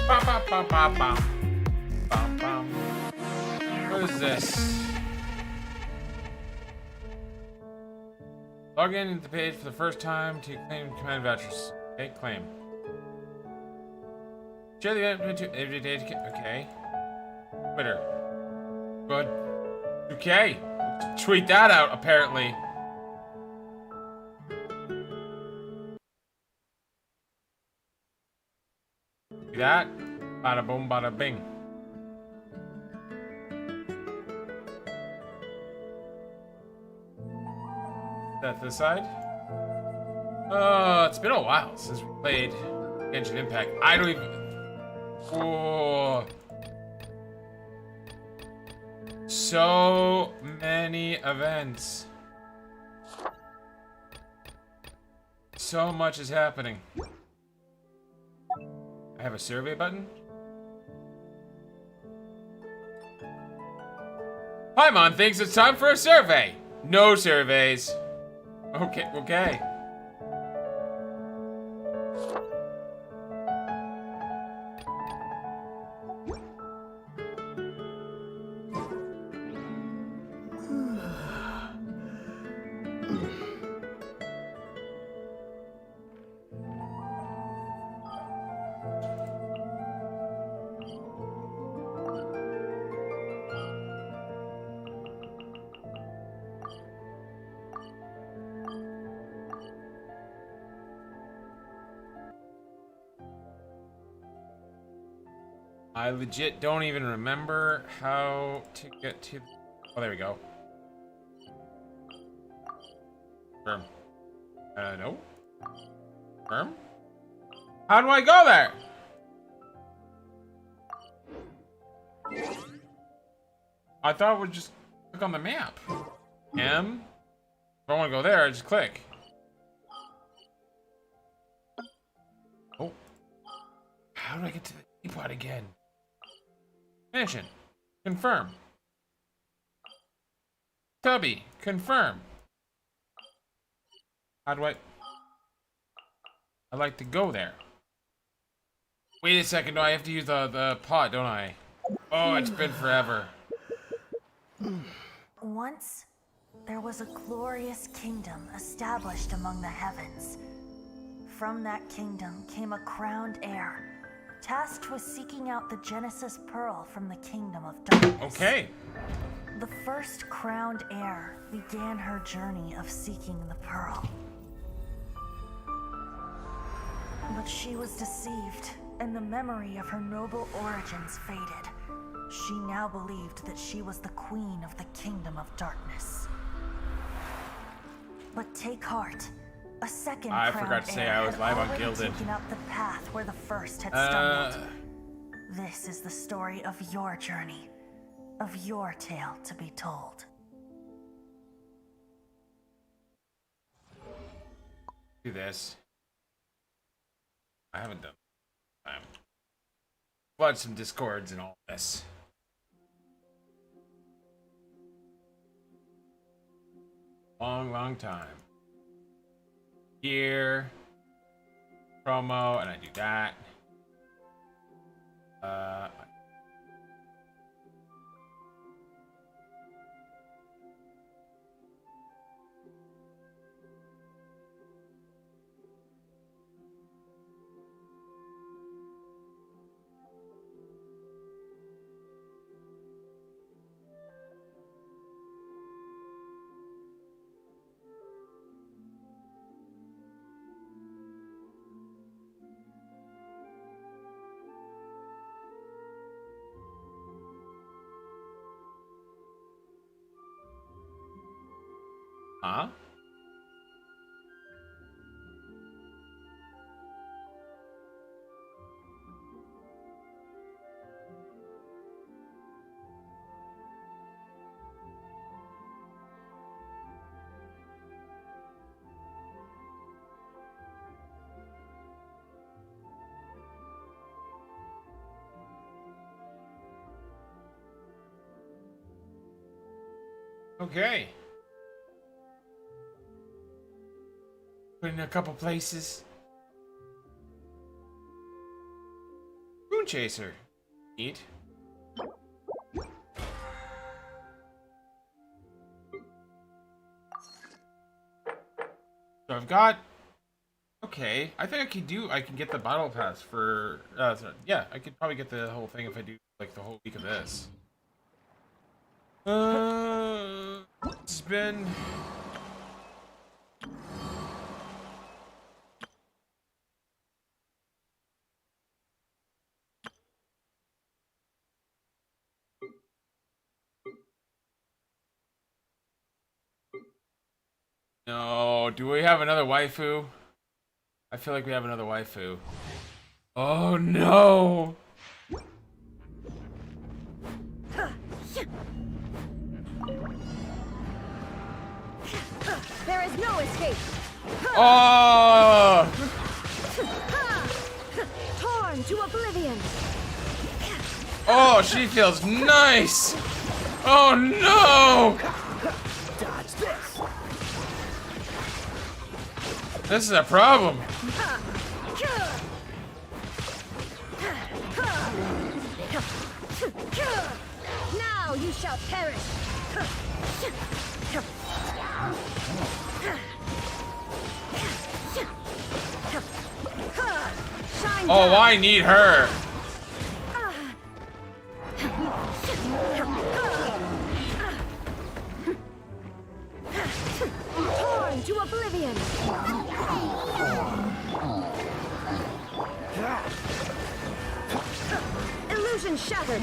Bum, bum, bum, bum, bum. Bum, bum. What is this? Log in to the page for the first time to claim command vouchers. Okay, claim. Share the event to every day. Okay. Twitter. Good. Okay. Tweet that out, apparently. See that? Bada boom, bada bing. That to the side? It's been a while since we played Genshin Impact. I don't even. Oh. So many events. So much is happening. I have a survey button. Paimon thinks it's time for a survey. No surveys. Okay, okay. I legit don't even remember how to get to. Oh, there we go. Confirm. No. Confirm. How do I go there? I thought we'd just click on the map. M. If I want to go there, I just click. Oh. How do I get to the teapot again? Mission. Confirm. Tubby. Confirm. How do I... I'd like to go there. Wait a second. Do I have to use the pot, don't I? Oh, it's been forever. Once, there was a glorious kingdom established among the heavens. From that kingdom came a crowned heir, tasked with seeking out the Genesis Pearl from the kingdom of darkness. Okay. The first crowned heir began her journey of seeking the pearl. But she was deceived, and the memory of her noble origins faded. She now believed that she was the queen of the kingdom of darkness. But take heart. A second I crowned forgot to say heir I was had live on already Gilded. taken up the path where the first had stumbled. This is the story of your journey, of your tale to be told. Do this. I haven't done time. Flood some discords and all this. Long time. Here. Promo, and I do that. Huh? Okay. Put in a couple places. Moon Chaser. Neat. So I've got. Okay, I think I can get the battle pass for. Yeah, I could probably get the whole thing if I do like the whole week of this. It's been. No, do we have another waifu? I feel like we have another waifu. Oh no! There is no escape. Oh! Torn to oblivion. Oh, she feels nice! Oh no! Dodge this. This is a problem. Now you shall perish. Shine Oh, down. I need her. Torn to oblivion. Illusion shattered.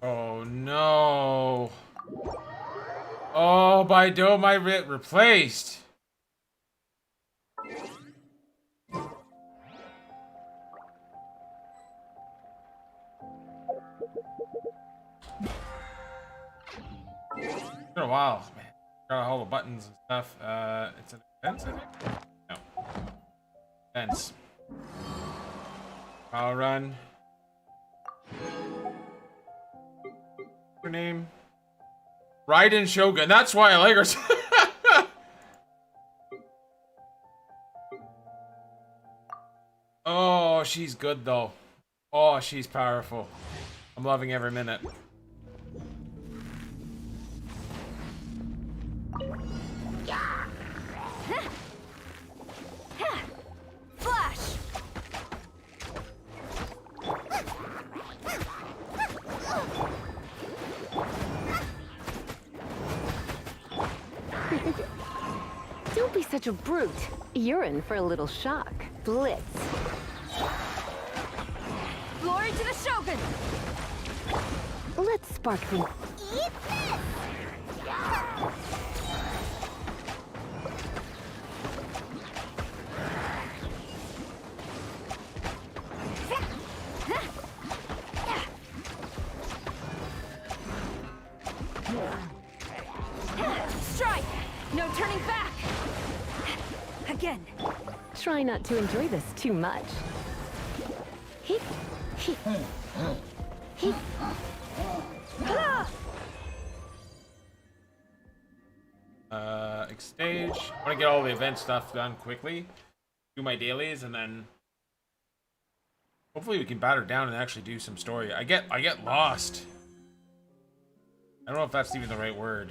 Oh no. Oh, by do my writ replaced. It's been a while, man. Got all the buttons and stuff. It's an event, I think? No. Events. I'll run. What's her name? Raiden Shogun. That's why I like her. Oh, she's good though. Oh, she's powerful. I'm loving every minute. Flash. Don't be such a brute. You're in for a little shock. Blitz. Glory to the Shogun. Let's sparkling. Eat this! Strike! No turning back! Again. Try not to enjoy this too much. Heep, heep, heep. Stage. I want to get all the event stuff done quickly. Do my dailies and then hopefully we can batter down and actually do some story. I get lost. I don't know if that's even the right word.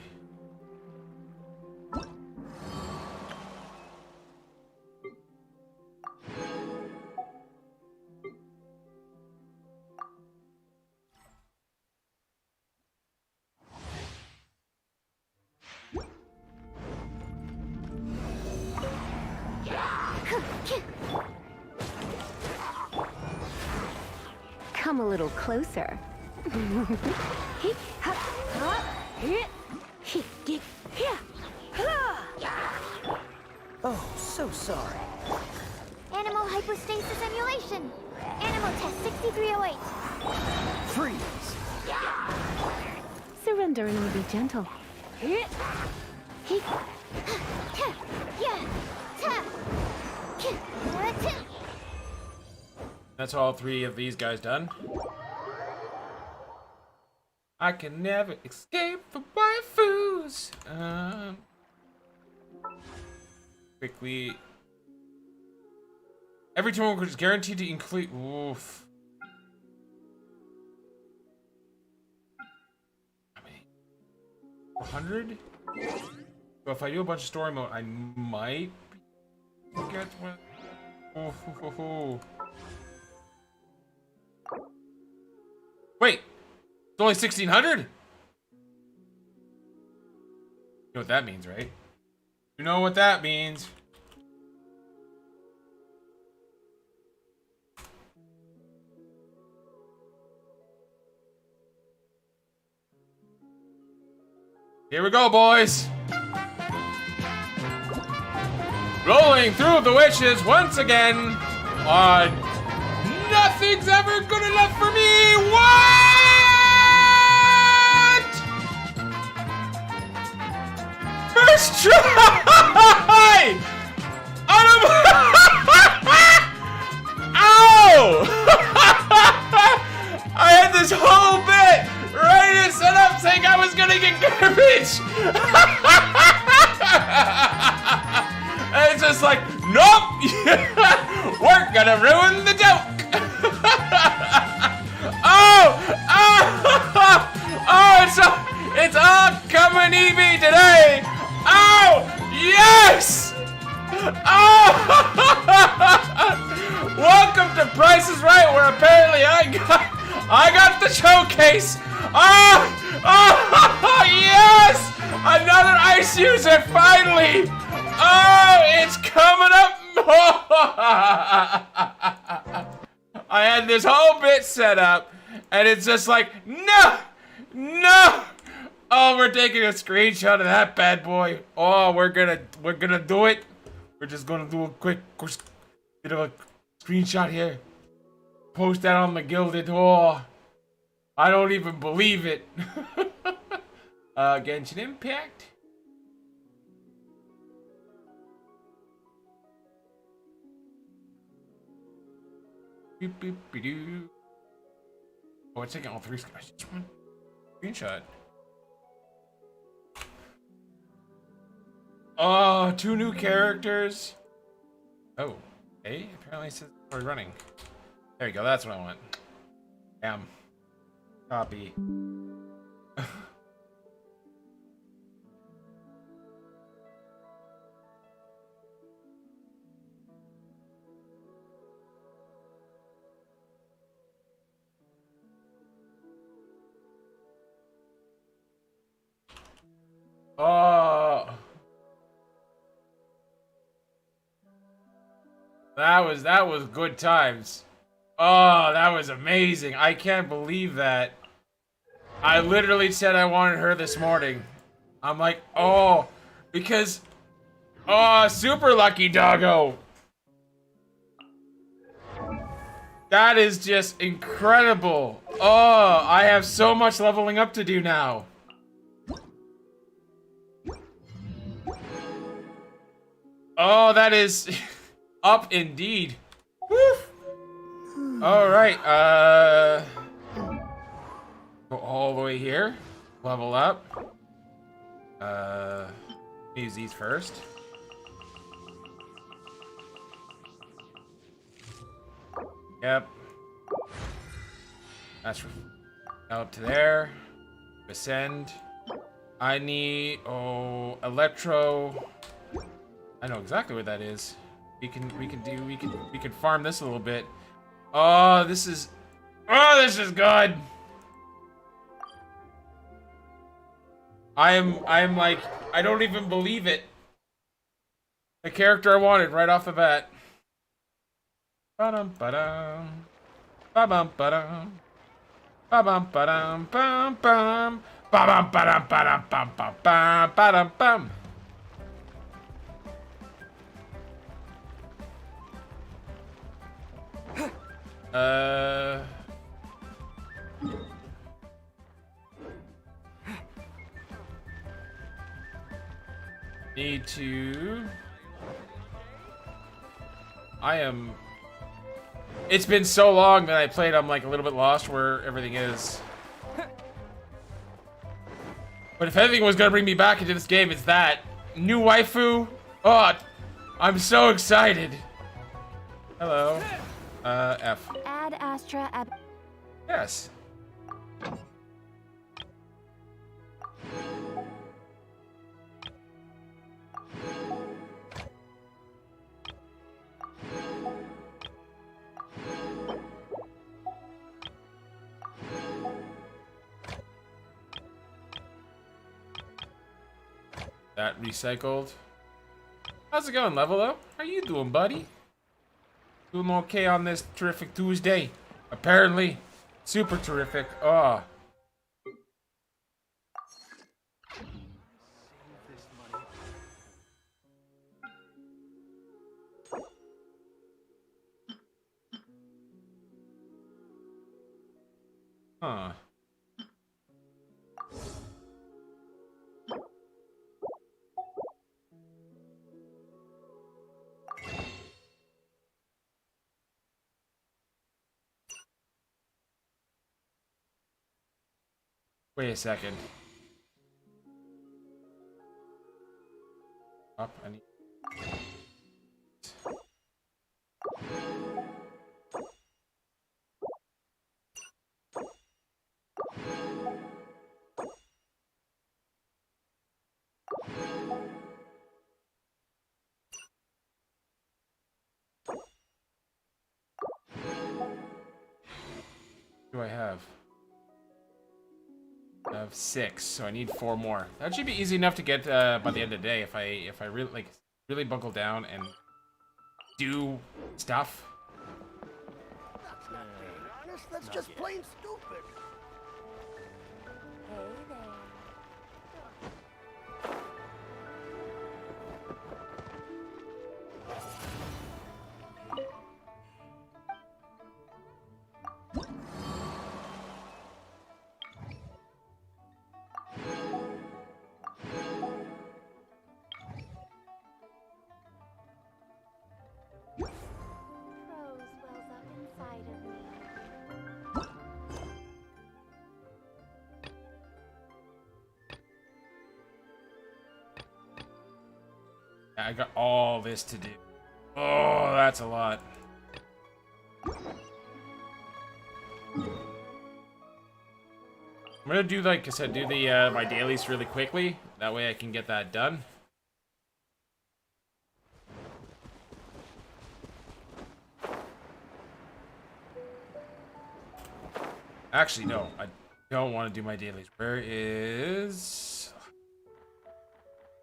Come a little closer. Heep, hop, hop, hip, heep, heep, yeah. Oh, so sorry. Animal hypostasis emulation. Animal test 6308. Freeze. Surrender and I'll be gentle. Heep, heep. Yeah. Ta. That's all 3 of these guys done. I can never escape from waifus. Quickly. Every tournament is guaranteed to include. Oof. How many? 100? So if I do a bunch of story mode, I might get one. Ooh. Wait, it's only 1,600? You know what that means, right? You know what that means. Here we go, boys. Rolling through the wishes once again on Nothing's Ever Good Enough for Me. What? First try! Ow! I had this whole bit ready to set up saying I was gonna get garbage. And it's just like, nope! We're gonna ruin the joke! It's all coming Eevee today! Oh! Yes! Oh! Welcome to Price is Right, where apparently I got the showcase! Oh! Yes! Another ice user, finally! Oh, it's coming up! I had this whole bit set up, and it's just like, no! Oh, we're taking a screenshot of that bad boy. Oh, we're gonna do it. We're just gonna do a quick bit of a screenshot here. Post that on the Gilded. Oh, I don't even believe it. Genshin Impact. Boop, boop, be-doo. Oh, it's taking all 3 screenshots. Just one screenshot. Oh, 2 new characters. Oh, okay. Apparently it says we're running. There you go. That's what I want. Damn. Copy. Oh, that was good times. Oh, that was amazing. I can't believe that. I literally said I wanted her this morning. I'm like, oh, because, oh, super lucky doggo. That is just incredible. Oh, I have so much leveling up to do now. Oh, that is up indeed. Woof. All right, go all the way here. Level up. Use these first. Yep. That's up to there. Ascend. I need electro. I know exactly what that is. We can farm this a little bit. Oh, this is good. I'm like, I don't even believe it. The character I wanted right off the bat. Ba-dum ba-dum. Ba-bum ba-dum. Ba-bum ba-dum bum bum. Ba-bum ba-dum ba-dum bum bum bum ba-dum bum. Need to... It's been so long that I played, I'm like a little bit lost where everything is. But if anything was gonna bring me back into this game, it's that. New waifu? Oh, I'm so excited. Hello. F. Add Astra ab. Yes. That recycled. How's it going, Level Up? How you doing, buddy? Doing okay on this terrific Tuesday. Apparently, super terrific. Oh. Huh. Wait a second. Up, I need... What do I have? I have 6, so I need 4 more. That should be easy enough to get by the end of the day if I really buckle down and do stuff. Honest, that's just plain stupid. Rose wells up inside of me. I got all this to do. Oh, that's a lot. I'm gonna do, like I said, do the my dailies really quickly. That way I can get that done. Actually, no, I don't want to do my dailies. Where is...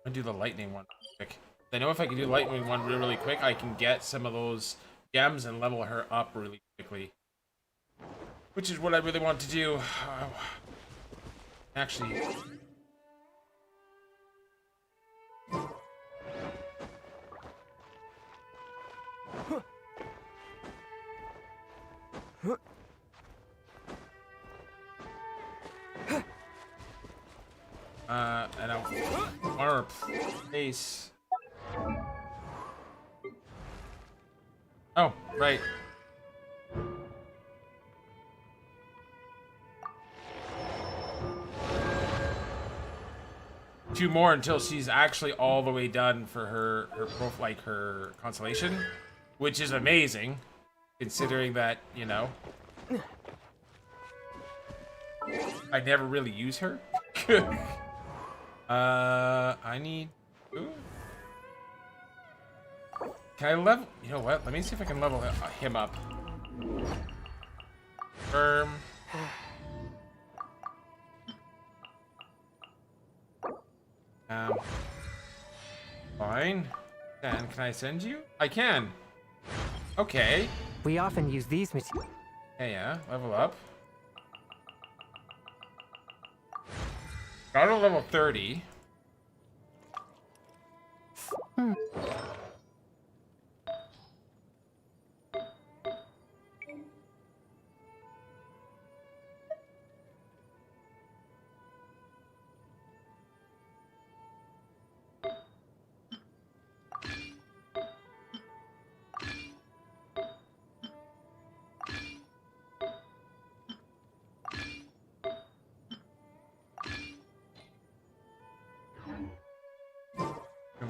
I'm gonna do the lightning one quick. I know if I can do the lightning one really quick, I can get some of those gems and level her up really quickly. Which is what I really want to do. Actually. And I want to replace. Oh, right. Two more until she's actually all the way done for her her constellation, which is amazing, considering that, you know, I never really use her. I need. Ooh. Can I level? You know what? Let me see if I can level him up. Fine. And can I send you? I can. Okay. We often use these materials. Yeah, level up. Got to level 30.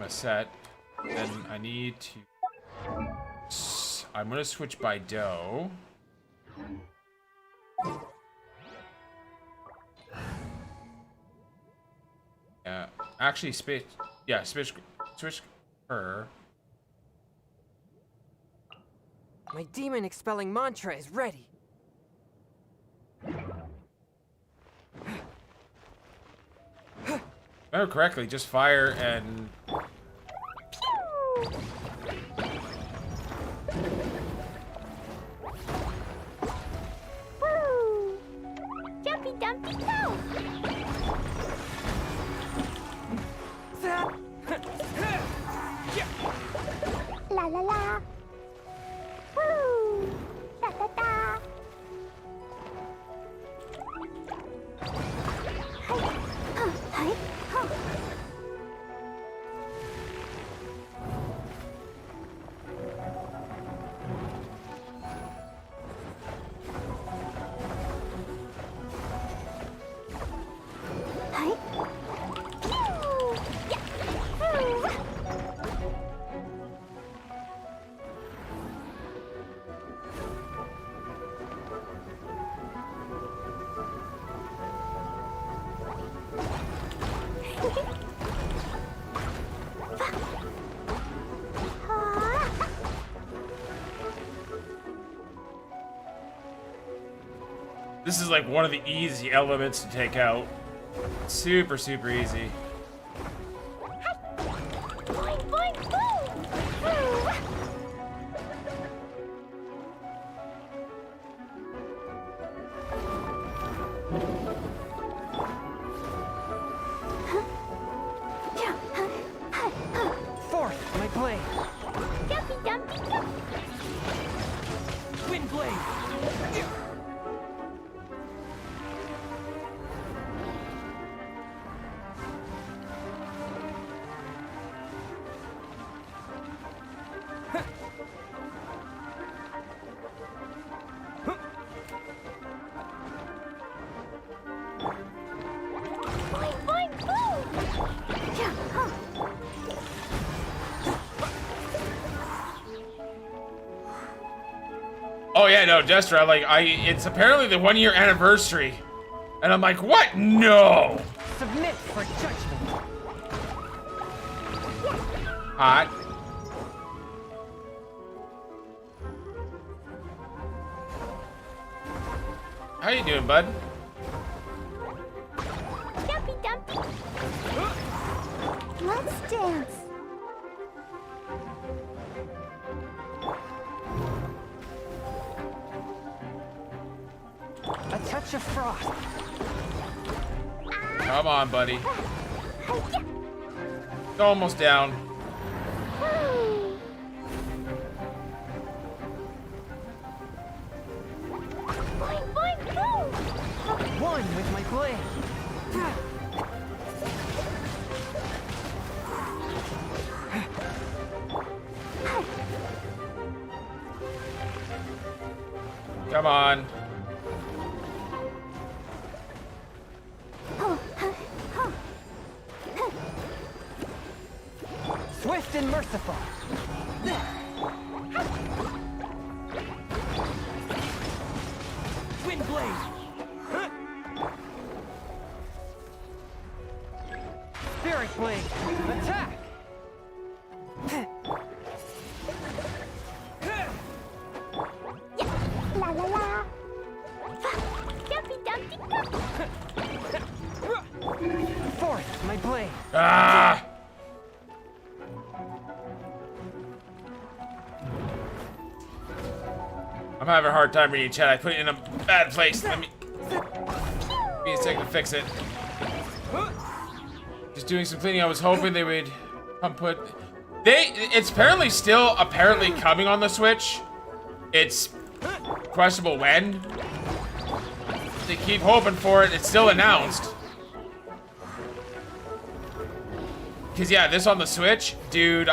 A set, and I need to. I'm gonna switch by dough. Yeah, actually, switch. Yeah, switch her. My demon expelling mantra is ready. If I remember correctly, just fire and. Jumpy dumpy go! La la la! Woo! Da da da! Hi! Hi! This is like one of the easy elements to take out. Super, super easy. Boing, boing, boom! Fourth, my blade. Dumpy dumpy dump! Wind blade. Boing, boing, boom! Yeah, huh. Oh yeah, no, Jester, it's apparently the 1 year anniversary. And I'm like, what? No! Submit for judgment. Hot. How you doing, bud? Dumpy dumpy! Let's dance! A touch of frost. Ah! Come on, buddy. It's almost down. One with my blade. Come on. Swift and merciful. Wind blade. Spirit blade. Attack. La la la. Dumpy dumpty Forth my blade. Ah! I'm having a hard time reading chat. I put it in a bad place. Let me give me a second to fix it. Just doing some cleaning. I was hoping they would put. It's apparently still coming on the Switch. It's questionable when. They keep hoping for it. It's still announced. Cause yeah, this on the Switch, dude.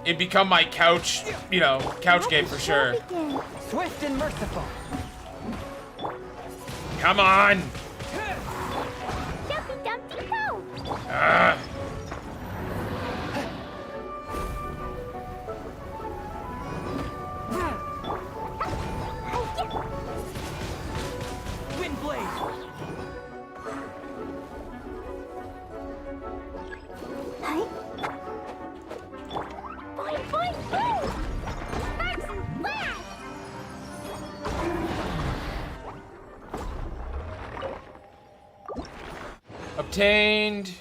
It'd become my couch, couch game for sure. Swift and merciful. Come on. Dumpy dumpty go. Ah. Wind blade. Hi. Boing boing boing. Sparks and flash. Obtained.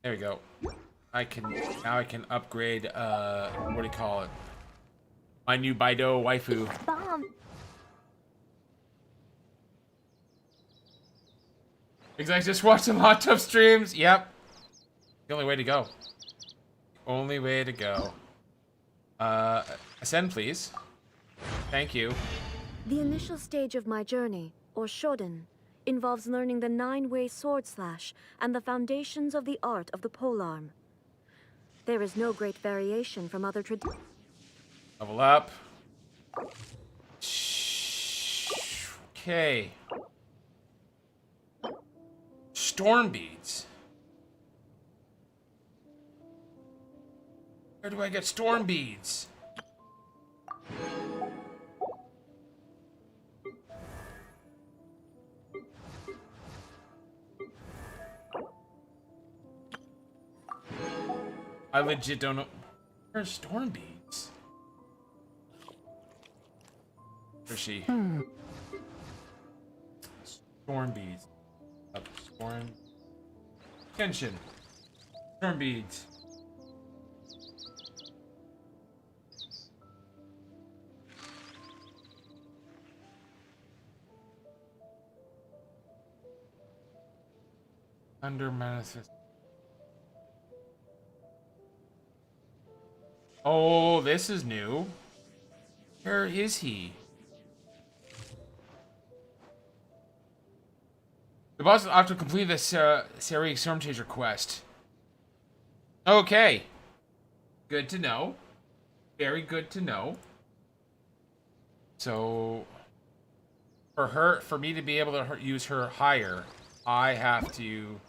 There we go. Now I can upgrade what do you call it? My new Baido waifu. Bomb. Because I just watched some hot tub streams. Yep. The only way to go. Only way to go. Ascend, please. Thank you. The initial stage of my journey, or Shoden, involves learning the 9-way sword slash and the foundations of the art of the polearm. There is no great variation from other traditions. Level up. Okay. Storm beads. Where do I get storm beads? I legit don't know. Where's storm beads? Where's she? Storm beads. Up, storm. Genshin. Storm beads. Under manifest. Oh, this is new. Where is he? The boss will have to complete this Seri Stormchaser quest. Okay. Good to know. Very good to know. So, for me to be able to use her higher, I have to.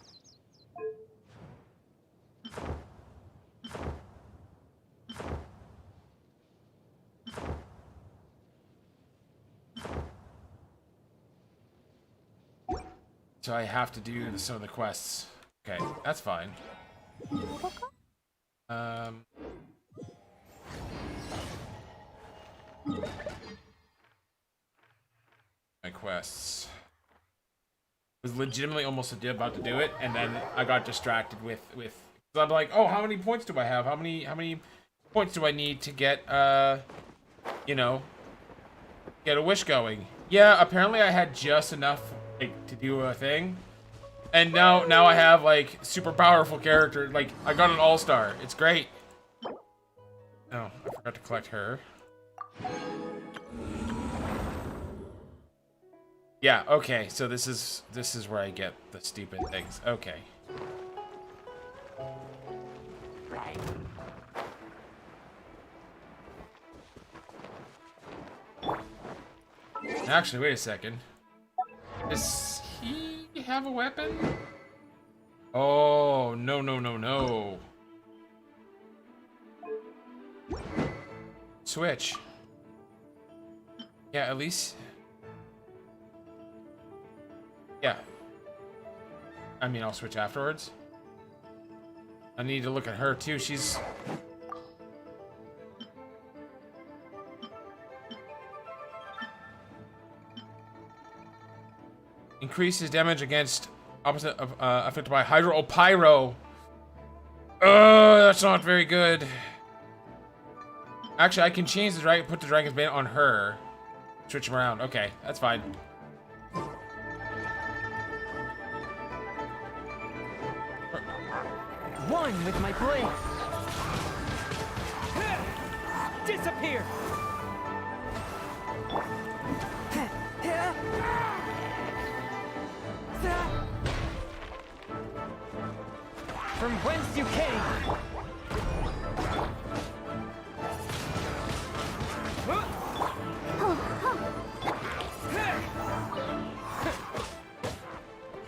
So I have to do some of the quests. Okay, that's fine. My quests. I was legitimately almost about to do it, and then I got distracted with. So I'm like, oh, how many points do I have? How many points do I need to get get a wish going? Yeah, apparently I had just enough like to do a thing. And now I have like super powerful character. Like I got an all-star. It's great. Oh, I forgot to collect her. Yeah, okay. So this is where I get the stupid things. Okay. Actually, wait a second. Does he have a weapon? Oh, no, no, no, no. Switch. Yeah, at least... Yeah. I mean, I'll switch afterwards. I need to look at her, too. She's... Increases damage against opposite of affected by Hydro or Pyro. That's not very good. Actually, I can change the dragon, put the Dragon's Bane on her. Switch him around. Okay, that's fine. One with my blade. Disappear. From whence you came.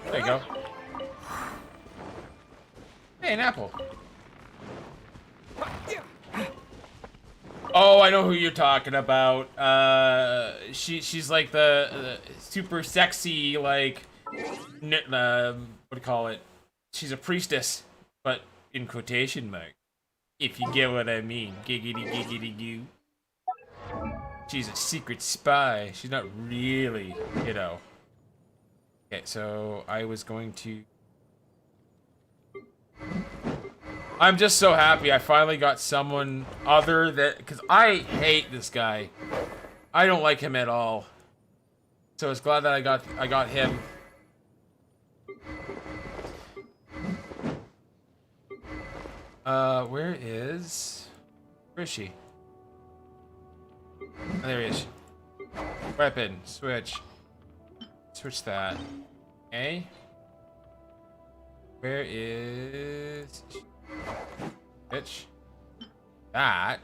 There you go. Hey, an apple. Oh, I know who you're talking about. She's like the super sexy, like, what do you call it? She's a priestess, but in quotation mark, if you get what I mean. Giggity giggity goo. She's a secret spy. She's not really, you know. Okay, so I was going to... I'm just so happy I finally got someone other that... Because I hate this guy. I don't like him at all. So it's glad that I got him. Where is she? Oh, there he is. Weapon, switch. Switch that. Okay. Where is... Bitch. That.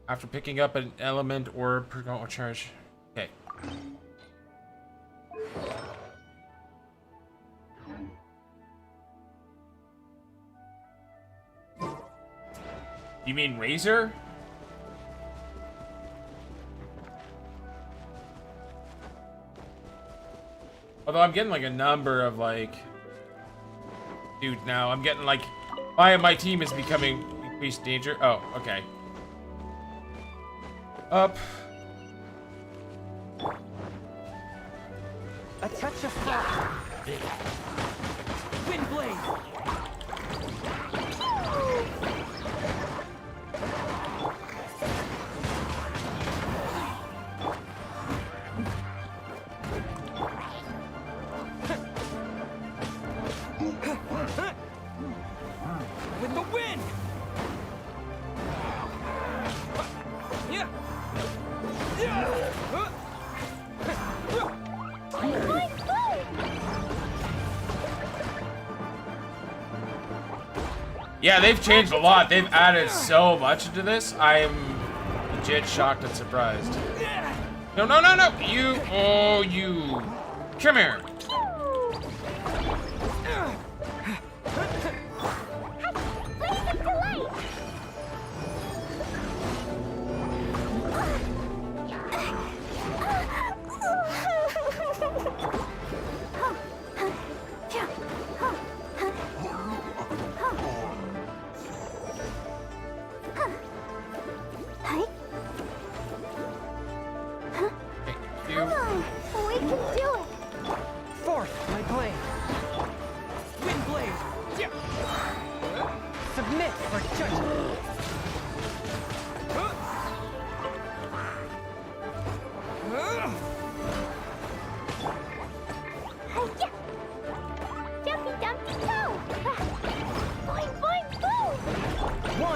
After picking up an element or charge. Okay. You mean Razor? Although I'm getting like a number of like... Dude, now I'm getting like... My team is becoming increased danger. Oh, okay. Up. A touch of fire. Wind blade. With the wind. Yeah, they've changed a lot. They've added so much into this. I'm legit shocked and surprised. No, no, no, no! You, oh, you. Come here.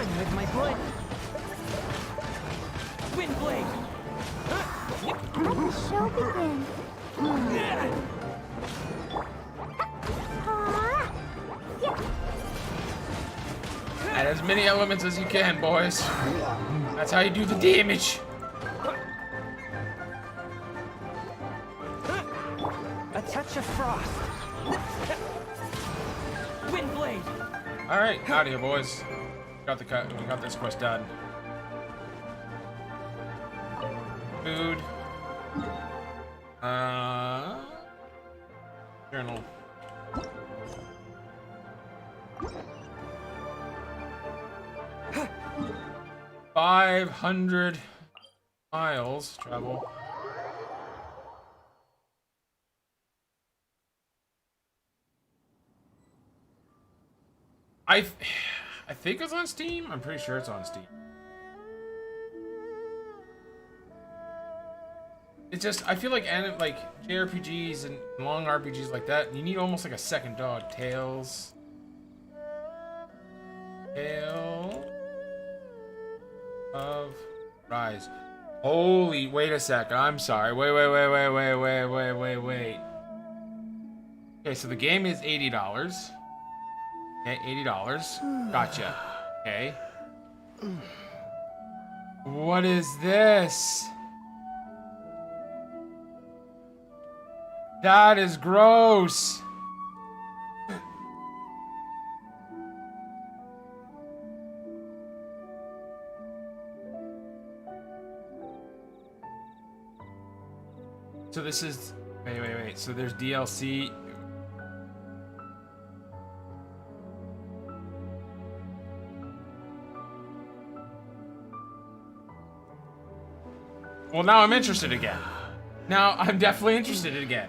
One with my blade. Wind blade. Let the show begin. Add as many elements as you can, boys. That's how you do the damage. A touch of frost. Wind blade. All right, out of here, boys. We got this quest done. Food. Journal. $500 miles travel. I think it's on Steam. I'm pretty sure it's on Steam. It's just I feel like JRPGs and long RPGs like that, you need almost like a second dog. Tales. Tale of Rise. Holy, wait a second. I'm sorry. Wait. Okay, so the game is $80. Okay, $80. Gotcha. Okay. What is this? That is gross. So this is wait. So there's DLC. Well, now I'm interested again. Now I'm definitely interested again.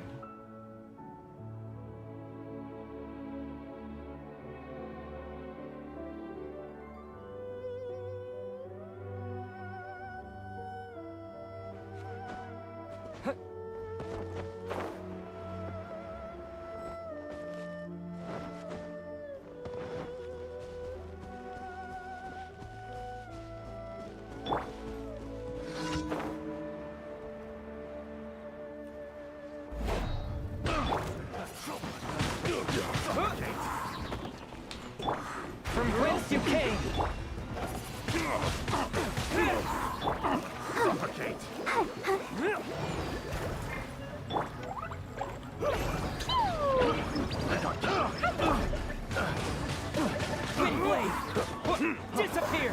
From whence you came. Wind blade. Disappear.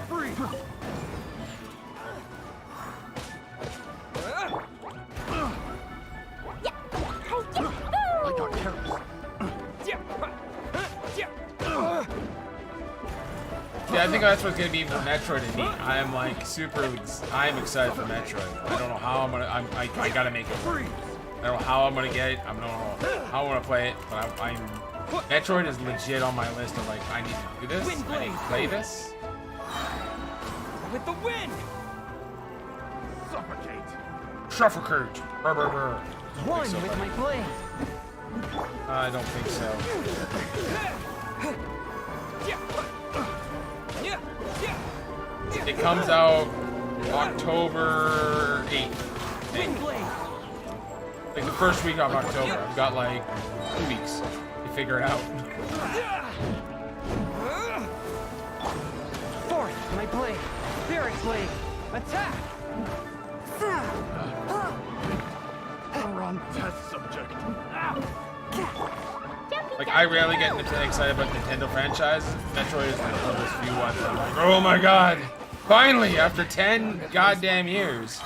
I got careless. Yeah, I think that's what's gonna be for Metroid and me. I'm like I'm excited for Metroid. I don't know how I'm gonna. I gotta make it work. I don't know how I'm gonna get it. I don't know how I want to play it, but I'm. Metroid is legit on my list of like I need to do this. I need to play this. With the wind. Suffocate. Brr, brr, brr. One with my blade. I don't think so. It comes out October 8th. Wind blade. Like the first week of October. I've got like 2 weeks to figure it out. Fourth, my blade. Spirit blade. Attack. We're on test subject. Like I rarely get excited about Nintendo franchises. Metroid is one of those few ones where I'm like, oh my god! Finally, after 10 goddamn years.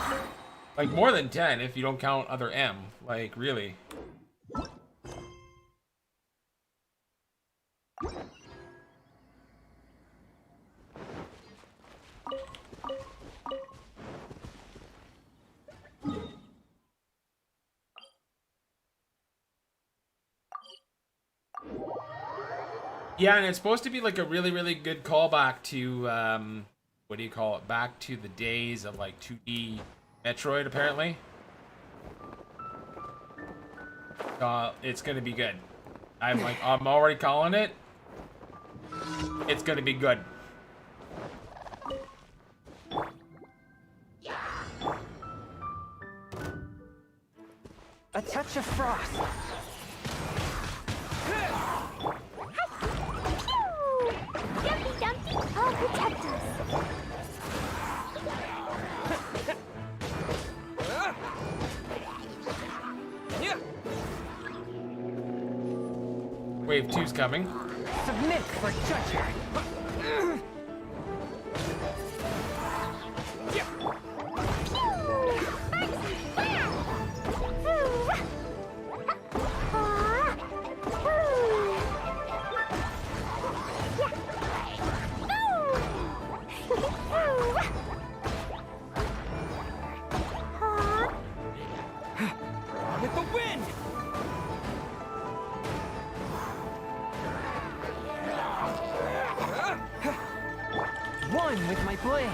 Like more than 10 if you don't count other M. Like really. Yeah, and it's supposed to be like a really, really good callback to, what do you call it? Back to the days of like 2D Metroid, apparently. It's gonna be good. I'm already calling it. It's gonna be good. touch of frost. Dumpty Dumpty, I'll protect us. Wave 2's coming. Submit for judgment. With the wind! One with my blade.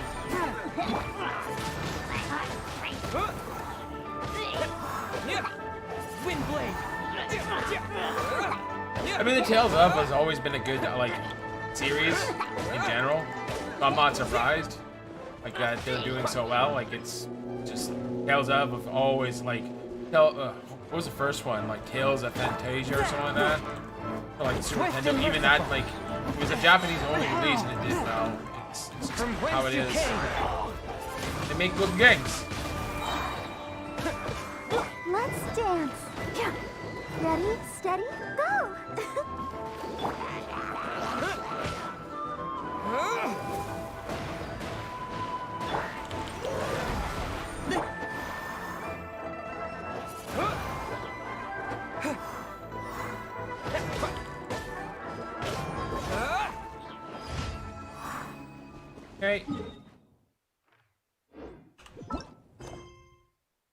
Wind blade! I mean, the Tales of has always been a good, like, series in general. I'm not surprised, like, that they're doing so well. Like, it's just Tales of have always, like, what was the first one? Like, Tales of Fantasia or something like that? Or, like, Super Nintendo. Even that, like, it was a Japanese only release and it did well. It's just From how it whence is. you came. They make good games. Let's dance. Ready, steady, go! Okay.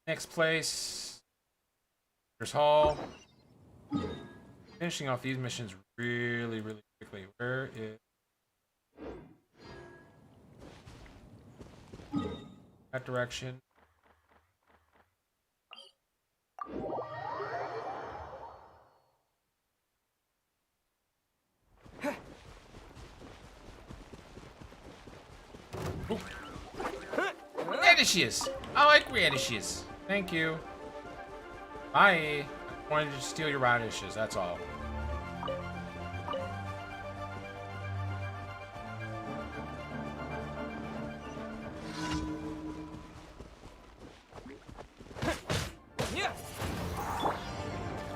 Next place. There's Hall. Finishing off these missions really, really quickly. Where is that direction? Ooh. Radishes! I like radishes. Thank you. Bye. I wanted to steal your radishes, that's all.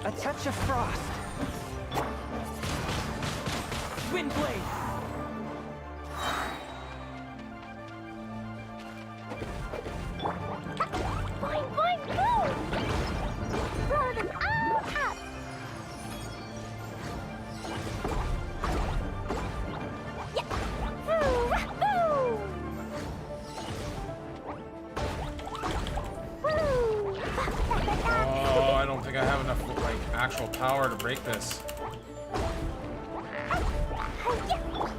A touch of frost. Wind blade! Boing, boing, boom! Throw them all up! Yeah! Woo! Woo! Oh, I don't think I have enough, like, actual power to break this.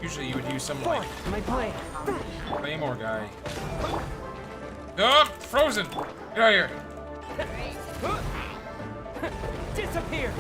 Usually you would use some, like, My blade. Claymore guy. Oh, frozen! Get out of here! Disappear!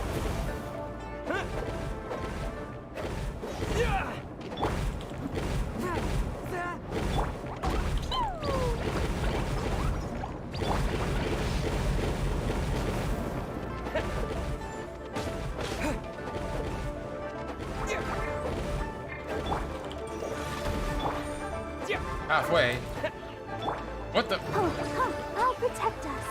Halfway. What the? I'll protect us.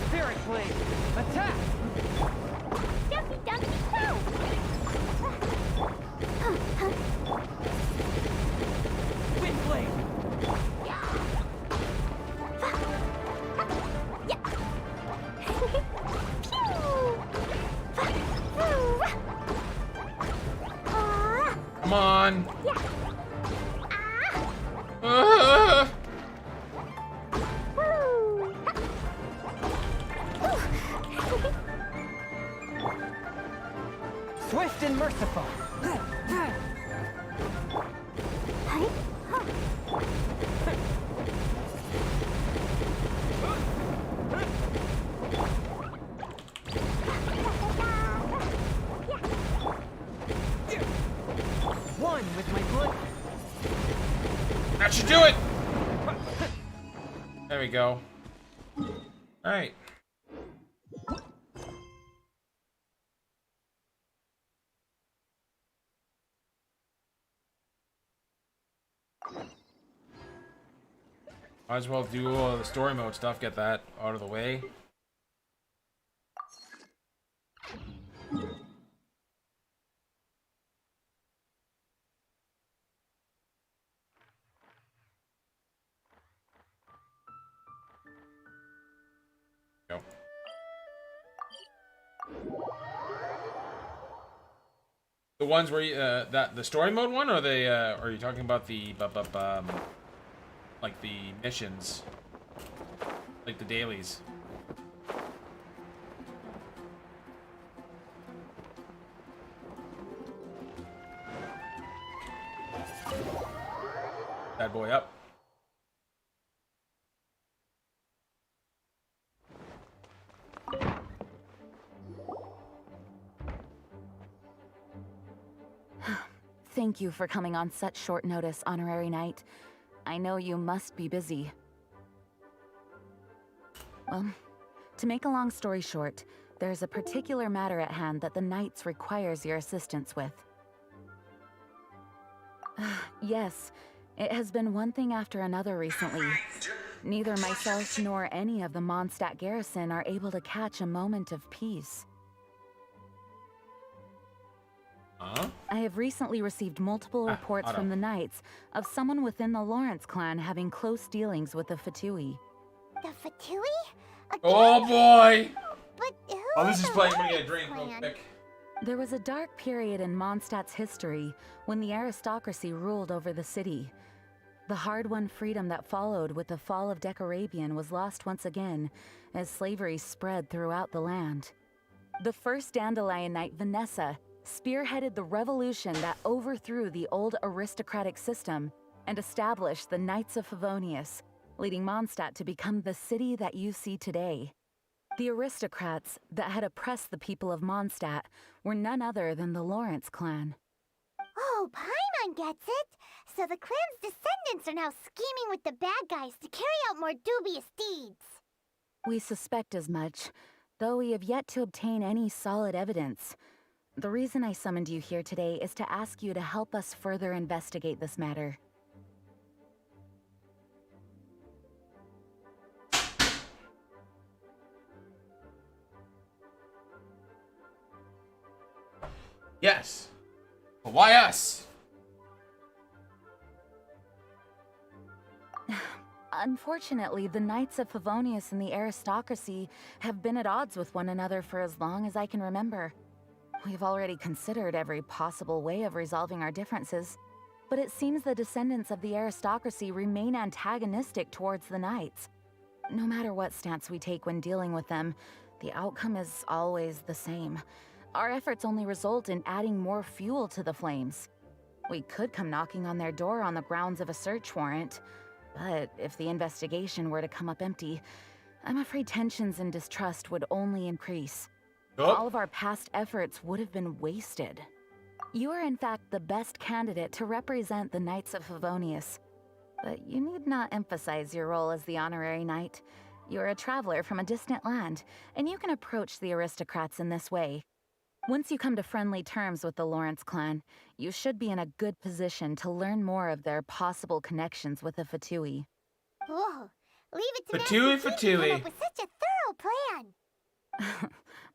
Spirit blade. Attack. Dumpty Dumpty, go! Wind blade! Come on! Ah! Swift and merciful. That do it! There we go. Alright. Might as well do all the story mode stuff, get that out of the way. Go. The ones where you, that the story mode one, or the or are you talking about the like the missions, like the dailies? Bad boy up. Thank you for coming on such short notice, Honorary Knight. I know you must be busy. Well, to make a long story short, there's a particular matter at hand that the Knights requires your assistance with. Yes, it has been one thing after another recently. Neither myself nor any of the Mondstadt garrison are able to catch a moment of peace. I have recently received multiple reports from the Knights of someone within the Lawrence clan having close dealings with the Fatui. The Fatui? Again? Oh boy! But who Oh, this is is the playing. I'm gonna get a Lawrence drink real clan? quick. There was a dark period in Mondstadt's history when the aristocracy ruled over the city. The hard-won freedom that followed with the fall of Decorabian was lost once again as slavery spread throughout the land. The first Dandelion Knight, Vanessa, spearheaded the revolution that overthrew the old aristocratic system and established the Knights of Favonius, leading Mondstadt to become the city that you see today. The aristocrats that had oppressed the people of Mondstadt were none other than the Lawrence clan. Oh, Paimon gets it. So the clan's descendants are now scheming with the bad guys to carry out more dubious deeds. We suspect as much, though we have yet to obtain any solid evidence. The reason I summoned you here today is to ask you to help us further investigate this matter. Yes. But why us? Unfortunately, the Knights of Favonius and the aristocracy have been at odds with one another for as long as I can remember. We've already considered every possible way of resolving our differences, but it seems the descendants of the aristocracy remain antagonistic towards the Knights. No matter what stance we take when dealing with them, the outcome is always the same. Our efforts only result in adding more fuel to the flames. We could come knocking on their door on the grounds of a search warrant, but if the investigation were to come up empty, I'm afraid tensions and distrust would only increase. All of our past efforts would have been wasted. You are in fact the best candidate to represent the Knights of Favonius. But you need not emphasize your role as the honorary knight. You're a traveler from a distant land, and you can approach the aristocrats in this way. Once you come to friendly terms with the Lawrence clan, you should be in a good position to learn more of their possible connections with the Fatui. Whoa, leave it to Fatui, Master G to come Fatui. up with such a thorough plan.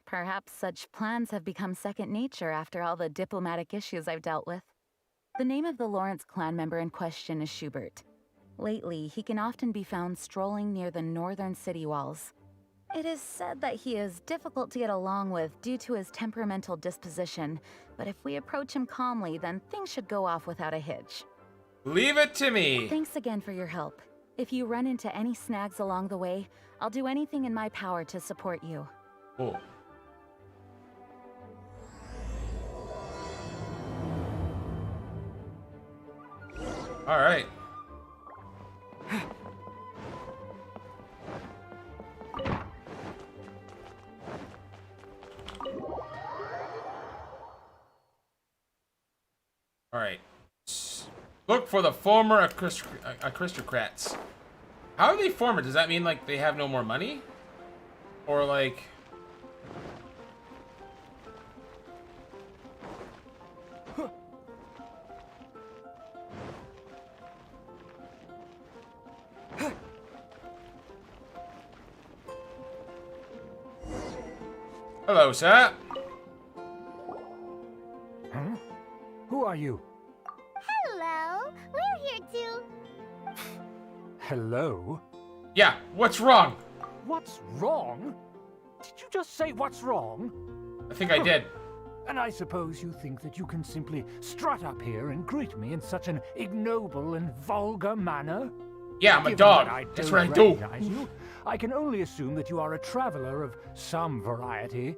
Perhaps such plans have become second nature after all the diplomatic issues I've dealt with. The name of the Lawrence clan member in question is Schubert. Lately, he can often be found strolling near the northern city walls. It is said that he is difficult to get along with due to his temperamental disposition, but if we approach him calmly, then things should go off without a hitch. Leave it to me. Thanks again for your help. If you run into any snags along the way, I'll do anything in my power to support you. Cool. All right. All right. Look for the former aristocrats. How are they former? Does that mean like they have no more money? Or like... Hello, sir. Huh? Who are you? Hello, we're here too. Hello? Yeah, what's wrong? What's wrong? Did you just say what's wrong? I think I did. And I suppose you think that you can simply strut up here and greet me in such an ignoble and vulgar manner? Yeah, I'm a Given dog. that I That's don't what I do. recognize you, I can only assume that you are a traveler of some variety.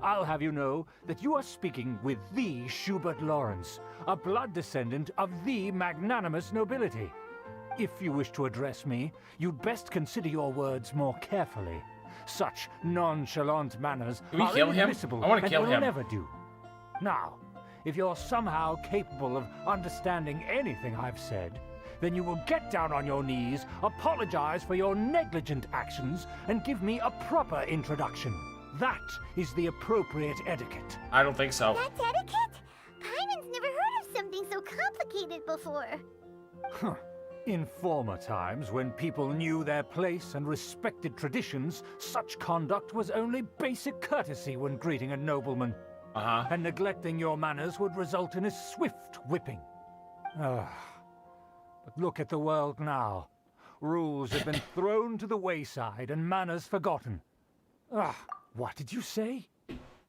I'll have you know that you are speaking with the Schubert Lawrence, a blood descendant of the magnanimous nobility. If you wish to address me, you'd best consider your words more carefully. Such nonchalant manners Can we are kill him? inadmissible I want to and kill will him. never do. Now, if you're somehow capable of understanding anything I've said, then you will get down on your knees, apologize for your negligent actions, and give me a proper introduction. That is the appropriate etiquette. I don't think so. That's etiquette? Paimon's never heard of something so complicated before. Huh. In former times, when people knew their place and respected traditions, such conduct was only basic courtesy when greeting a nobleman. Uh-huh. And neglecting your manners would result in a swift whipping. But look at the world now. Rules have been thrown to the wayside and manners forgotten. What did you say?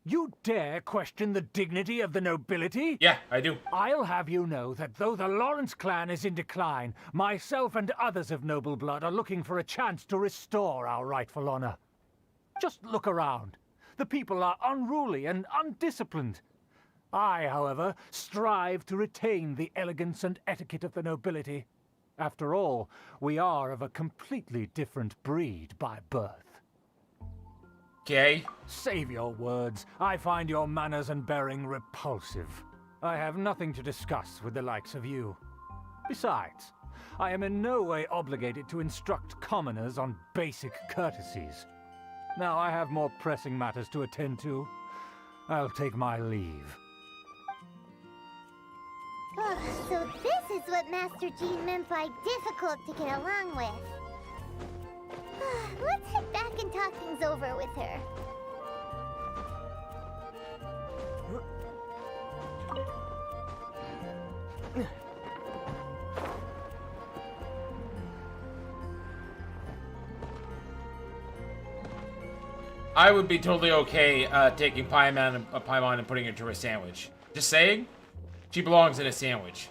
You dare question the dignity of the nobility? Yeah, I do. I'll have you know that though the Lawrence clan is in decline, myself and others of noble blood are looking for a chance to restore our rightful honor. Just look around. The people are unruly and undisciplined. I, however, strive to retain the elegance and etiquette of the nobility. After all, we are of a completely different breed by birth. Okay. Save your words. I find your manners and bearing repulsive. I have nothing to discuss with the likes of you. Besides, I am in no way obligated to instruct commoners on basic courtesies. Now I have more pressing matters to attend to. I'll take my leave. So this is what Master Jean meant by difficult to get along with. Let's head back and talk things over with her. I would be totally okay taking Paimon and putting her into a sandwich. Just saying, she belongs in a sandwich.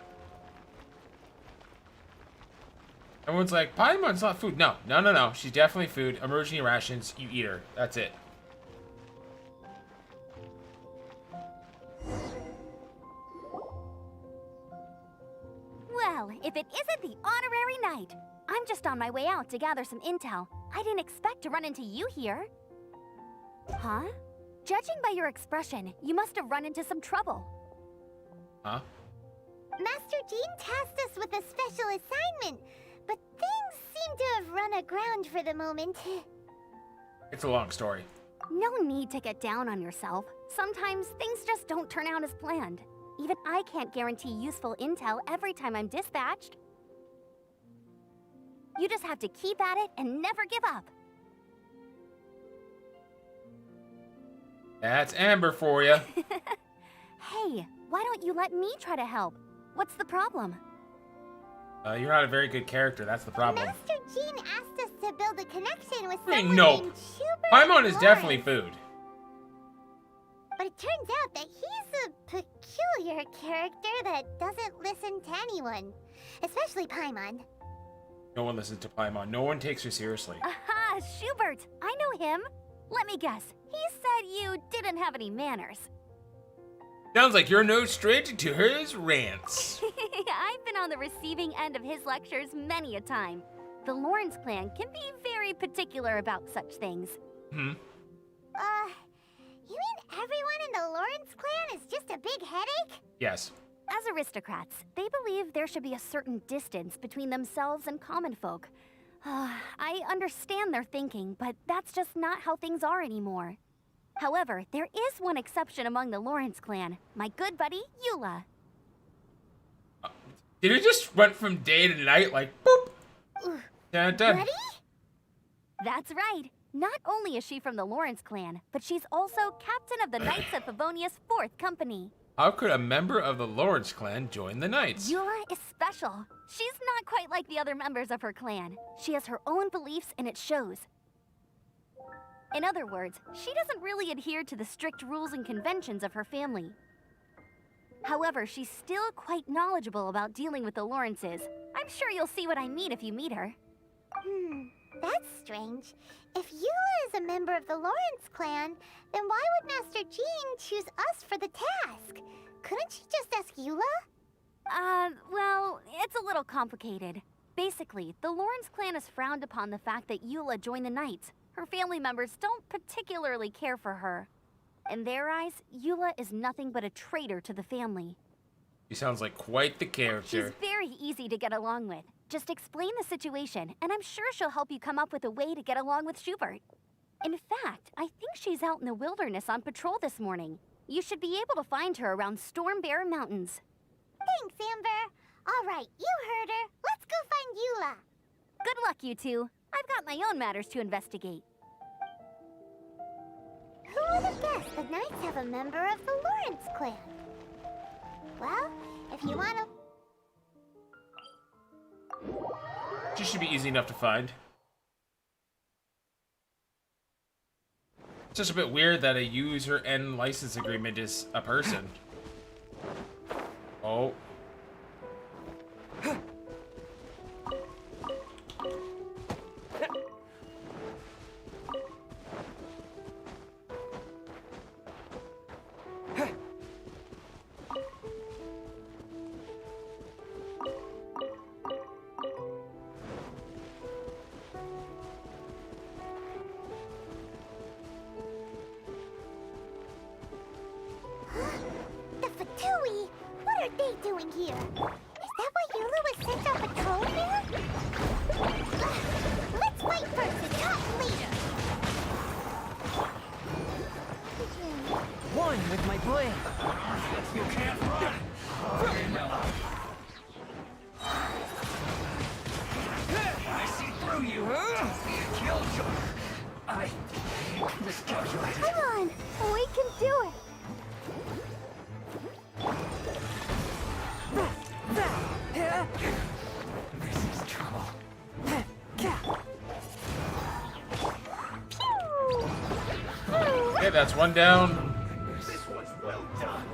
Everyone's like, Paimon's not food. No, no, no, no. She's definitely food. Emergency rations. You eat her. That's it. Well, if it isn't the honorary knight. I'm just on my way out to gather some intel. I didn't expect to run into you here. Huh? Judging by your expression, you must have run into some trouble. Huh? Master Jean tasked us with a special assignment, but things seem to have run aground for the moment. It's a long story. No need to get down on yourself. Sometimes things just don't turn out as planned. Even I can't guarantee useful intel every time I'm dispatched. You just have to keep at it and never give up. That's Amber for you. Hey, why don't you let me try to help? What's the problem? You're not a very good character. That's the problem. Master Jean asked us to build a connection with I mean, someone nope. named Schubert Paimon is Lawrence. definitely food. But it turns out that he's a peculiar character that doesn't listen to anyone, especially Paimon. No one listens to Paimon. No one takes her seriously. Aha, Schubert! I know him. Let me guess. He said you didn't have any manners. Sounds like you're no stranger to his rants. I've been on the receiving end of his lectures many a time. The Lawrence clan can be very particular about such things. Hmm. You mean everyone in the Lawrence clan is just a big headache? Yes. As aristocrats, they believe there should be a certain distance between themselves and common folk. I understand their thinking, but that's just not how things are anymore. However, there is one exception among the Lawrence clan, my good buddy, Eula. Did it just went from day to night like boop? Dun, dun. Ready? That's right. Not only is she from the Lawrence clan, but she's also captain of the Knights of Favonia's 4th company. How could a member of the Lawrence clan join the Knights? Eula is special. She's not quite like the other members of her clan. She has her own beliefs and it shows. In other words, she doesn't really adhere to the strict rules and conventions of her family. However, she's still quite knowledgeable about dealing with the Lawrences. I'm sure you'll see what I mean if you meet her. That's strange. If Eula is a member of the Lawrence clan, then why would Master Jean choose us for the task? Couldn't she just ask Eula? Well, it's a little complicated. Basically, the Lawrence clan has frowned upon the fact that Eula joined the Knights. Her family members don't particularly care for her. In their eyes, Eula is nothing but a traitor to the family. She sounds like quite the character. She's very easy to get along with. Just explain the situation, and I'm sure she'll help you come up with a way to get along with Schubert. In fact, I think she's out in the wilderness on patrol this morning. You should be able to find her around Storm Bear Mountains. Thanks, Amber. All right, you heard her. Let's go find Eula. Good luck, you two. I've got my own matters to investigate. Who would have guessed the Knights have a member of the Lawrence clan? Well, if you want to... She should be easy enough to find. It's just a bit weird that a user and license agreement is a person. Oh. The Fatui! What are they doing here? Is that why Eula was sent on patrol here? Let's fight first and talk later! One with my blade. You can't run! I see through you! Killjoy! I misjudged you. Come on! We can do it! This is trouble. Okay, that's one down. This one's well done.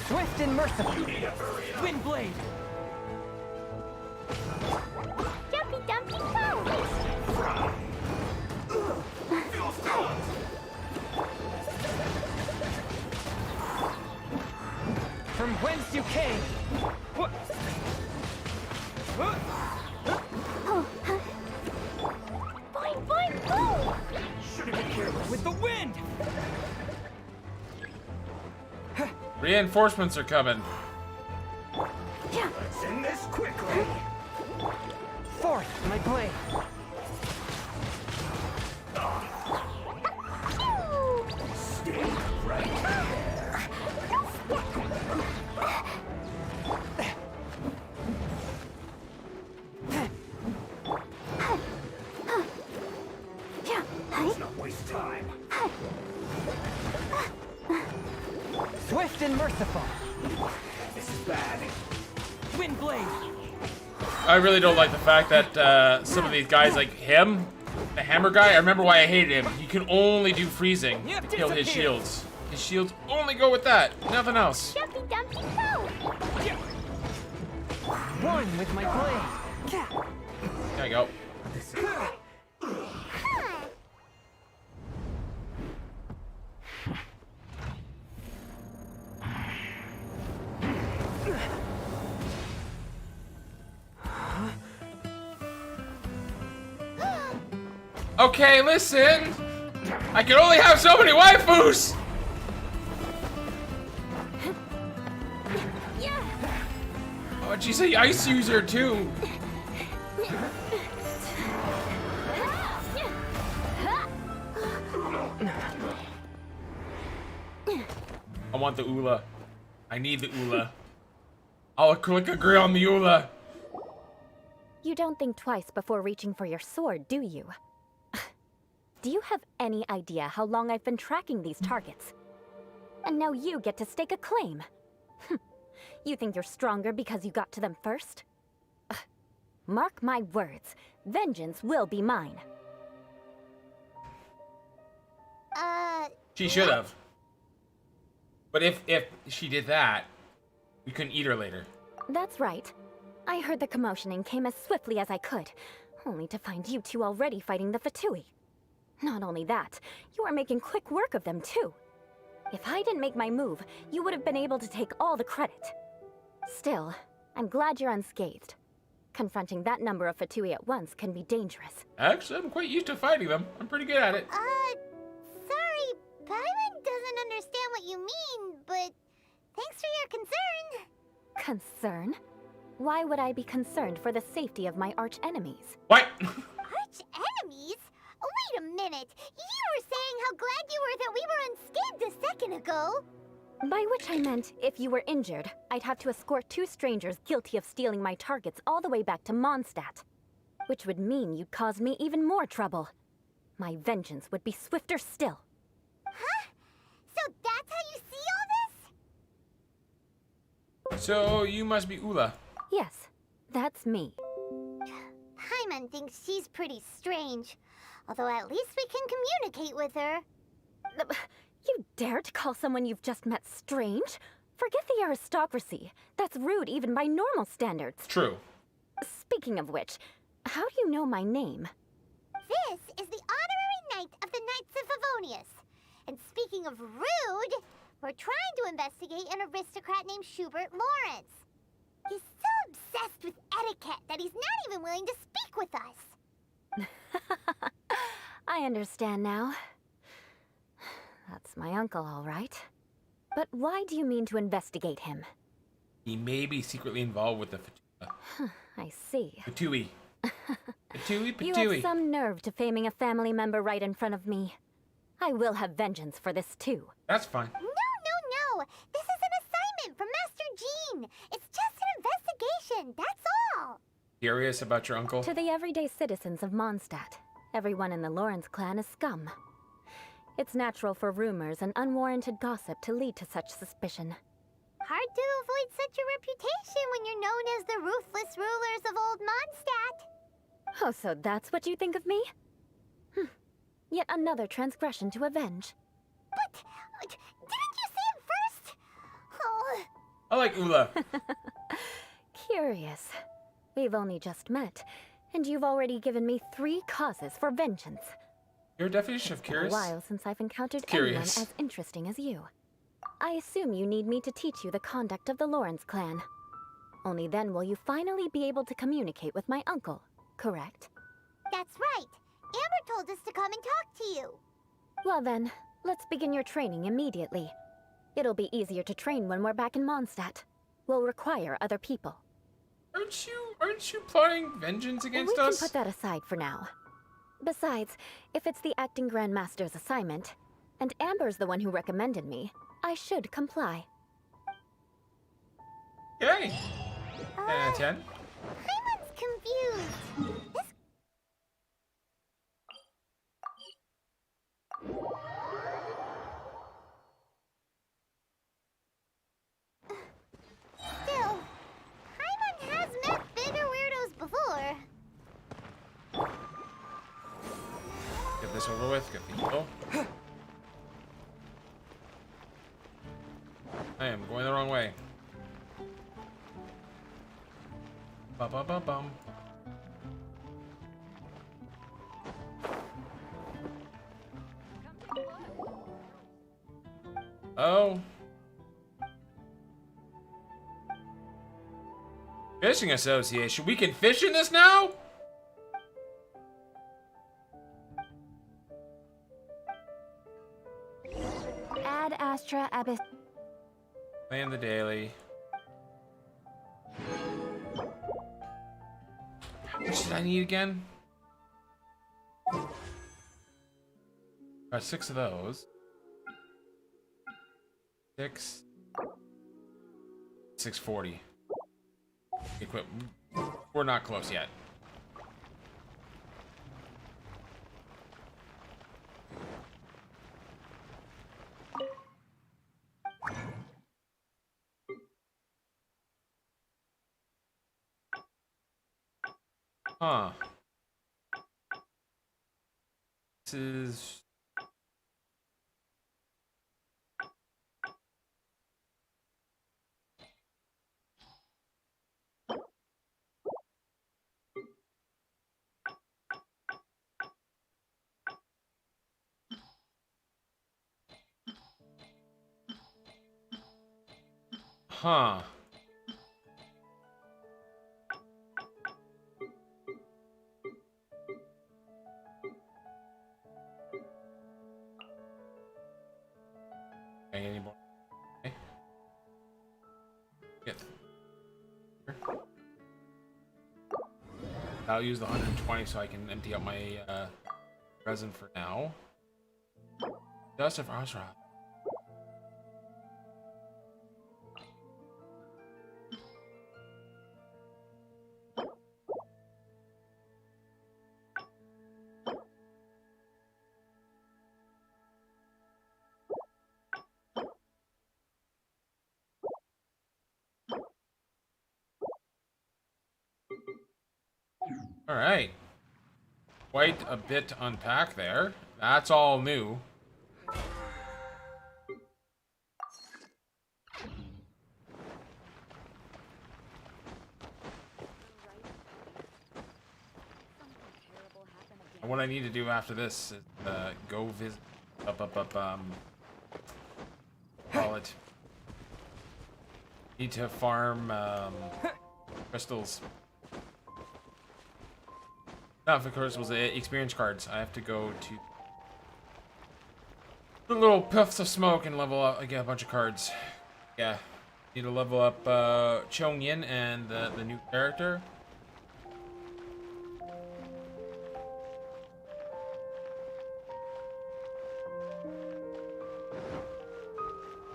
Swift and merciful. Wind blade. Jumpy Dumpy Go! From whence you came. Boing, boing, boom! Should have been careless. With the wind. Reinforcements are coming. Let's end this quickly. Forth, my blade. Stay right there. Let's not waste time. Swift and merciful. This is bad. Wind blade. I really don't like the fact that some of these guys, like him, the hammer guy, I remember why I hated him. He can only do freezing to kill his shields. His shields only go with that, nothing else. Jumpy Dumpy Go! One with my blade. There you go. Okay, listen. I can only have so many waifus. But she's a ice user too. I want the Ula. I need the Ula. I'll click agree on the Ula. You don't think twice before reaching for your sword, do you? Do you have any idea how long I've been tracking these targets? And now you get to stake a claim. You think you're stronger because you got to them first? Mark my words, vengeance will be mine. She should have. But if she did that, we couldn't eat her later. That's right. I heard the commotion and came as swiftly as I could, only to find you two already fighting the Fatui. Not only that, you are making quick work of them too. If I didn't make my move, you would have been able to take all the credit. Still, I'm glad you're unscathed. Confronting that number of Fatui at once can be dangerous. Actually, I'm quite used to fighting them. I'm pretty good at it. Sorry, Paimon doesn't understand what you mean, but thanks for your concern. Concern? Why would I be concerned for the safety of my arch-enemies? What? Arch-enemies? Wait a minute! You were saying how glad you were that we were unscathed a second ago! By which I meant, if you were injured, I'd have to escort 2 strangers guilty of stealing my targets all the way back to Mondstadt. Which would mean you'd cause me even more trouble. My vengeance would be swifter still. Huh? So that's how you see all this? So, you must be Ula. Yes, that's me. Paimon thinks she's pretty strange. Although at least we can communicate with her. You dare to call someone you've just met strange? Forget the aristocracy. That's rude even by normal standards. True. Speaking of which, how do you know my name? This is the honorary knight of the Knights of Favonius. And speaking of rude, we're trying to investigate an aristocrat named Schubert Lawrence. He's so obsessed with etiquette that he's not even willing to speak with us. I understand now. That's my uncle, all right. But why do you mean to investigate him? He may be secretly involved with the Fatui. I see. Patui. Patui, You Patui. have some nerve to faming a family member right in front of me. I will have vengeance for this too. That's fine. No. This is an assignment from Master Jean. It's just an investigation, that's all. Curious about your uncle? To the everyday citizens of Mondstadt, everyone in the Lawrence clan is scum. It's natural for rumors and unwarranted gossip to lead to such suspicion. Hard to avoid such a reputation when you're known as the ruthless rulers of Old Mondstadt. Oh, so that's what you think of me? Yet another transgression to avenge. But didn't you say it first? Oh. I like Ula. Curious. We've only just met, and you've already given me 3 causes for vengeance. Your definition of It's been curious? a while since I've encountered Curious. anyone as interesting as you. I assume you need me to teach you the conduct of the Lawrence clan. Only then will you finally be able to communicate with my uncle, correct? That's right. Amber told us to come and talk to you. Well then, let's begin your training immediately. It'll be easier to train when we're back in Mondstadt. We'll require other people. Aren't you plotting vengeance against We us? can put that aside for now. Besides, if it's the acting Grandmaster's assignment, and Amber's the one who recommended me, I should comply. Yay! 10 out of 10. Paimon's confused. This... Still, Paimon has met bigger weirdos before. Get this over with. Get the oh. I am going the wrong way. Ba-ba-ba-bum. Oh. Fishing Association. We can fish in this now? Ad Astra Abyss. Plan the daily. much did I need again? Got 6 of those. 640. Equip. We're not close yet. Huh. This is... Huh. Any more? Okay. Get. I'll use the 120 so I can empty out my resin for now. Dust of Azra. All right. Quite a bit to unpack there. That's all new. And what I need to do after this is go visit call it. Need to farm crystals. Not for crystals, experience cards. I have to go to the little puffs of smoke and level up. I get a bunch of cards. Yeah, need to level up Chongyin and the new character.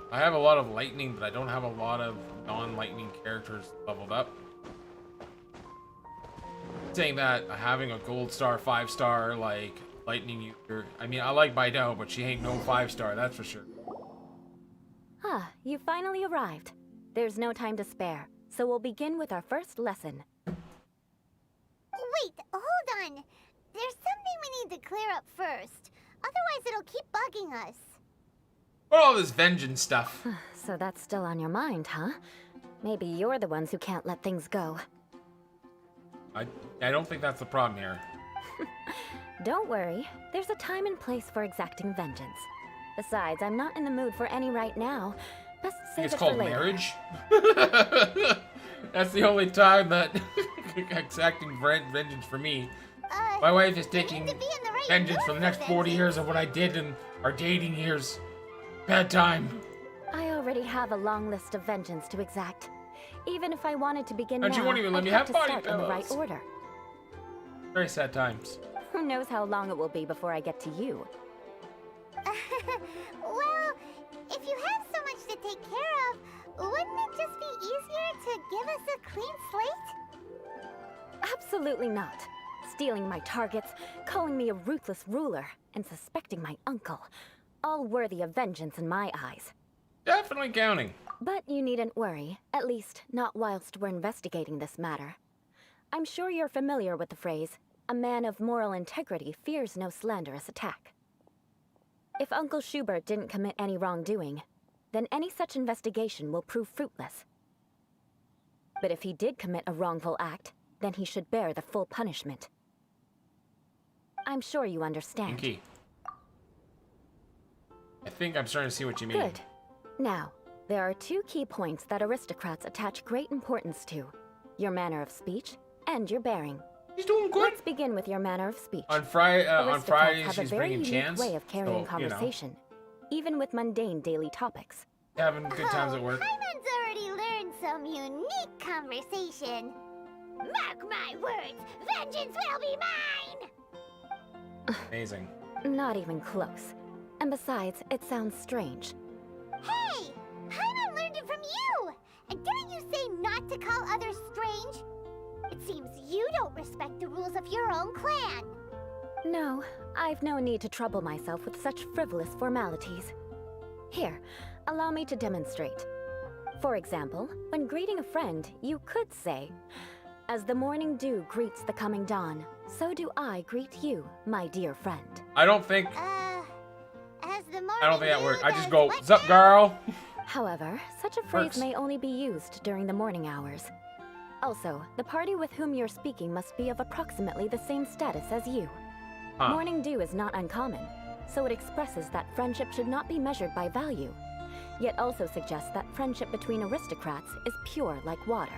I have a lot of lightning, but I don't have a lot of non-lightning characters leveled up. Saying that, having a gold star, 5-star, like, lightning user. I mean, I like Baido, but she ain't no 5-star, that's for sure. Ah, you finally arrived. There's no time to spare, so we'll begin with our first lesson. Wait, hold on. There's something we need to clear up first. Otherwise, it'll keep bugging us. What all this vengeance stuff? So that's still on your mind, huh? Maybe you're the ones who can't let things go. I don't think that's the problem here. Don't worry. There's a time and place for exacting vengeance. Besides, I'm not in the mood for any right now. Best save It's it called for later. marriage? That's the only time that exacting vengeance for me. My wife is taking vengeance for the next 40 years of what I did in our dating years. Bad time. I already have a long list of vengeance to exact. Even if I wanted to begin And now, you won't even let I'd me have have to body start in the right pillows. order. Very sad times. Who knows how long it will be before I get to you? Well, if you have so much to take care of, wouldn't it just be easier to give us a clean slate? Absolutely not. Stealing my targets, calling me a ruthless ruler, and suspecting my uncle. All worthy of vengeance in my eyes. Definitely counting. But you needn't worry, at least not whilst we're investigating this matter. I'm sure you're familiar with the phrase, a man of moral integrity fears no slanderous attack. If Uncle Schubert didn't commit any wrongdoing, then any such investigation will prove fruitless. But if he did commit a wrongful act, then he should bear the full punishment. I'm sure you understand. Pinky. I think I'm starting to see what you mean. Good. Now, there are 2 key points that aristocrats attach great importance to. Your manner of speech and your bearing. She's doing good. Let's begin with your manner of speech. On Friday, Aristocrats have she's a very bringing unique chance. way of carrying so, conversation, even with mundane daily topics. Having good times at work. Hyman's already learned some unique conversation. Mark my words, vengeance will be mine! Amazing. Not even close. And besides, it sounds strange. Hey! Paimon learned it from you! And didn't you say not to call others strange? It seems you don't respect the rules of your own clan. No, I've no need to trouble myself with such frivolous formalities. Here, allow me to demonstrate. For example, when greeting a friend, you could say, "As the morning dew greets the coming dawn, so do I greet you, my dear friend." I don't think As the I don't think that morning works. dew I just does go, what "What's up, now?" girl?" However, such a phrase Works. may only be used during the morning hours. Also, the party with whom you're speaking must be of approximately the same status as you. Huh. Morning dew is not uncommon, so it expresses that friendship should not be measured by value, yet also suggests that friendship between aristocrats is pure like water.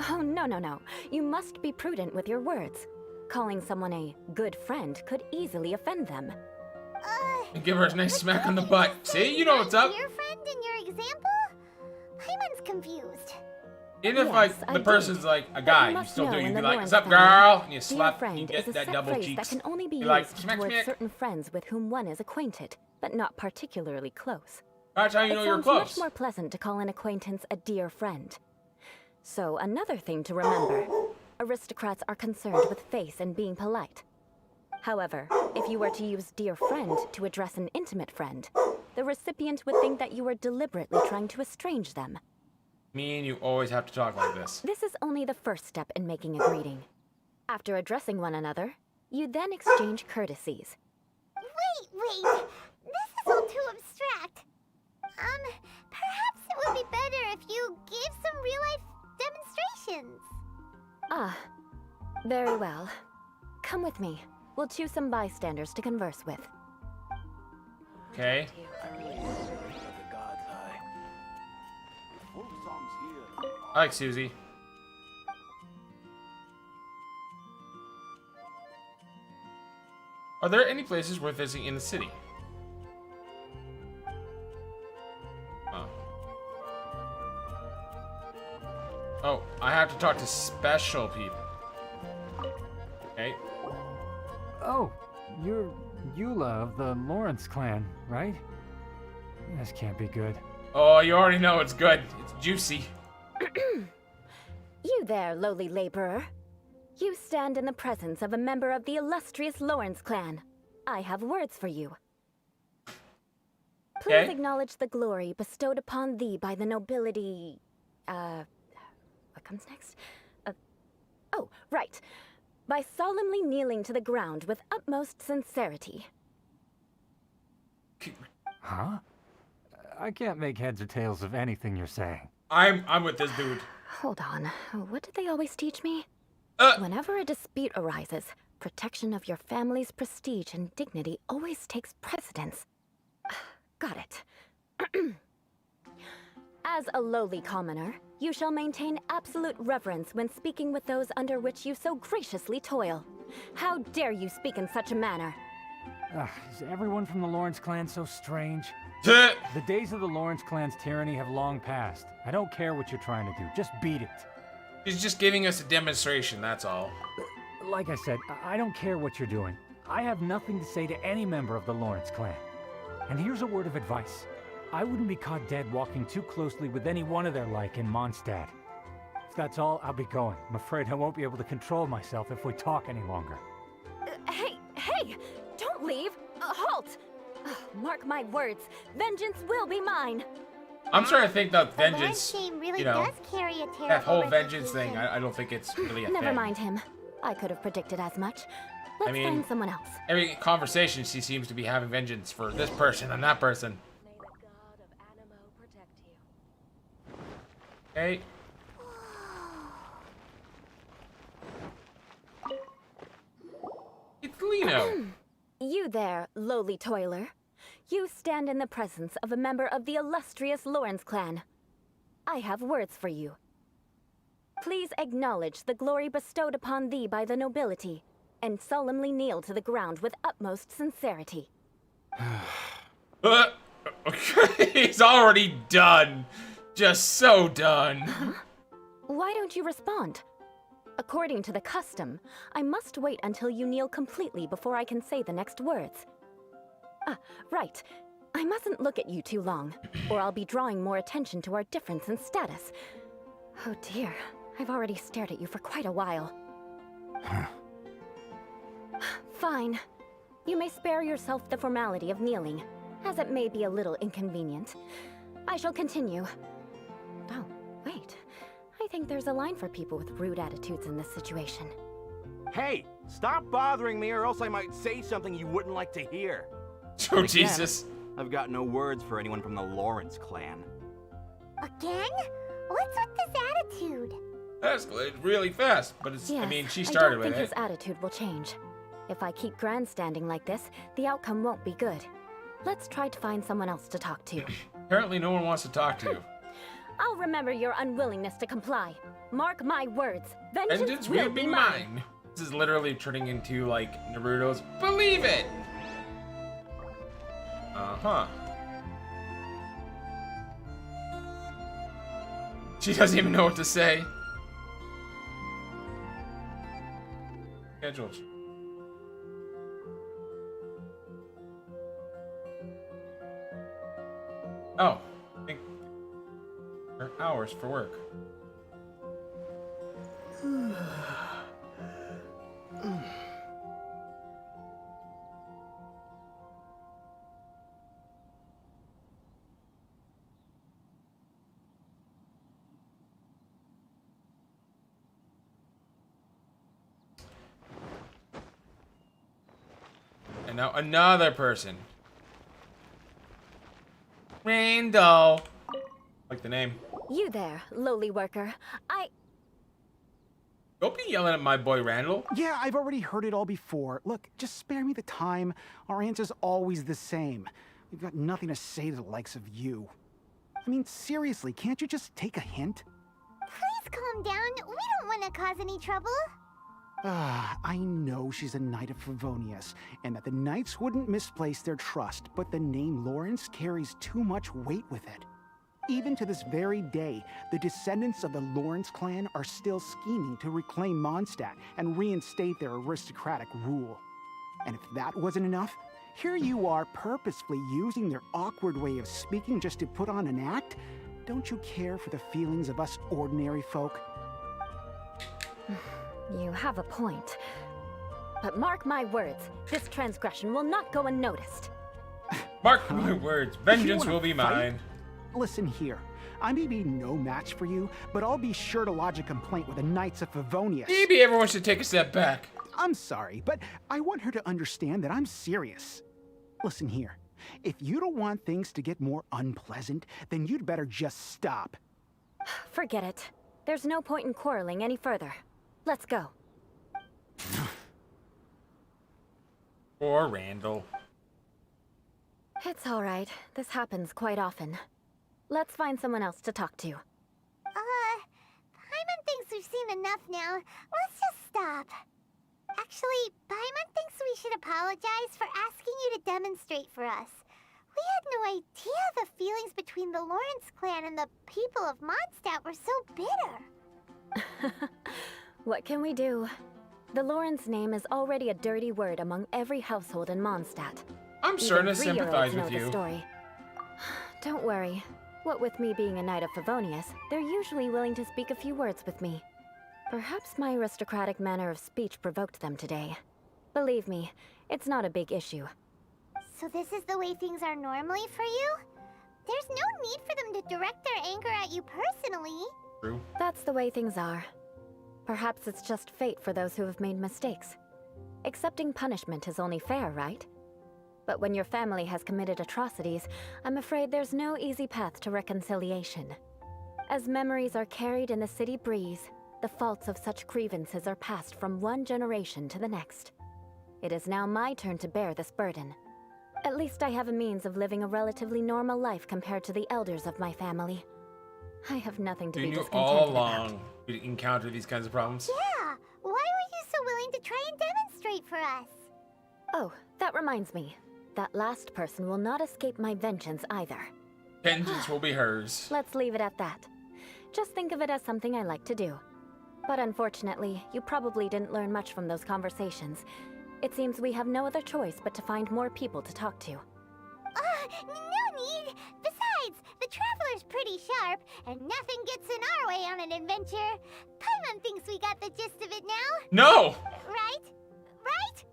Oh, no, no, no. You must be prudent with your words. Calling someone a good friend could easily offend them. And give her a nice smack on the butt. See, you know what's up. Your friend in your example? Paimon's confused. Even if Yes, like I the did. person's like a But guy, you must still know do it. in You'd be the like, Lawrence "What's up, family, girl?" And you dear slap, friend you is get a that set double phrase cheeks. that can only be You're like, used "Smack, towards smack." certain friends with whom one is acquainted, but not particularly close. That's how you It know you're sounds close. much more pleasant to call an acquaintance a dear friend. So another thing to remember, aristocrats are concerned with face and being polite. However, if you were to use dear friend to address an intimate friend, the recipient would think that you were deliberately trying to estrange them. Me and you always have to talk like this. This is only the first step in making a greeting. After addressing one another, you then exchange courtesies. Wait. This is all too abstract. Perhaps it would be better if you gave some real-life demonstrations. Ah, very well. Come with me. We'll choose some bystanders to converse with. Okay. I like Susie. Are there any places worth visiting in the city? Oh. Oh, I have to talk to special people. Okay. Oh, you're Eula of the Lawrence clan, right? This can't be good. Oh, you already know it's good. It's juicy. You there, lowly laborer. You stand in the presence of a member of the illustrious Lawrence clan. I have words for you. Please Okay. acknowledge the glory bestowed upon thee by the nobility... what comes next? Oh, right. By solemnly kneeling to the ground with utmost sincerity. Huh? I can't make heads or tails of anything you're saying. I'm with this dude. Hold on. What did they always teach me? Uh. Whenever a dispute arises, protection of your family's prestige and dignity always takes precedence. Got it. As a lowly commoner, you shall maintain absolute reverence when speaking with those under which you so graciously toil. How dare you speak in such a manner? Is everyone from the Lawrence clan so strange? Tuh. The days of the Lawrence clan's tyranny have long passed. I don't care what you're trying to do. Just beat it. He's just giving us a demonstration, that's all. Like I said, I don't care what you're doing. I have nothing to say to any member of the Lawrence clan. And here's a word of advice. I wouldn't be caught dead walking too closely with any one of their like in Mondstadt. If that's all, I'll be going. I'm afraid I won't be able to control myself if we talk any longer. Hey! Don't leave! Halt! Mark my words, vengeance will be mine! I'm starting to think that The Lawrence vengeance, name really you know, does carry a terrible that whole vengeance thing, reputation. I don't think it's really a Never thing. mind him. I could have predicted as much. Let's mean- find someone else. Every conversation, she seems to be having vengeance for this person and that person. May the god of Animo protect you. Okay. It's Lino. You there, lowly toiler. You stand in the presence of a member of the illustrious Lawrence clan. I have words for you. Please acknowledge the glory bestowed upon thee by the nobility, and solemnly kneel to the ground with utmost sincerity. Okay, he's already done. Just so done. Why don't you respond? According to the custom, I must wait until you kneel completely before I can say the next words. Ah, right. I mustn't look at you too long, or I'll be drawing more attention to our difference in status. Oh dear, I've already stared at you for quite a while. Fine. You may spare yourself the formality of kneeling, as it may be a little inconvenient. I shall continue. Oh, wait. I think there's a line for people with rude attitudes in this situation. Hey, stop bothering me or else I might say something you wouldn't like to hear. Oh, And again, Jesus. I've got no words for anyone from the Lawrence clan. Again? What's with this attitude? That escalated really fast, but it's, Yes, I mean, she started I with don't think it. his attitude will change. If I keep grandstanding like this, the outcome won't be good. Let's try to find someone else to talk to. Apparently no one wants to talk to you. I'll remember your unwillingness to comply. Mark my words. Vengeance Will be mine. This is literally turning into, like, Naruto's Believe It! Uh-huh. She doesn't even know what to say. Scheduled. Oh, I think her hours for work. And now another person. Randall. Like the name. You there, lowly worker. Don't be yelling at my boy Randall. Yeah, I've already heard it all before. Look, just spare me the time. Our answer's always the same. We've got nothing to say to the likes of you. I mean, seriously, can't you just take a hint? Please calm down. We don't want to cause any trouble. I know she's a knight of Favonius, and that the knights wouldn't misplace their trust, but the name Lawrence carries too much weight with it. Even to this very day, the descendants of the Lawrence clan are still scheming to reclaim Mondstadt and reinstate their aristocratic rule. And if that wasn't enough, here you are purposefully using their awkward way of speaking just to put on an act? Don't you care for the feelings of us ordinary folk? You have a point. But mark my words, this transgression will not go unnoticed. Mark my words, vengeance will be mine. Listen here, I may be no match for you, but I'll be sure to lodge a complaint with the Knights of Favonius. Maybe everyone should take a step back. I'm sorry, but I want her to understand that I'm serious. Listen here, if you don't want things to get more unpleasant, then you'd better just stop. Forget it. There's no point in quarreling any further. Let's go. Poor Randall. It's all right. This happens quite often. Let's find someone else to talk to. Paimon thinks we've seen enough now. Let's just stop. Actually, Paimon thinks we should apologize for asking you to demonstrate for us. We had no idea the feelings between the Lawrence clan and the people of Mondstadt were so bitter. What can we do? The Lawrence name is already a dirty word among every household in Mondstadt. I'm starting to Even sympathize 3-year-olds with know the you. story. Don't worry. What with me being a knight of Favonius, they're usually willing to speak a few words with me. Perhaps my aristocratic manner of speech provoked them today. Believe me, it's not a big issue. So this is the way things are normally for you? There's no need for them to direct their anger at you personally. True. That's the way things are. Perhaps it's just fate for those who have made mistakes. Accepting punishment is only fair, right? But when your family has committed atrocities, I'm afraid there's no easy path to reconciliation. As memories are carried in the city breeze, the faults of such grievances are passed from one generation to the next. It is now my turn to bear this burden. At least I have a means of living a relatively normal life compared to the elders of my family. I have nothing to You be knew discontented all about. along we'd encounter these kinds of problems. Yeah, why were you so willing to try and demonstrate for us? Oh, that reminds me. That last person will not escape my vengeance either. Vengeance will be hers. Let's leave it at that. Just think of it as something I like to do. But unfortunately, you probably didn't learn much from those conversations. It seems we have no other choice but to find more people to talk to. No need! Besides, the Traveler's pretty sharp, and nothing gets in our way on an adventure. Paimon thinks we got the gist of it now. No! Right? Right?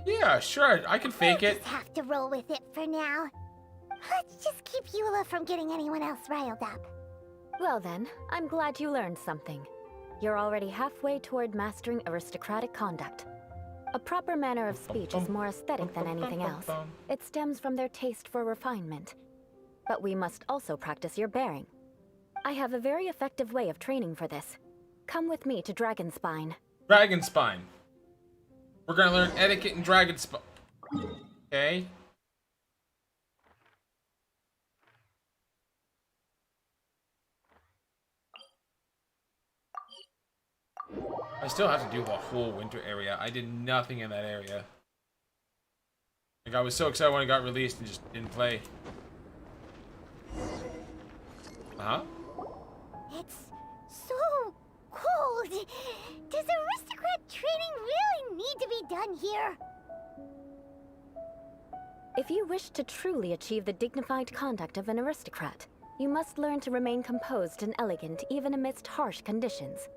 Yeah, sure. I can fake it. Just have to roll with it for now. Let's just keep Eula from getting anyone else riled up. Well then, I'm glad you learned something. You're already halfway toward mastering aristocratic conduct. A proper manner of speech is more aesthetic than anything else. It stems from their taste for refinement. But we must also practice your bearing. I have a very effective way of training for this. Come with me to Dragonspine. Dragonspine. We're gonna learn etiquette in Dragonspine. Okay. I still have to do the whole winter area. I did nothing in that area. Like, I was so excited when it got released and just didn't play. Uh-huh. It's so cold. Does aristocrat training really need to be done here? If you wish to truly achieve the dignified conduct of an aristocrat, you must learn to remain composed and elegant even amidst harsh conditions.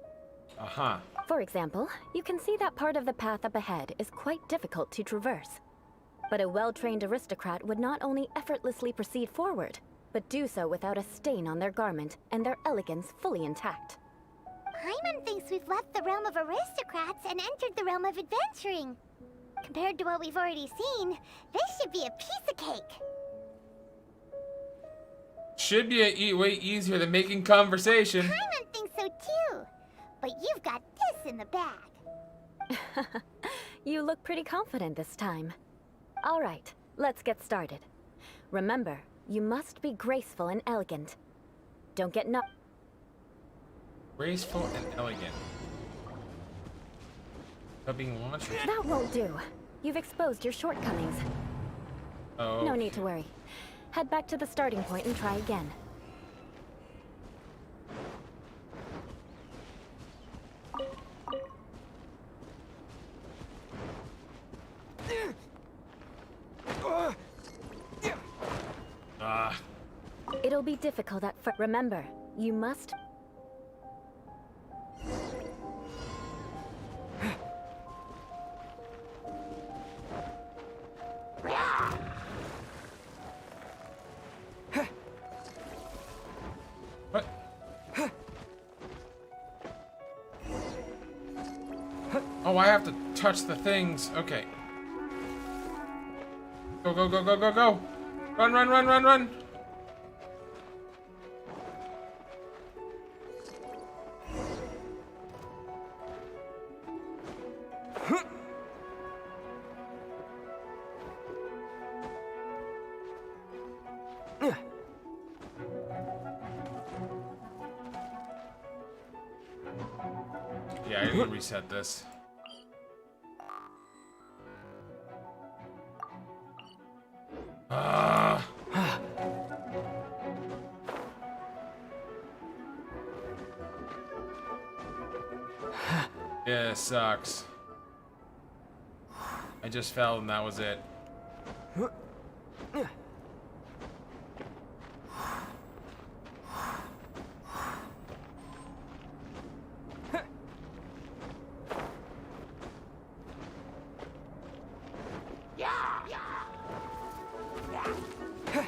Uh-huh. For example, you can see that part of the path up ahead is quite difficult to traverse. But a well-trained aristocrat would not only effortlessly proceed forward, but do so without a stain on their garment and their elegance fully intact. Paimon thinks we've left the realm of aristocrats and entered the realm of adventuring. Compared to what we've already seen, this should be a piece of cake. Should be way easier than making conversation. Paimon thinks so too. But you've got this in the bag. You look pretty confident this time. All right, let's get started. Remember, you must be graceful and elegant. Don't get Graceful and elegant. But being launched. That won't do. You've exposed your shortcomings. Oh. No need to worry. Head back to the starting point and try again. It'll be difficult at first. Remember, you must... What? Oh, I have to touch the things. Okay. Go, go, go, go, go, go! Run, run, run, run, run! Yeah, I need to reset this. Yeah, it sucks. I just fell and that was it.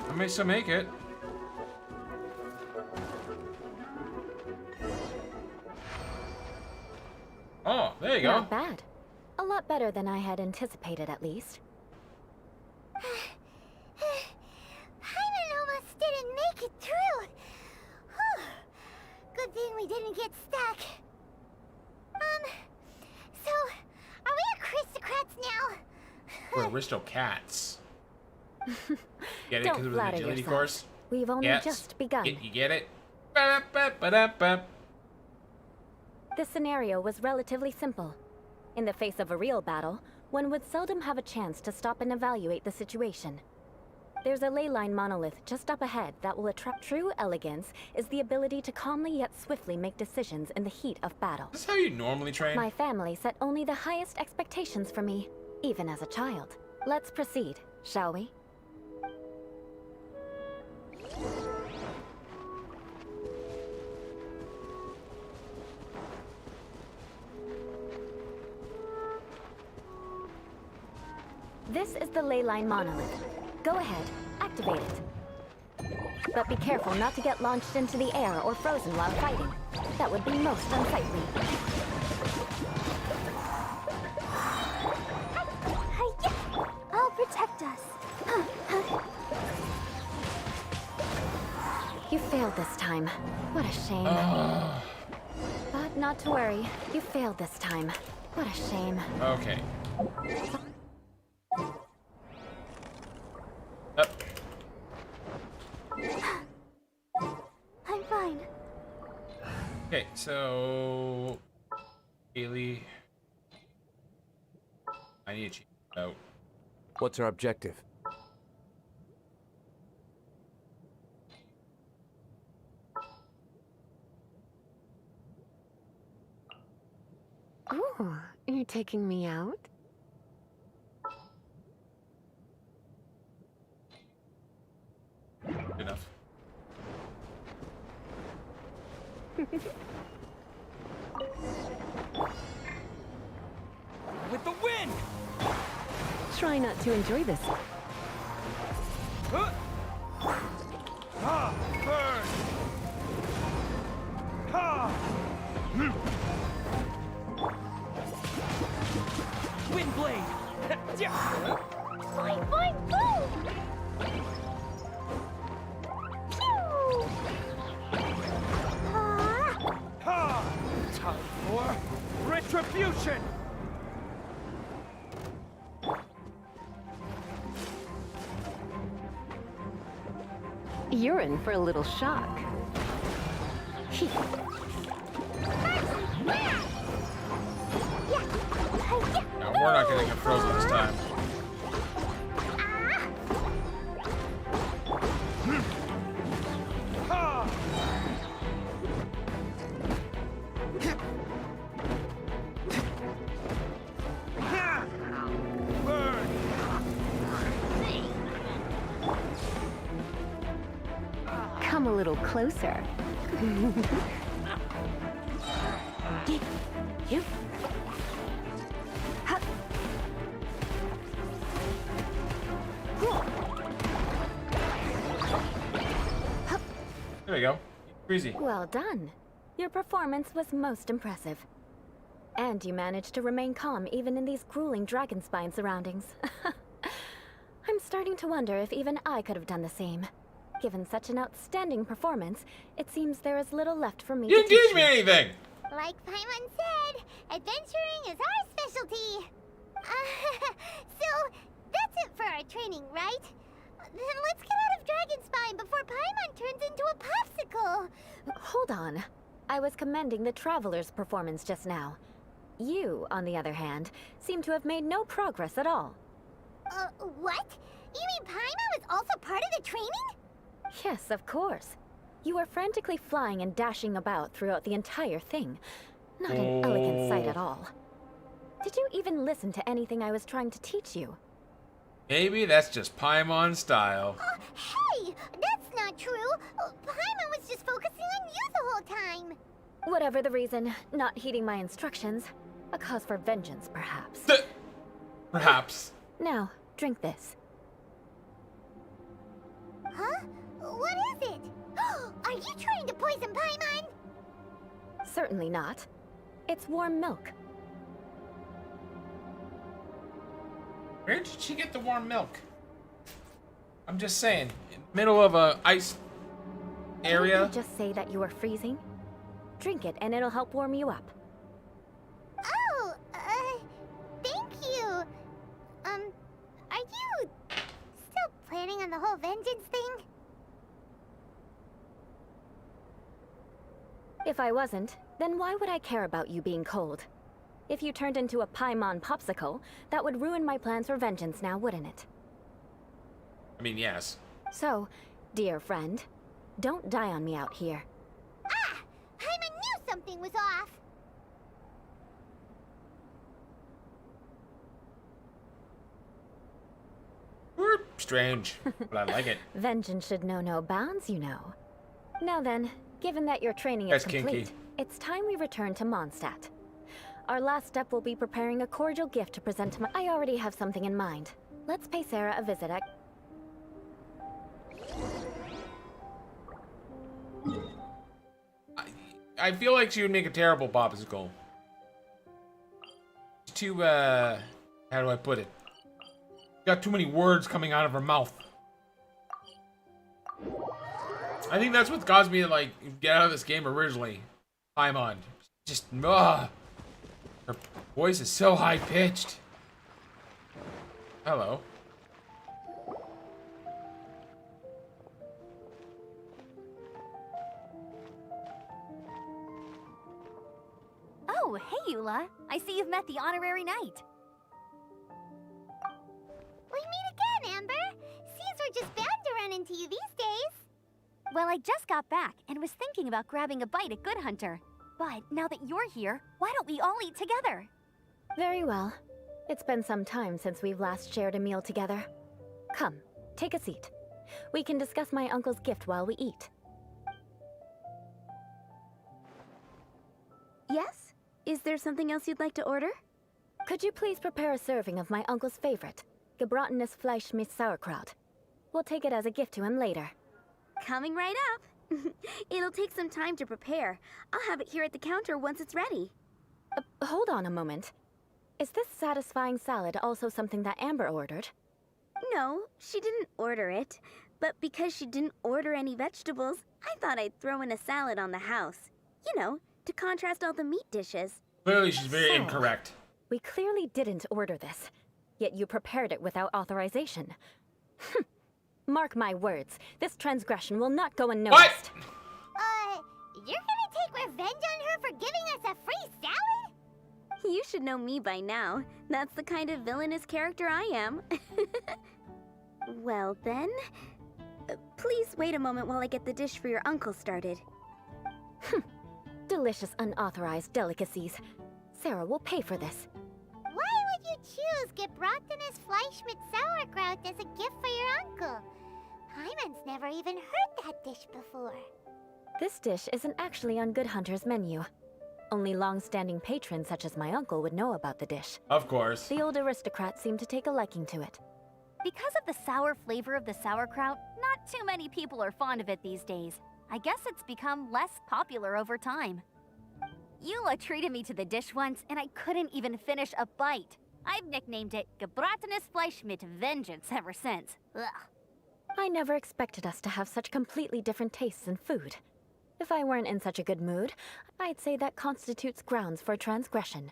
I may still make it. Oh, there you go. Not bad. A lot better than I had anticipated, at least. Paimon almost didn't make it through. Whew. Good thing we didn't get stuck. So, are we aristocrats now? We're aristocats. Get it? Don't Because it was an flatter agility yourself. course? We've only Yes. just begun. You get it? Ba-da-ba-ba-da-ba. This scenario was relatively simple. In the face of a real battle, one would seldom have a chance to stop and evaluate the situation. There's a ley line monolith just up ahead that will attract. True elegance is the ability to calmly yet swiftly make decisions in the heat of battle. Is this how you normally train? My family set only the highest expectations for me, even as a child. Let's proceed, shall we? This is the ley line monolith. Go ahead, activate it. But be careful not to get launched into the air or frozen while fighting. That would be most unsightly. I'll protect us. You failed this time. What a shame. But not to worry. You failed this time. What a shame. Okay. Up. I'm fine. Okay, so Haley, I need to check it out. What's our objective? Oh, you're taking me out? Good enough. With the wind! Try not to enjoy this. Burn! Wind blade! Fine, fine, boom! Pew! Time for retribution! You're in for a little shock. No, we're not gonna get frozen this time. Come a little closer. You. There we go. Breezy. Well done. Your performance was most impressive. And you managed to remain calm even in these grueling dragon spine surroundings. I'm starting to wonder if even I could have done the same. Given such an outstanding performance, it seems there is little left for me You to didn't teach teach me anything! Like Paimon said, adventuring is our specialty. So, that's it for our training, right? Then let's get out of Dragonspine before Paimon turns into a popsicle. Hold on. I was commending the Traveler's performance just now. You, on the other hand, seem to have made no progress at all. What? You mean Paimon was also part of the training? Yes, of course. You were frantically flying and dashing about throughout the entire thing. Not an elegant sight at all. Did you even listen to anything I was trying to teach you? Maybe that's just Paimon style. Hey! That's not true! Paimon was just focusing on you the whole time! Whatever the reason, not heeding my instructions. A cause for vengeance, perhaps. Perhaps. Now, drink this. Huh? What is it? Are you trying to poison Paimon? Certainly not. It's warm milk. Where did she get the warm milk? I'm just saying, in the middle of a ice area. Didn't you just say that you were freezing? Drink it and it'll help warm you up. Oh, thank you. Are you still planning on the whole vengeance thing? If I wasn't, then why would I care about you being cold? If you turned into a Paimon popsicle, that would ruin my plans for vengeance now, wouldn't it? I mean, yes. So, dear friend, don't die on me out here. Ah! Paimon knew something was off! Strange, but I like it. Vengeance should know no bounds, you know. Now then, given that your training is That's complete, kinky. it's time we return to Mondstadt. Our last step will be preparing a cordial gift to present to my... I already have something in mind. Let's pay Sarah a visit at... I feel like she would make a terrible popsicle. It's too, how do I put it? Got too many words coming out of her mouth. I think that's what caused me to, like, get out of this game originally. Paimon. Just, ugh. Her voice is so high-pitched. Hello. Oh, hey, Eula. I see you've met the honorary knight. We meet again, Amber! Seems we're just bound to run into you these days. Well, I just got back and was thinking about grabbing a bite at Good Hunter. But now that you're here, why don't we all eat together? Very well. It's been some time since we've last shared a meal together. Come, take a seat. We can discuss my uncle's gift while we eat. Yes? Is there something else you'd like to order? Could you please prepare a serving of my uncle's favorite, gebratenes Fleisch mit Sauerkraut? We'll take it as a gift to him later. Coming right up. It'll take some time to prepare. I'll have it here at the counter once it's ready. Hold on a moment. Is this satisfying salad also something that Amber ordered? No, she didn't order it. But because she didn't order any vegetables, I thought I'd throw in a salad on the house. You know, to contrast all the meat dishes. Clearly, she's very incorrect. We clearly didn't order this, yet you prepared it without authorization. Mark my words, this transgression will not go unnoticed. You're gonna take revenge on her for giving us a free salad? You should know me by now. That's the kind of villainous character I am. Well then, please wait a moment while I get the dish for your uncle started. Delicious unauthorized delicacies. Sarah will pay for this. Why would you choose gebratenes Fleisch mit Sauerkraut as a gift for your uncle? Paimon's never even heard that dish before. This dish isn't actually on Good Hunter's menu. Only long-standing patrons such as my uncle would know about the dish. Of course. The old aristocrats seem to take a liking to it. Because of the sour flavor of the sauerkraut, not too many people are fond of it these days. I guess it's become less popular over time. Eula treated me to the dish once, and I couldn't even finish a bite. I've nicknamed it gebratenes Fleisch mit Vengeance ever since. Ugh. I never expected us to have such completely different tastes in food. If I weren't in such a good mood, I'd say that constitutes grounds for transgression.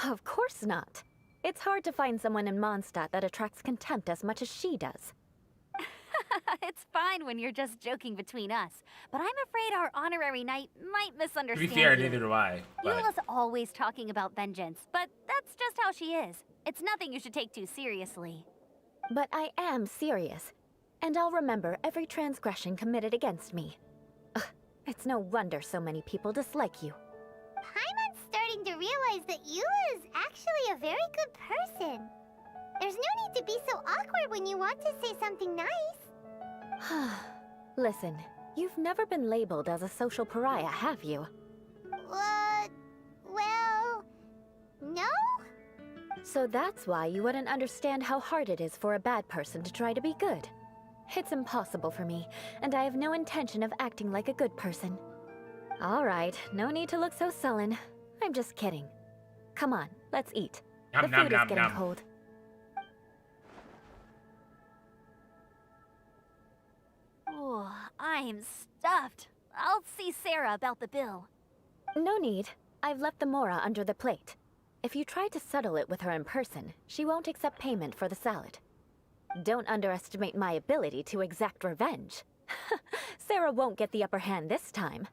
Of course not. It's hard to find someone in Mondstadt that attracts contempt as much as she does. It's fine when you're just joking between us, but I'm afraid our honorary knight might To misunderstand be fair, you. neither do I. But Eula's always talking about vengeance, but that's just how she is. It's nothing you should take too seriously. But I am serious, and I'll remember every transgression committed against me. Ugh, it's no wonder so many people dislike you. Paimon's starting to realize that Eula is actually a very good person. There's no need to be so awkward when you want to say something nice. Listen, you've never been labeled as a social pariah, have you? Well, no? So that's why you wouldn't understand how hard it is for a bad person to try to be good. It's impossible for me, and I have no intention of acting like a good person. All right, no need to look so sullen. I'm just kidding. Come on, let's eat. The food is getting cold. Oh, I'm stuffed. I'll see Sarah about the bill. No need. I've left the mora under the plate. If you try to settle it with her in person, she won't accept payment for the salad. Don't underestimate my ability to exact revenge. Sarah won't get the upper hand this time.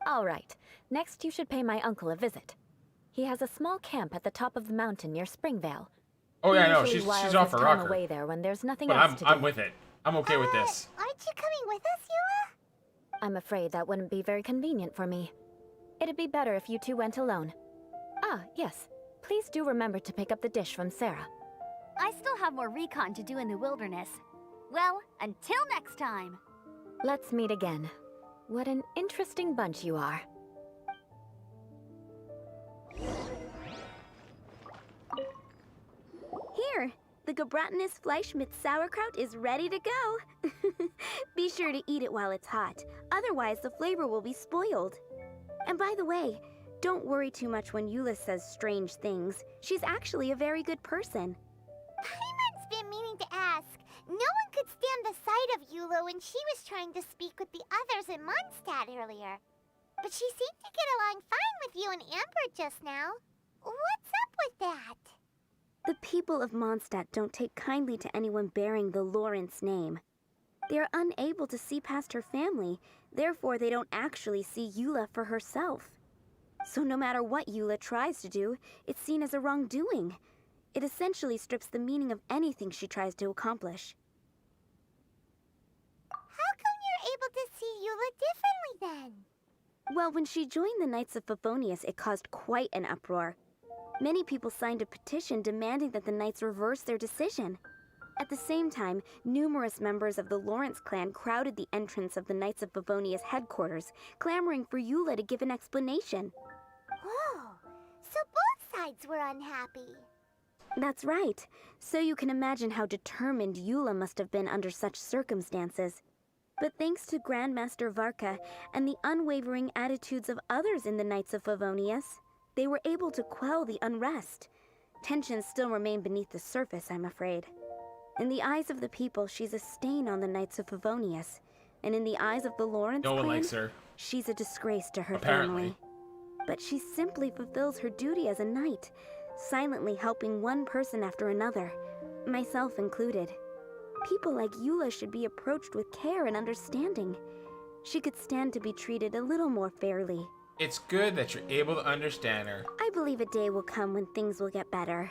All right, next you should pay my uncle a visit. He has a small camp at the top of the mountain near Springvale. oh yeah, no, Usually she's whiles off his her time rocker. away there when there's nothing But else to do. I'm with it. I'm okay with this. Aren't you coming with us, Eula? I'm afraid that wouldn't be very convenient for me. It'd be better if you two went alone. Ah, yes. Please do remember to pick up the dish from Sarah. I still have more recon to do in the wilderness. Well, until next time. Let's meet again. What an interesting bunch you are. Here, the Gebratinous Fleischmitz sauerkraut is ready to go. Be sure to eat it while it's hot, otherwise the flavor will be spoiled. And by the way, don't worry too much when Eula says strange things. She's actually a very good person. Paimon's been meaning to ask. No one could stand the sight of Eula when she was trying to speak with the others in Mondstadt earlier. But she seemed to get along fine with you and Amber just now. What's up with that? The people of Mondstadt don't take kindly to anyone bearing the Lawrence name. They are unable to see past her family, therefore they don't actually see Eula for herself. So no matter what Eula tries to do, it's seen as a wrongdoing. It essentially strips the meaning of anything she tries to accomplish. How come you're able to see Eula differently then? Well, when she joined the Knights of Favonius, it caused quite an uproar. Many people signed a petition demanding that the Knights reverse their decision. At the same time, numerous members of the Lawrence clan crowded the entrance of the Knights of Favonius headquarters, clamoring for Eula to give an explanation. Whoa, so both sides were unhappy. That's right. So you can imagine how determined Eula must have been under such circumstances. But thanks to Grandmaster Varka and the unwavering attitudes of others in the Knights of Favonius, they were able to quell the unrest. Tensions still remain beneath the surface, I'm afraid. In the eyes of the people, she's a stain on the Knights of Favonius. And in the eyes of the Lawrence No one clan, likes her. she's a disgrace to her Apparently. family. But she simply fulfills her duty as a knight, silently helping one person after another, myself included. People like Eula should be approached with care and understanding. She could stand to be treated a little more fairly. It's good that you're able to understand her. I believe a day will come when things will get better.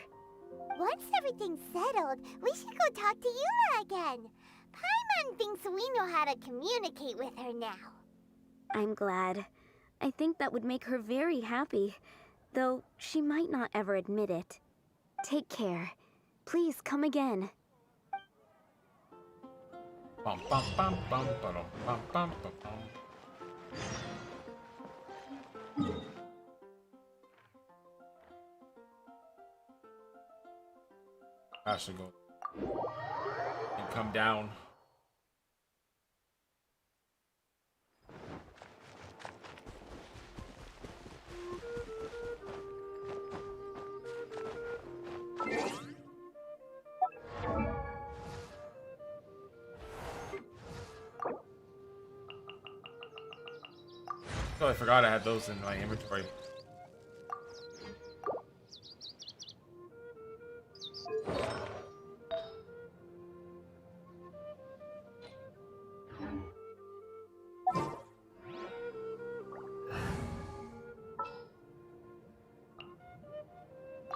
Once everything's settled, we should go talk to Eula again. Paimon thinks we know how to communicate with her now. I'm glad. I think that would make her very happy, though she might not ever admit it. Take care. Please come again. Bum, bum, bum, bum, ba-dum, bum, bum, bum, bum. I should go and come down. Oh, I forgot I had those in my inventory.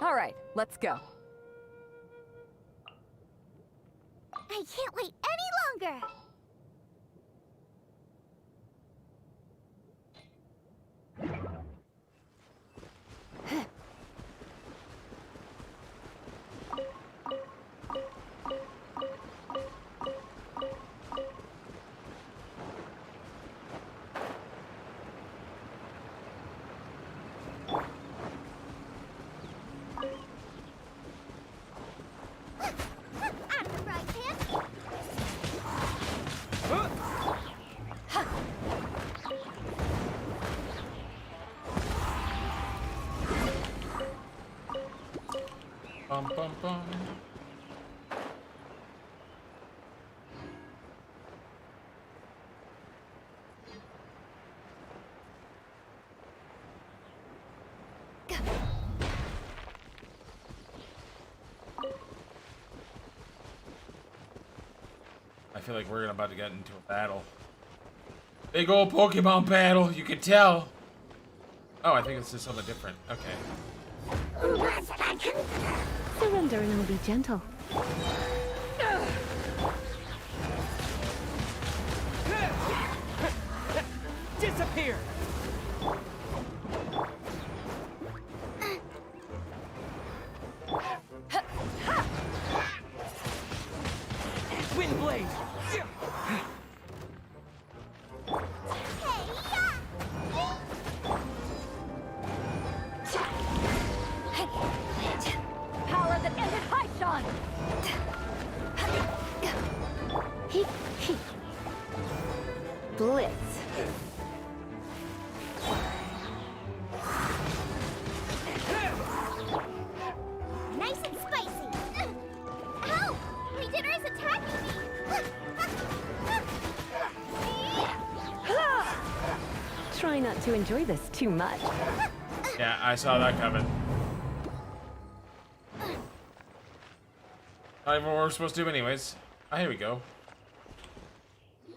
All right, let's go. I can't wait any longer. Bum, bum, bum. I feel like we're about to get into a battle. Big old Pokemon battle, you can tell. Oh, I think it's just something different. Okay. Surrender and I'll be gentle. disappear! Wind blade! Power that ended Haishan! Blitz. Nice and spicy. Ow! My dinner is attacking me. Try not to enjoy this too much. Yeah, I saw that coming. Not even what we're supposed to do anyways. Oh, here we go. The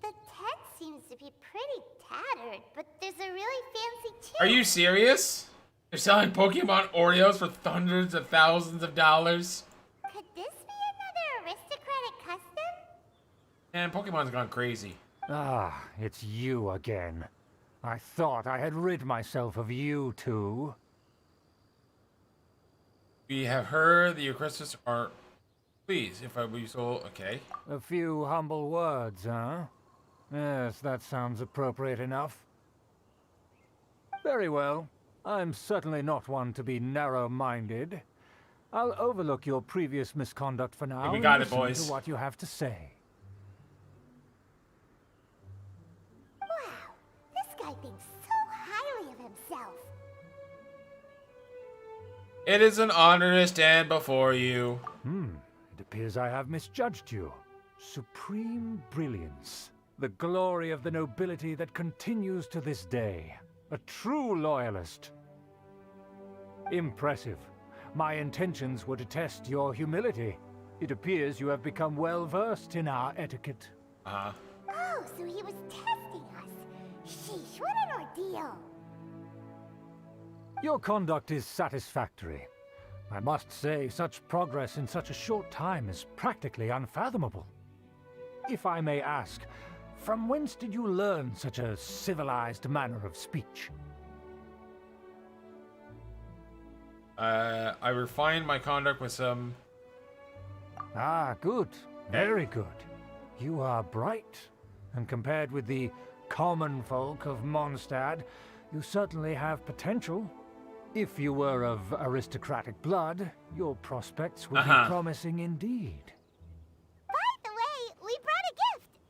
tent seems to be pretty tattered, but there's a really fancy tea. Are you serious? They're selling Pokemon Oreos for hundreds of thousands of dollars? Could this be another aristocratic custom? Man, Pokemon's gone crazy. Ah, it's you again. I thought I had rid myself of you two. We have heard that your requests are... Please, if I be so... Okay. A few humble words, huh? Yes, that sounds appropriate enough. Very well. I'm certainly not one to be narrow-minded. I'll overlook your previous misconduct for now We got and it, listen boys. to what you have to say. Wow, this guy thinks so highly of himself. It is an honor to stand before you. It appears I have misjudged you. Supreme brilliance. The glory of the nobility that continues to this day. A true loyalist. Impressive. My intentions were to test your humility. It appears you have become well versed in our etiquette. Uh-huh. Oh, so he was testing us. Sheesh, what an ordeal. Your conduct is satisfactory. I must say, such progress in such a short time is practically unfathomable. If I may ask, from whence did you learn such a civilized manner of speech? I refined my conduct with some... Ah, good. Very good. You are bright, and compared with the common folk of Mondstadt, you certainly have potential. If you were of aristocratic blood, your prospects would be promising indeed. By the way, we brought a gift.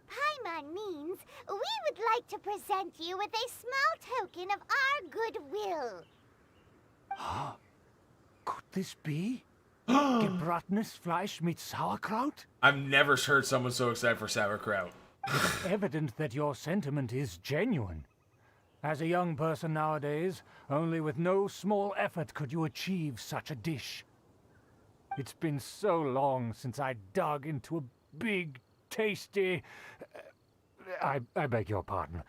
Paimon means we would like to present you with a small token of our goodwill. Could this be? Gebratnes Fleisch mit Sauerkraut? I've never heard someone so excited for sauerkraut. It's evident that your sentiment is genuine. As a young person nowadays, only with no small effort could you achieve such a dish. It's been so long since I dug into a big, tasty... I beg your pardon.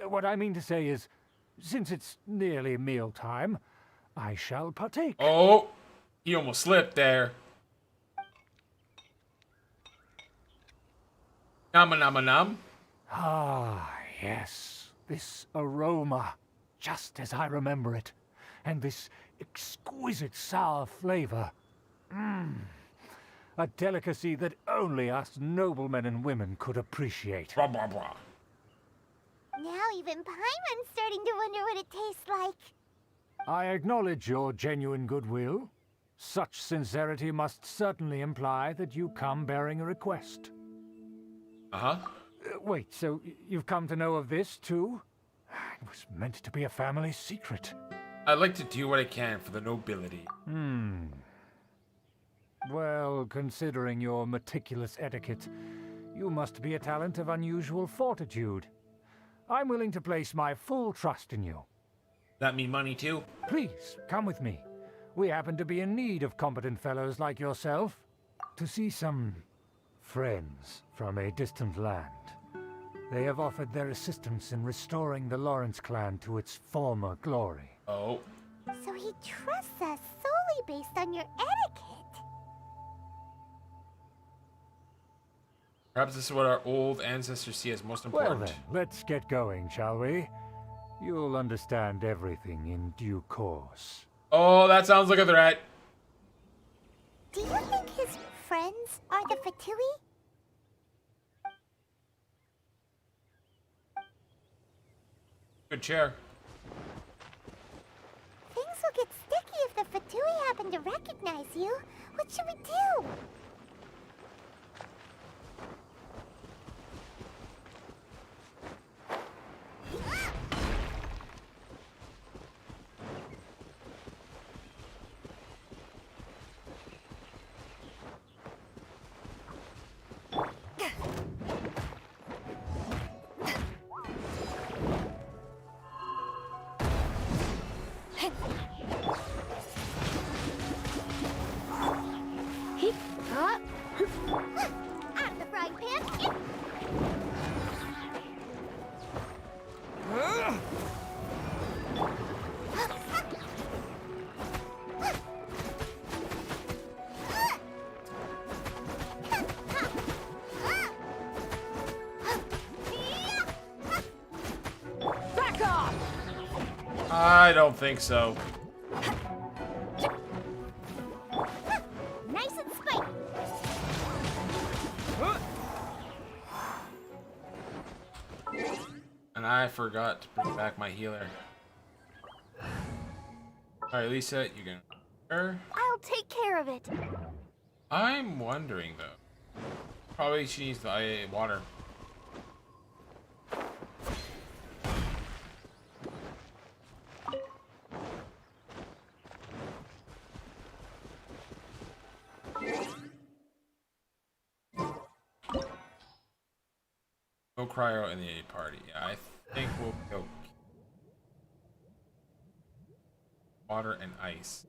What I mean to say is, since it's nearly mealtime, I shall partake. Oh, he almost slipped there. Nama nama nam. Ah, yes. This aroma, just as I remember it. And this exquisite sour flavor. A delicacy that only us noblemen and women could appreciate. Blah, blah, blah. Now even Paimon's starting to wonder what it tastes like. I acknowledge your genuine goodwill. Such sincerity must certainly imply that you come bearing a request. Uh-huh. Wait, so you've come to know of this, too? It was meant to be a family secret. I'd like to do what I can for the nobility. Well, considering your meticulous etiquette, you must be a talent of unusual fortitude. I'm willing to place my full trust in you. That mean money, too? Please, come with me. We happen to be in need of competent fellows like yourself. To see some friends from a distant land. They have offered their assistance in restoring the Lawrence clan to its former glory. Oh. So he trusts us solely based on your etiquette. Perhaps this is what our old ancestors see as most Well important. then, let's get going, shall we? You'll understand everything in due course. Oh, that sounds like a threat. Do you think his friends are the Fatui? Good chair. Things will get sticky if the Fatui happen to recognize you. What should we do? Out of the frying pan. Back off! I don't think so. Nice and spiky. And I forgot to bring back my healer. Alright, Lisa, you can... I'll take care of it. I'm wondering, though. Probably she needs the water. No cryo in the party. Yeah, I think we'll go water and ice.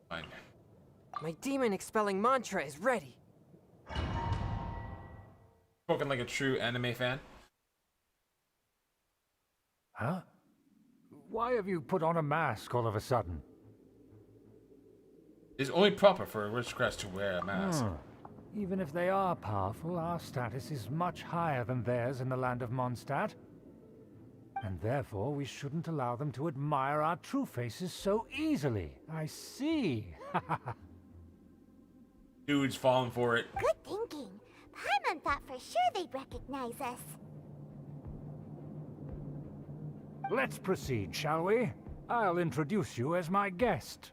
Fine. My demon expelling mantra is ready. Spoken like a true anime fan. Huh? Why have you put on a mask all of a sudden? It's only proper for aristocrats to wear a mask. Even if they are powerful, our status is much higher than theirs in the land of Mondstadt. And therefore, we shouldn't allow them to admire our true faces so easily. I see. Dude's falling for it. Good thinking. Paimon thought for sure they'd recognize us. Let's proceed, shall we? I'll introduce you as my guest.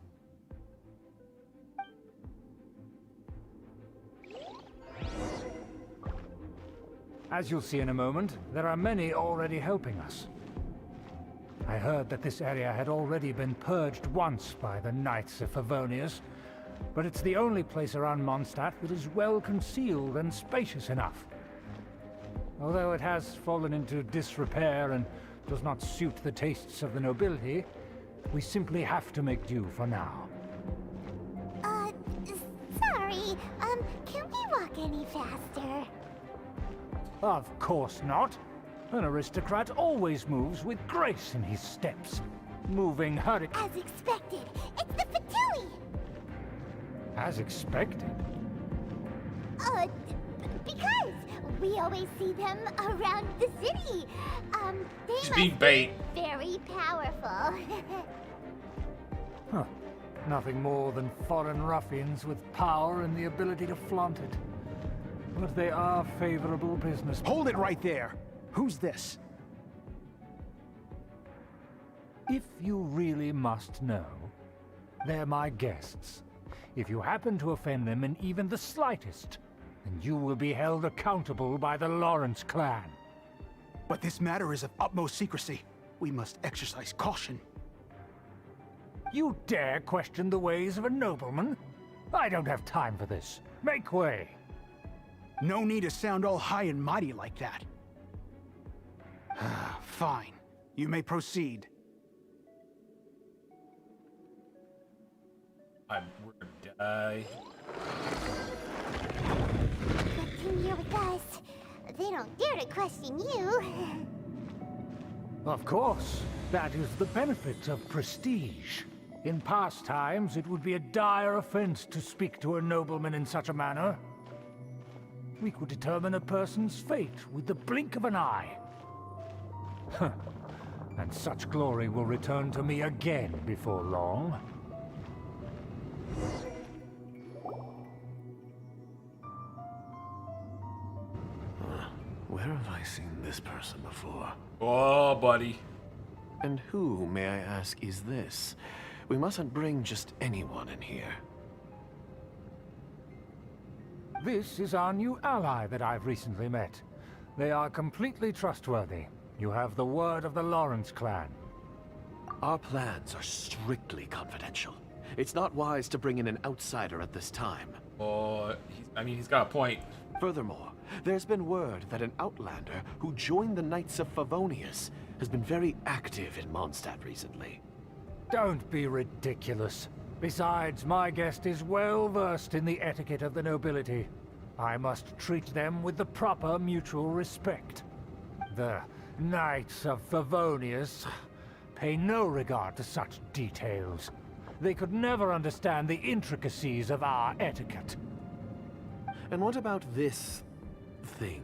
As you'll see in a moment, there are many already helping us. I heard that this area had already been purged once by the Knights of Favonius, but it's the only place around Mondstadt that is well concealed and spacious enough. Although it has fallen into disrepair and does not suit the tastes of the nobility, we simply have to make do for now. Sorry. Can we walk any faster? Of course not. An aristocrat always moves with grace in his steps. Moving hurriedly. As expected, it's the Fatui! As expected? Because we always see them around the city. They Just must being bait. be very powerful. Huh. Nothing more than foreign ruffians with power and the ability to flaunt it. But they are favorable business. Hold it right there! Who's this? If you really must know, they're my guests. If you happen to offend them in even the slightest, then you will be held accountable by the Lawrence clan. But this matter is of utmost secrecy. We must exercise caution. You dare question the ways of a nobleman? I don't have time for this. Make way. No need to sound all high and mighty like that. Fine. You may proceed. I'm gonna die. Good thing you're with us. They don't dare to question you. Of course. That is the benefit of prestige. In past times, it would be a dire offense to speak to a nobleman in such a manner. We could determine a person's fate with the blink of an eye. And such glory will return to me again before long. Where have I seen this person before? Oh, buddy. And who, may I ask, is this? We mustn't bring just anyone in here. This is our new ally that I've recently met. They are completely trustworthy. You have the word of the Lawrence clan. Our plans are strictly confidential. It's not wise to bring in an outsider at this time. Oh, he's got a point. Furthermore, there's been word that an outlander who joined the Knights of Favonius has been very active in Mondstadt recently. Don't be ridiculous. Besides, my guest is well versed in the etiquette of the nobility. I must treat them with the proper mutual respect. The Knights of Favonius pay no regard to such details. They could never understand the intricacies of our etiquette. And what about this thing?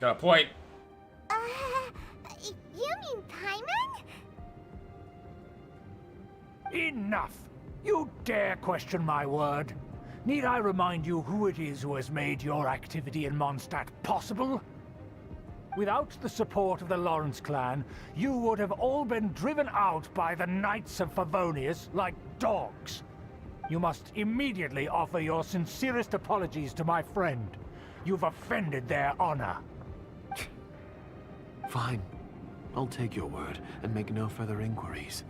Got a point. You mean Paimon? Enough! You dare question my word? Need I remind you who it is who has made your activity in Mondstadt possible? Without the support of the Lawrence clan, you would have all been driven out by the Knights of Favonius like dogs. You must immediately offer your sincerest apologies to my friend. You've offended their honor. Fine. I'll take your word and make no further inquiries.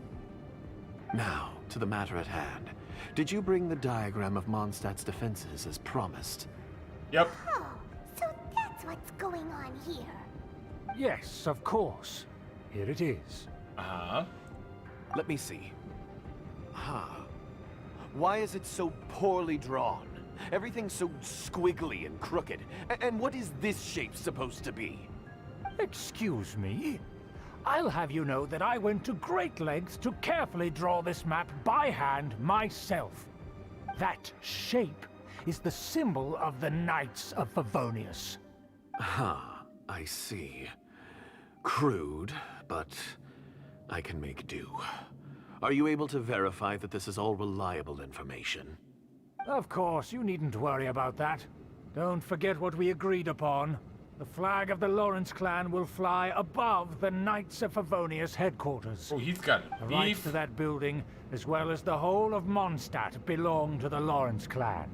Now, to the matter at hand. Did you bring the diagram of Mondstadt's defenses as promised? Yep. Oh, so that's what's going on here. Yes, of course. Here it is. Uh-huh. Let me see. Why is it so poorly drawn? Everything's so squiggly and crooked. And what is this shape supposed to be? Excuse me? I'll have you know that I went to great lengths to carefully draw this map by hand myself. That shape is the symbol of the Knights of Favonius. I see. Crude, but I can make do. Are you able to verify that this is all reliable information? Of course, you needn't worry about that. Don't forget what we agreed upon. The flag of the Lawrence clan will fly above the Knights of Favonius headquarters. Oh, he's got The beef. rights to that building, as well as the whole of Mondstadt, belong to the Lawrence clan.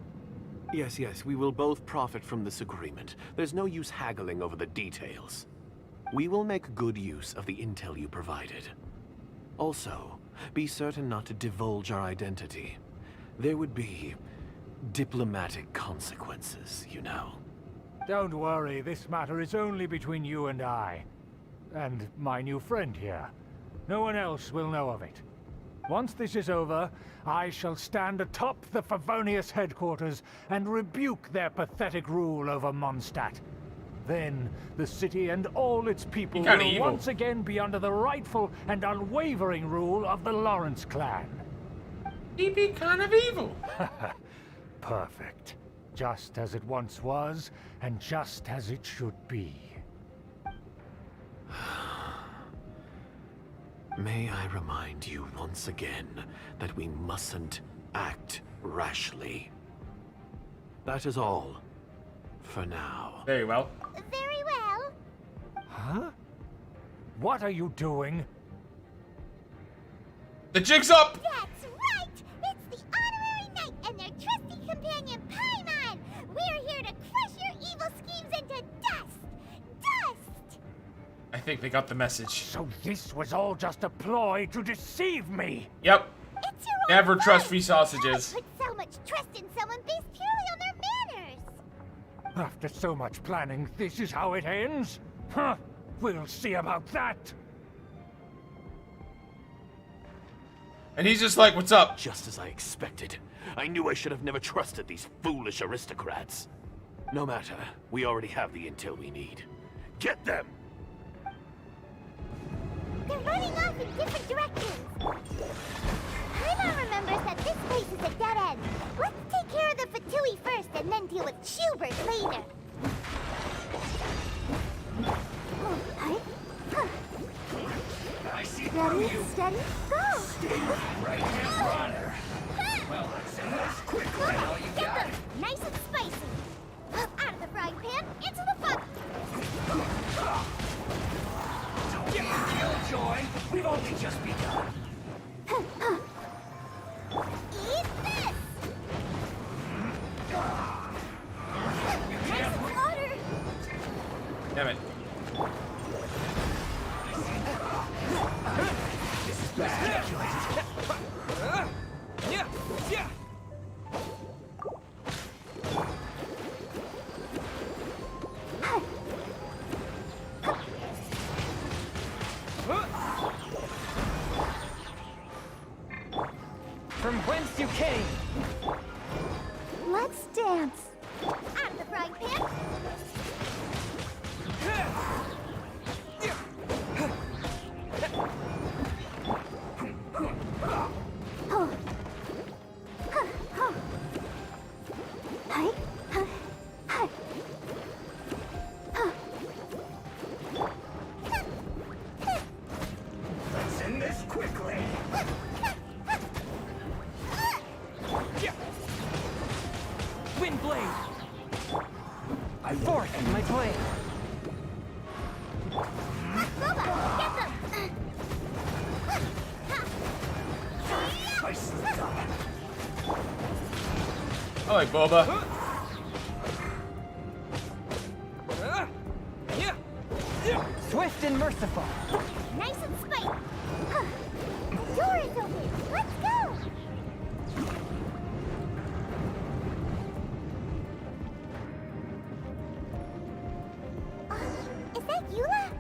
Yes, we will both profit from this agreement. There's no use haggling over the details. We will make good use of the intel you provided. Also, be certain not to divulge our identity. There would be diplomatic consequences, you know. Don't worry, this matter is only between you and I. And my new friend here. No one else will know of it. Once this is over, I shall stand atop the Favonius headquarters and rebuke their pathetic rule over Mondstadt. Then, the city and all its people will once again be under the rightful and unwavering rule of the Lawrence clan. He'd be kind of evil. Perfect. Just as it once was, and just as it should be. May I remind you once again that we mustn't act rashly. That is all. For now. Very well. Very well. Huh? What are you doing? The jig's up! That's right! It's the Honorary Knight and their trusty companion, Paimon! We're here to crush your evil schemes into dust! Dust! I think they got the message. So this was all just a ploy to deceive me? Yep. It's your Never own trust word. free sausages. Put so much trust in someone based purely on their manners! After so much planning, this is how it ends? Huh? We'll see about that. And he's just like, what's up? Just as I expected. I knew I should have never trusted these foolish aristocrats. No matter, we already have the intel we need. Get them! They're running off in different directions. Paimon remembers that this place is a dead end. Let's take care of the Fatui first and Ready, steady, go! Stay right in front of her. Well, let's end this quickly. All you Get got? them! Nice and spicy! Out of the frying pan, into the fun! Don't get killjoy. We've only just begun. Eat this! Nice and water! Damn it. This is bad. Yeah, yeah. From whence you came? Let's dance! Out of the frying pan! Let's end this quickly. Wind blade. I forced my blade. Boba, get them! I like boba. Swift and merciful. Nice and spicy! Door is open! Let's go! Is that Eula?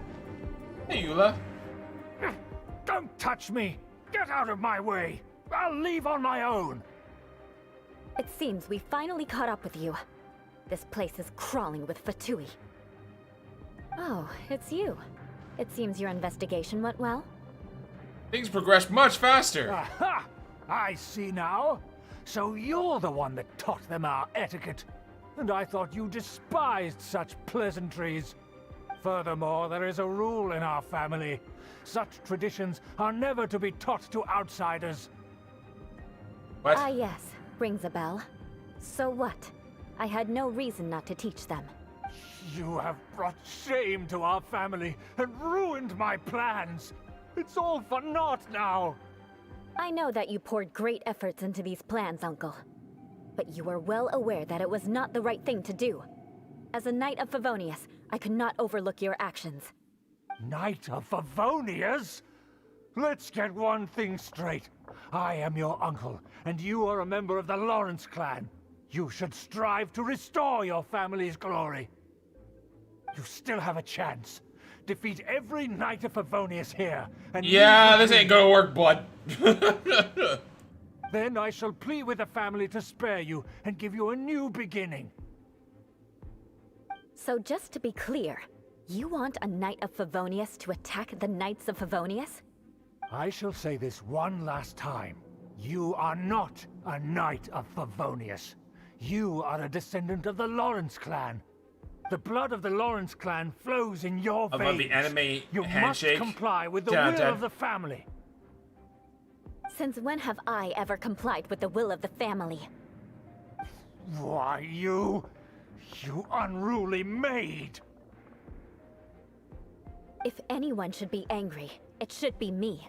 Hey, Eula. Don't touch me! Get out of my way! I'll leave on my own! It seems we finally caught up with you. This place is crawling with Fatui. Oh, it's you. It seems your investigation went well. Things progressed much faster. Aha! I see now. So you're the one that taught them our etiquette. And I thought you despised such pleasantries. Furthermore, there is a rule in our family. Such traditions are never to be taught to outsiders. What? Ah, yes. Rings a bell. So what? I had no reason not to teach them. You have brought shame to our family and ruined my plans. It's all for naught now. I know that you poured great efforts into these plans, Uncle. But you were well aware that it was not the right thing to do. As a Knight of Favonius, I could not overlook your actions. Knight of Favonius? Let's get one thing straight. I am your uncle, and you are a member of the Lawrence clan. You should strive to restore your family's glory. You still have a chance. Defeat every Knight of Favonius here, and Yeah, this ain't gonna work, bud. then I shall plead with the family to spare you and give you a new beginning. So just to be clear, you want a Knight of Favonius to attack the Knights of Favonius? I shall say this one last time. You are not a Knight of Favonius. You are a descendant of the Lawrence clan. The blood of the Lawrence clan flows in your veins. Above the enemy You handshake. must comply with the Dun, will dun. of the family. Since when have I ever complied with the will of the family? Why, you unruly maid! If anyone should be angry, it should be me.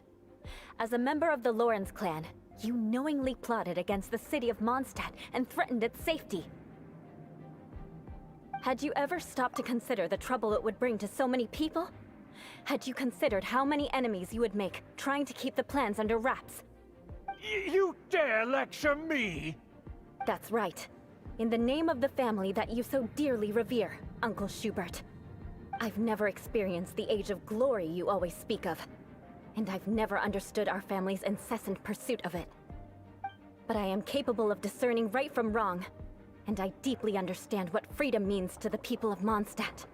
As a member of the Lawrence clan, you knowingly plotted against the city of Mondstadt and threatened its safety. Had you ever stopped to consider the trouble it would bring to so many people? Had you considered how many enemies you would make trying to keep the plans under wraps? You dare lecture me? That's right. In the name of the family that you so dearly revere, Uncle Schubert. I've never experienced the age of glory you always speak of. And I've never understood our family's incessant pursuit of it. But I am capable of discerning right from wrong. And I deeply understand what freedom means to the people of Mondstadt.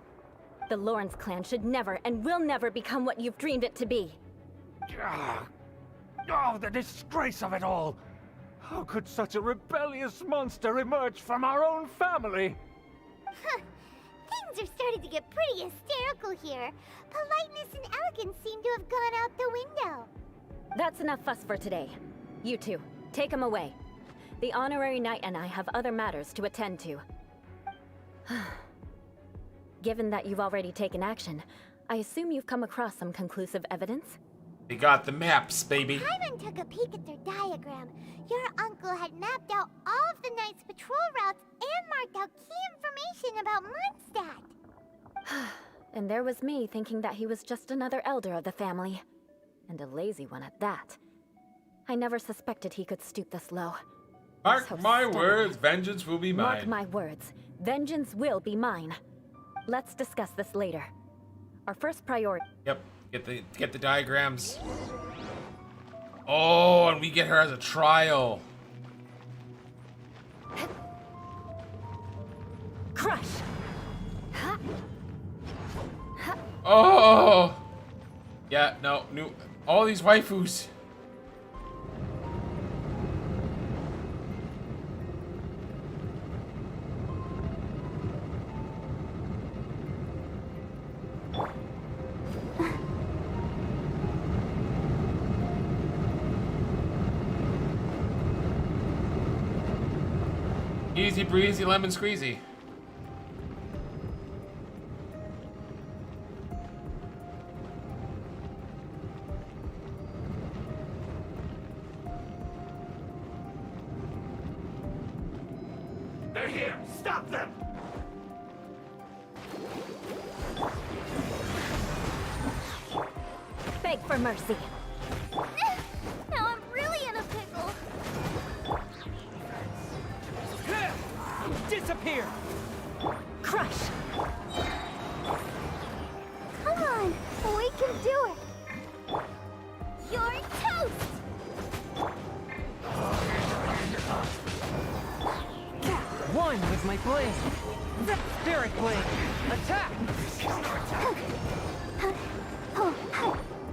The Lawrence clan should never and will never become what you've dreamed it to be. Oh, the disgrace of it all! How could such a rebellious monster emerge from our own family? Things Things are starting to get pretty hysterical here. Politeness and elegance seem to have gone out the window. That's enough fuss for today. You two, take him away. The honorary knight and I have other matters to attend to. Given that you've already taken action, I assume you've come across some conclusive evidence? They got the maps, baby. Paimon took a peek at their diagram. Your uncle had mapped out all of the Knight's patrol routes and marked out key information about Mondstadt. And there was me thinking that he was just another elder of the family. And a lazy one at that. I never suspected he could stoop this low. Mark So my stubborn. words, vengeance will be Mark mine. my words, vengeance will be mine. Let's discuss this later. Our first priority... Yep, get the diagrams. Oh, and we get her as a trial. Crush! Oh! Yeah, no, new... All these waifus. Easy breezy, lemon squeezy. They're here! Stop them! Beg for mercy. Now I'm really in a pickle. Disappear! Crush! Come on, we can do it. You're toast! One with my blade. Spirit blade. Attack!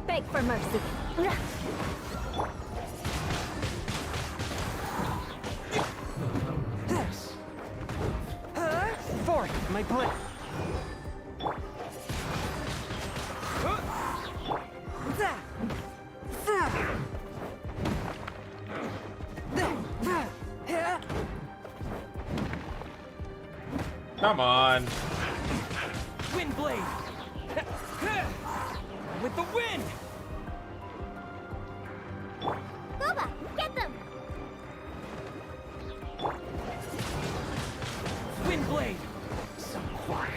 Beg for mercy. Fourth, my blade. Come on. Wind blade. With the wind. Boba, get them! Wind blade. So quiet.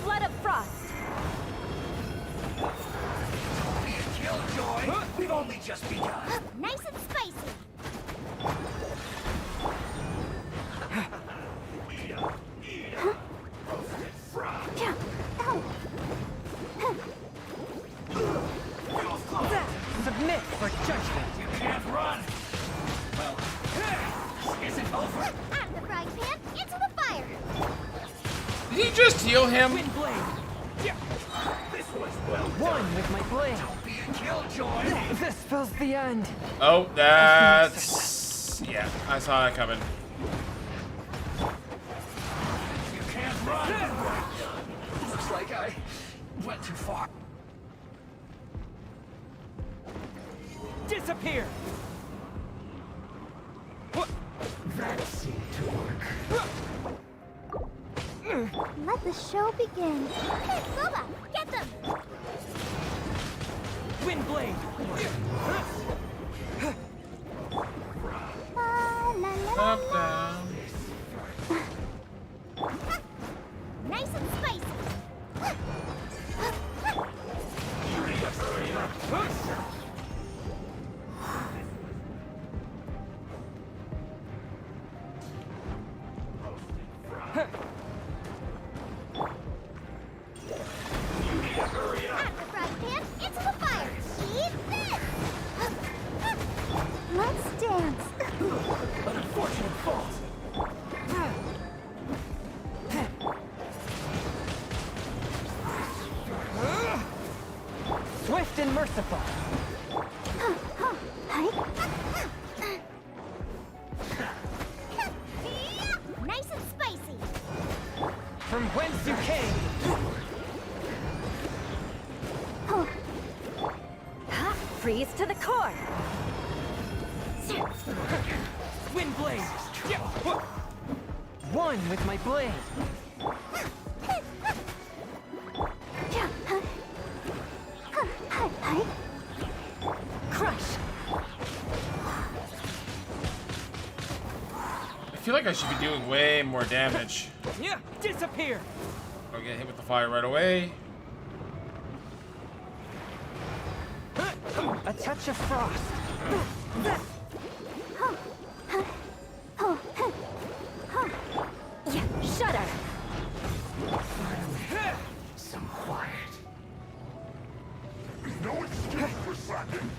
Flood of frost. Killjoy! We've only just begun. Nice and spicy. Submit for judgment. You can't run! Well, is it over? Out of the frying pan, into the fire. Did he just heal him? Wind blade. This was well One with my blade. Don't be a killjoy! This spells the end. Oh, that's... Yeah, I saw that coming. You can't run! Looks like I went too far. Disappear. That seemed to work. Let the show begin. Hey, Boba, get them! Wind blade. Up, down. Nice and spicy. Out of the frying pan, into the fire. Eat this! freeze to the core. Wind blade! One with my blade! Crush! I feel like I should be doing way more damage. Yeah, disappear! I'll get hit with the fire right away. A touch of frost. Shudder! Some quiet. No excuse for slacking.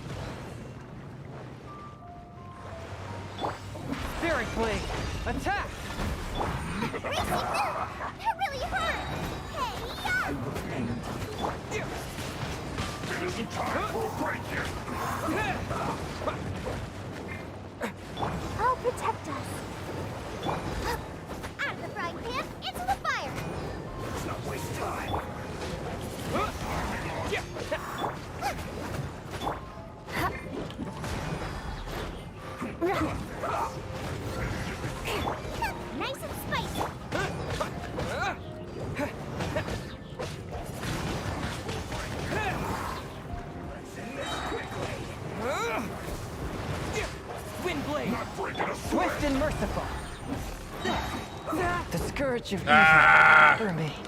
Spirit blade! Attack! That really hurt! Hey, It isn't time for a break yet. I'll protect us. Out of the frying pan, into the fire! Let's not waste time. Nice and spicy! Wind blade! Not breaking a sweat. Swift and merciful! The scourge of evil remains.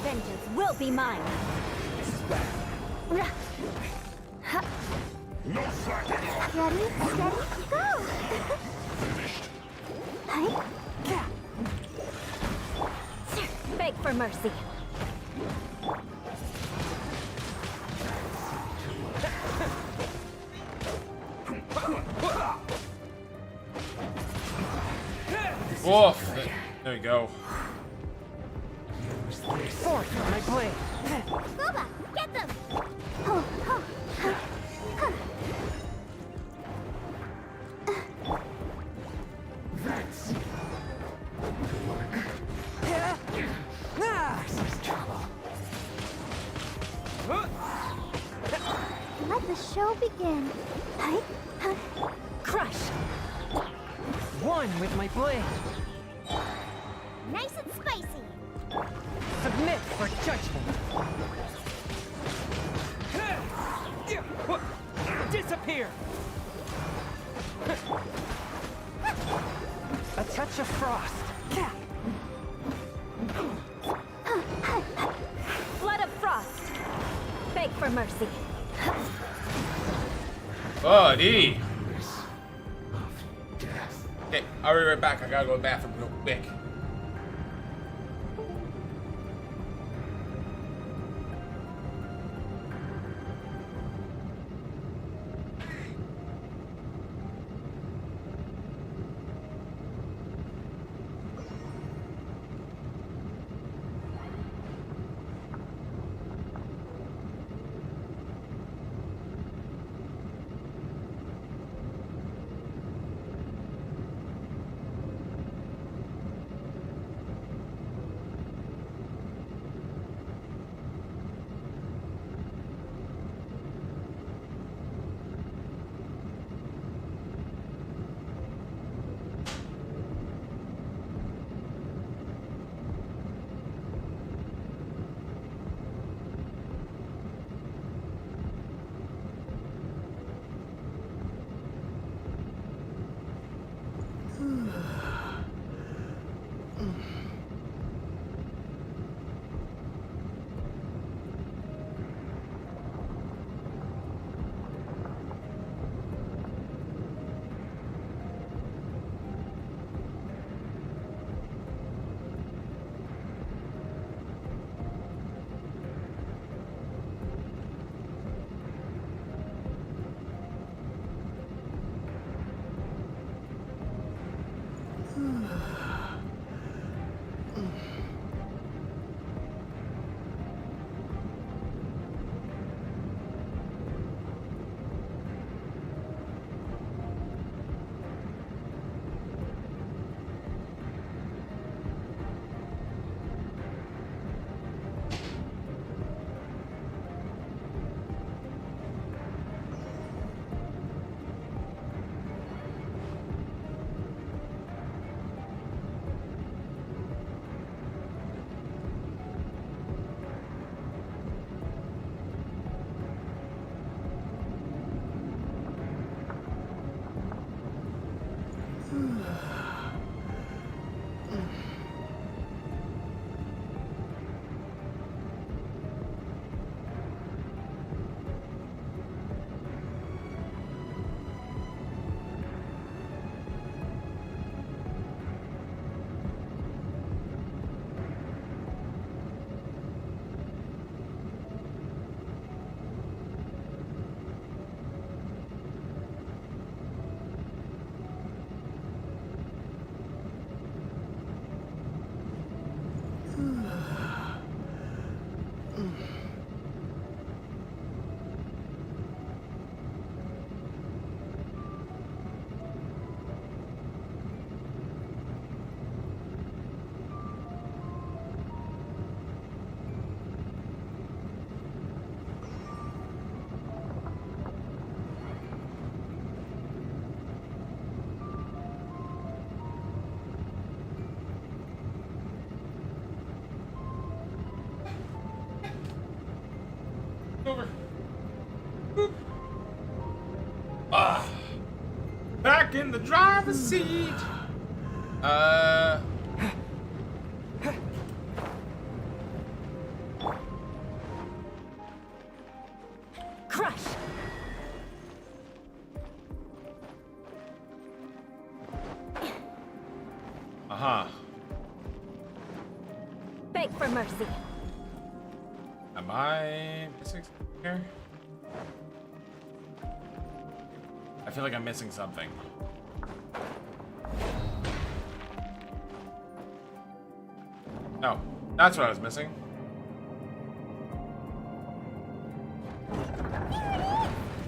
Vengeance will be mine. This is bad. No slacking off. Ready, steady, go! Finished. Beg for mercy. Oof. There we go. Forth with my blade! Boba, get them! Thanks. Let the show begin. Crush! One with my blade! Nice and spicy. Submit for judgment! Disappear! A touch of frost! Flood of frost! Beg for mercy. Buddy. Okay, I'll be right back. I gotta go to the bathroom real quick. Ah, back in the driver's seat. Crush! Uh-huh. Beg for mercy. Am I missing something here? I feel like I'm missing something. Oh, that's what I was missing.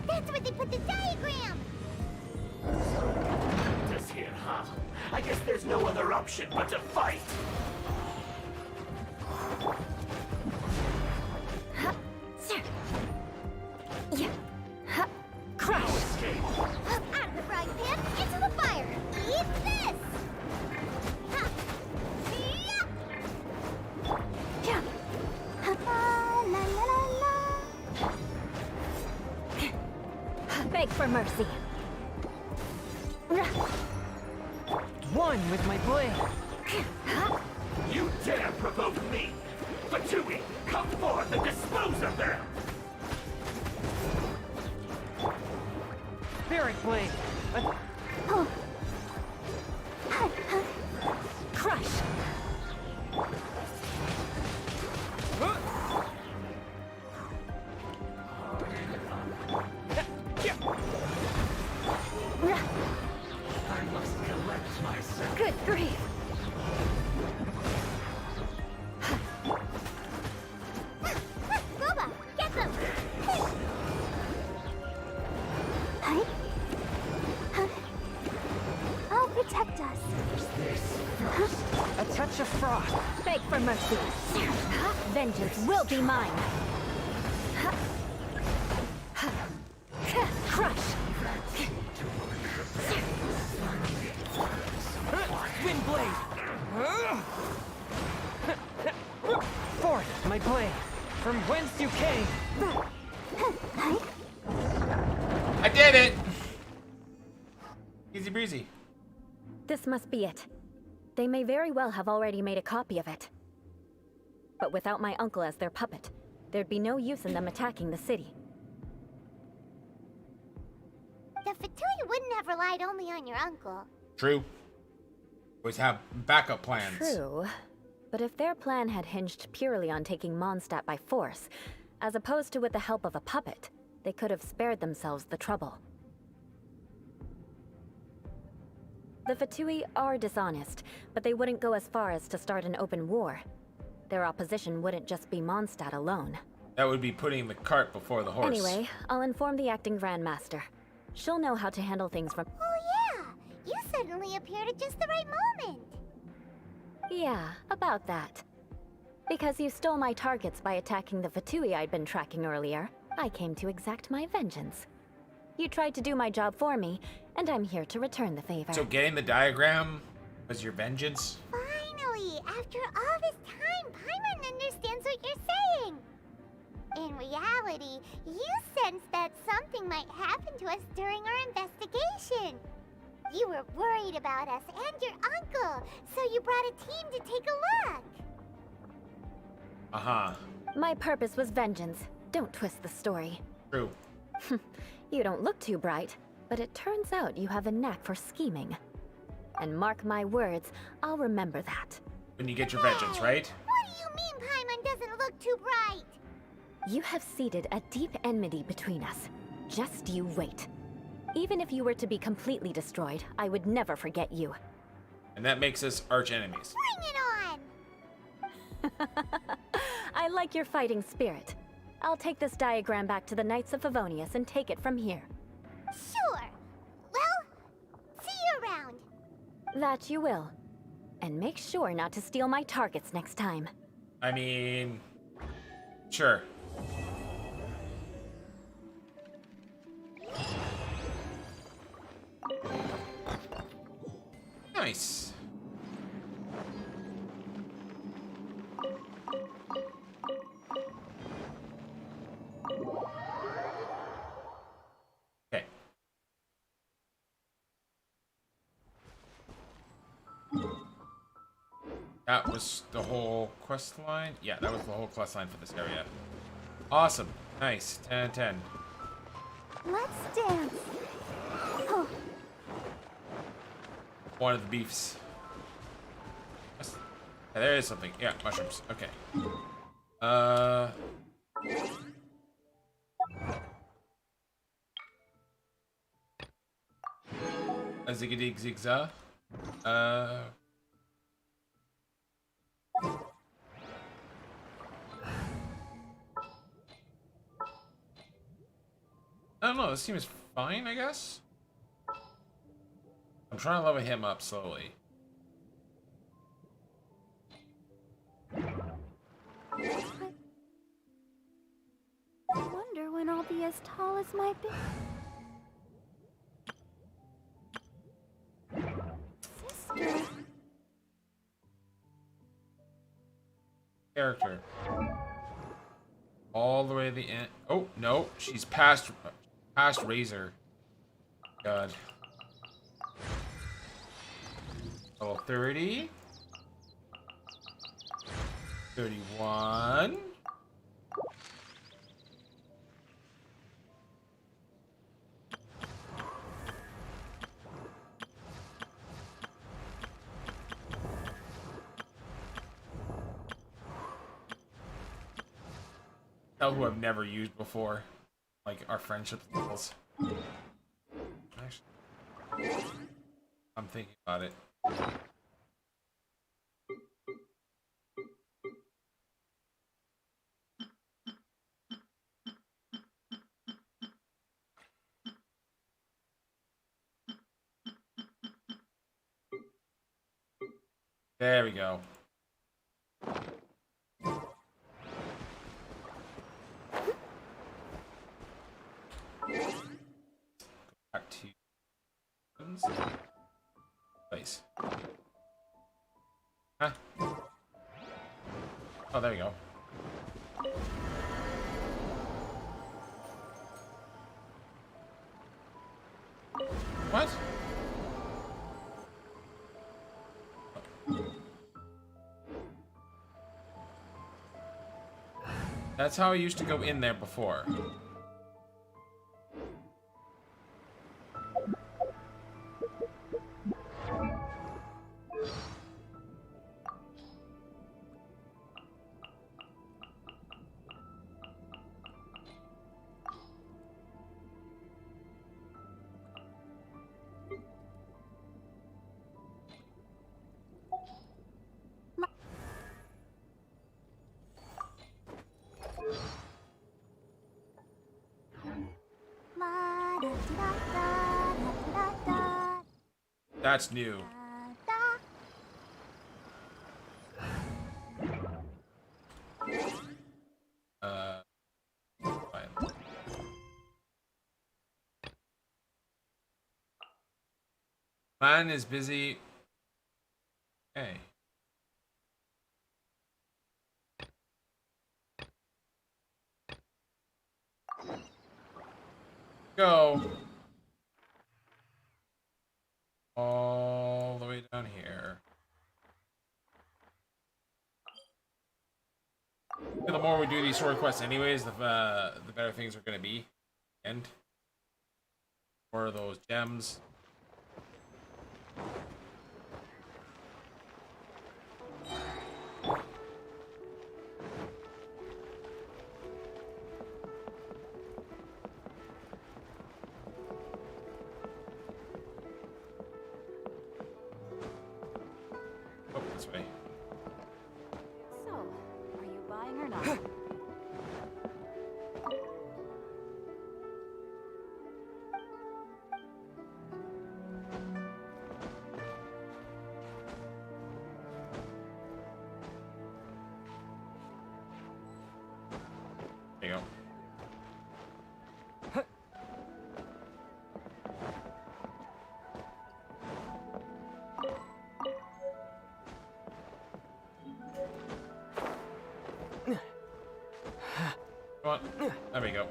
That's where they put the diagram! This here, huh? I guess there's no other option but to fight. Yeah. Crush! Out of the frying pan, into the fire! Eat this! Ha! Yeah. La la la la! Beg for mercy. One with my blade. You dare provoke me! Fatui, come forth and dispose of them! Spirit blade. Crush! I must collect myself. Good grief! Boba, get them! I'll protect us. A touch of frost. Beg for mercy. Vengeance will be mine. Crush! Wind blade. Forth, my blade. From whence you came. I did it! Easy breezy. This must be it. They may very well have already made a copy of it. But without my uncle as their puppet, there'd be no use in them attacking the city. The Fatui wouldn't have relied only on your uncle. True. Always have backup plans. True. But if their plan had hinged purely on taking Mondstadt by force, as opposed to with the help of a puppet, they could have spared themselves the trouble. The Fatui are dishonest, but they wouldn't go as far as to start an open war. Their opposition wouldn't just be Mondstadt alone. That would be putting the cart before the horse. Anyway, I'll inform the acting Grandmaster. She'll know how to handle things from— Oh yeah! You suddenly appeared at just the right moment! Yeah, about that. Because you stole my targets by attacking the Fatui I'd been tracking earlier, I came to exact my vengeance. You tried to do my job for me, and I'm here to return the favor. So getting the diagram was your vengeance? Finally! After all this time, Paimon understands what you're saying! In reality, you sensed that something might happen to us during our investigation. You were worried about us and your uncle, so you brought a team to take a look. Uh-huh. My purpose was vengeance. Don't twist the story. True. You don't look too bright, but it turns out you have a knack for scheming. And mark my words, I'll remember that. When you get your vengeance, right? What do you mean Paimon doesn't look too bright? You have seeded a deep enmity between us. Just you wait. Even if you were to be completely destroyed, I would never forget you. And that makes us arch enemies. Bring it on! I like your fighting spirit. I'll take this diagram back to the Knights of Favonius and take it from here. Sure. Well, see you around. That you will. And make sure not to steal my targets next time. I mean... Sure. Nice. That was the whole quest line? Yeah, that was the whole quest line for this area. Awesome. Nice. 10 out of 10. Let's dance. Oh, One of the beefs. Yeah, there is something. Yeah, mushrooms. Okay. A ziggy zigza. I don't know, this seems fine, I guess. I'm trying to level him up slowly. I wonder when I'll be as tall as my sister. Character. All the way to the end. Oh, no, she's past Razor. God. Level 30. 31. Who I've never used before. Like our friendship levels. Actually, I'm thinking about it. There we go. Back to place. Huh? Oh, there you go. What? That's how I used to go in there before. That's new. Fine. Man is busy. Okay. Go. All the way down here. The more we do these sword quests anyways, the better things are going to be. And more of those gems. Oh, this way. So, are you buying or not? There you go. Come on. There we go.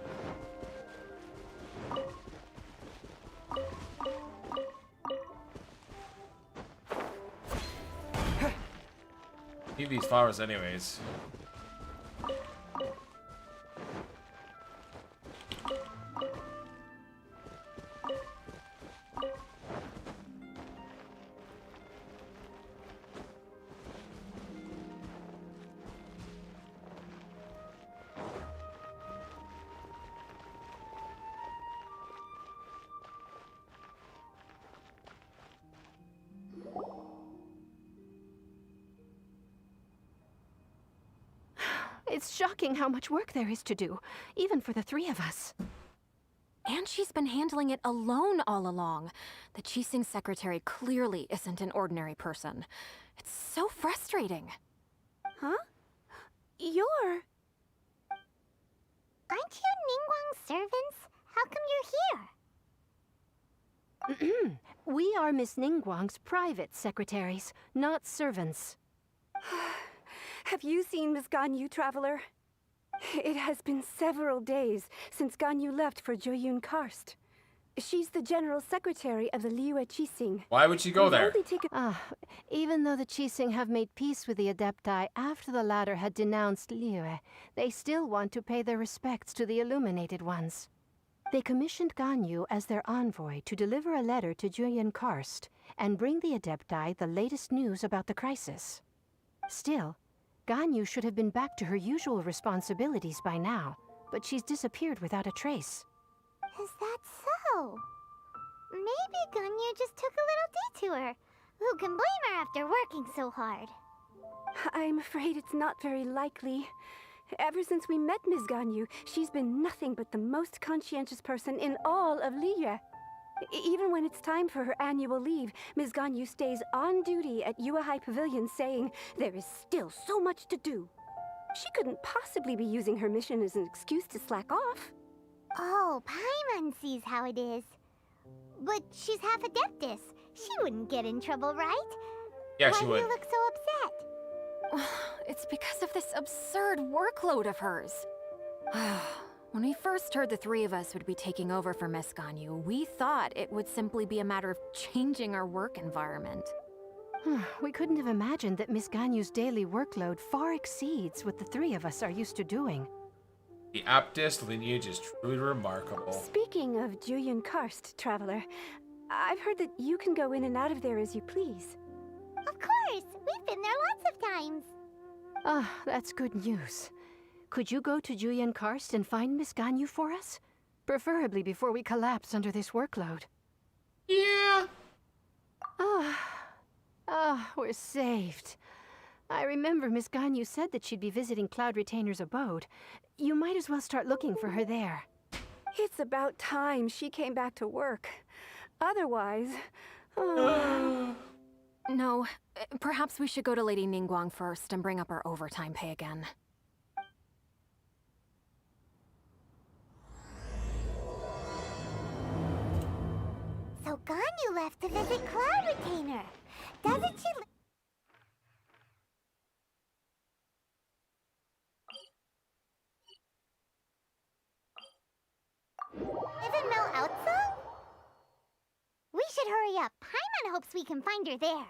Need these flowers anyways. It's shocking how much work there is to do, even for the three of us. And she's been handling it alone all along. The Qixing secretary clearly isn't an ordinary person. It's so frustrating. Huh? You're... Aren't you Ningguang's servants? How come you're here? We are Miss Ningguang's private secretaries, not servants. Have you seen Miss Ganyu, Traveler? It has been several days since Ganyu left for Joyun Karst. She's the general secretary of the Liyue Qixing. Why would she go there? Even though the Qixing have made peace with the Adepti after the latter had denounced Liyue, they still want to pay their respects to the Illuminated Ones. They commissioned Ganyu as their envoy to deliver a letter to Joyun Karst and bring the Adepti the latest news about the crisis. Still, Ganyu should have been back to her usual responsibilities by now, but she's disappeared without a trace. Is that so? Maybe Ganyu just took a little detour. Who can blame her after working so hard? I'm afraid it's not very likely. Ever since we met Ms. Ganyu, she's been nothing but the most conscientious person in all of Liyue. Even when it's time for her annual leave, Ms. Ganyu stays on duty at Yuehai Pavilion saying there is still so much to do. She couldn't possibly be using her mission as an excuse to slack off. Oh, Paimon sees how it is. But she's half Adeptus. She wouldn't get in trouble, right? Yeah, she Why would. do you look so upset? It's because of this absurd workload of hers. When we first heard the three of us would be taking over for Miss Ganyu, we thought it would simply be a matter of changing our work environment. We couldn't have imagined that Miss Ganyu's daily workload far exceeds what the three of us are used to doing. The Aptis lineage is truly remarkable. Speaking of Joyun Karst, Traveler, I've heard that you can go in and out of there as you please. Of course! We've been there lots of times. Ah, that's good news. Could you go to Joyun Karst and find Miss Ganyu for us? Preferably before we collapse under this workload. Yeah. We're saved. I remember Miss Ganyu said that she'd be visiting Cloud Retainer's abode. You might as well start looking for her there. It's about time she came back to work. Otherwise... No, perhaps we should go to Lady Ningguang first and bring up our overtime pay again. So Ganyu left to visit Cloud Retainer. Doesn't she... live in Mel Outsong? We should hurry up. Paimon hopes we can find her there.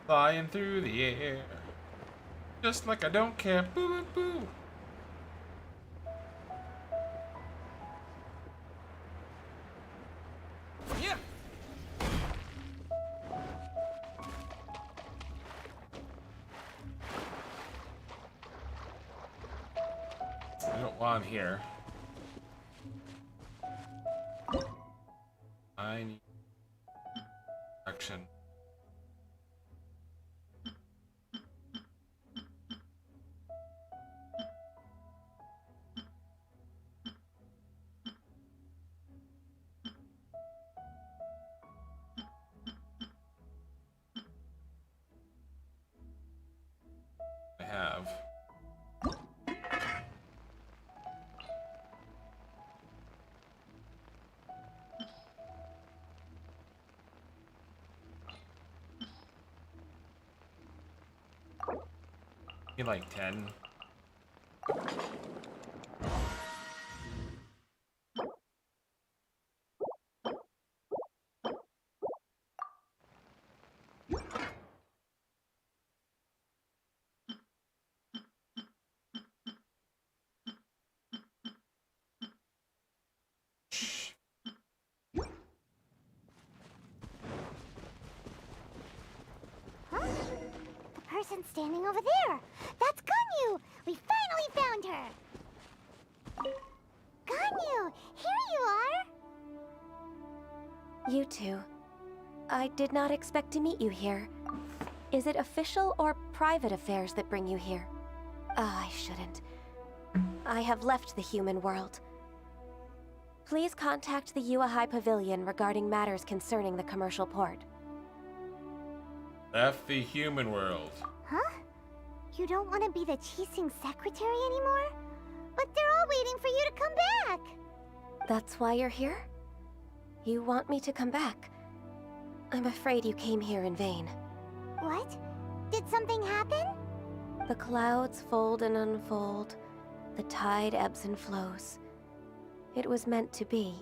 Flying through the air. Just like I don't care. Boo, boo, boo. Yeah. I don't want him here. I need action. I have. He like 10. Huh? The person standing over there. That's Ganyu! We finally found her! Ganyu! Here you are! You two. I did not expect to meet you here. Is it official or private affairs that bring you here? Ah, I shouldn't. I have left the human world. Please contact the Yua High Pavilion regarding matters concerning the commercial port. Left the human world. Huh? You don't want to be the Qixing secretary anymore? But they're all waiting for you to come back! That's why you're here? You want me to come back? I'm afraid you came here in vain. What? Did something happen? The clouds fold and unfold. The tide ebbs and flows. It was meant to be.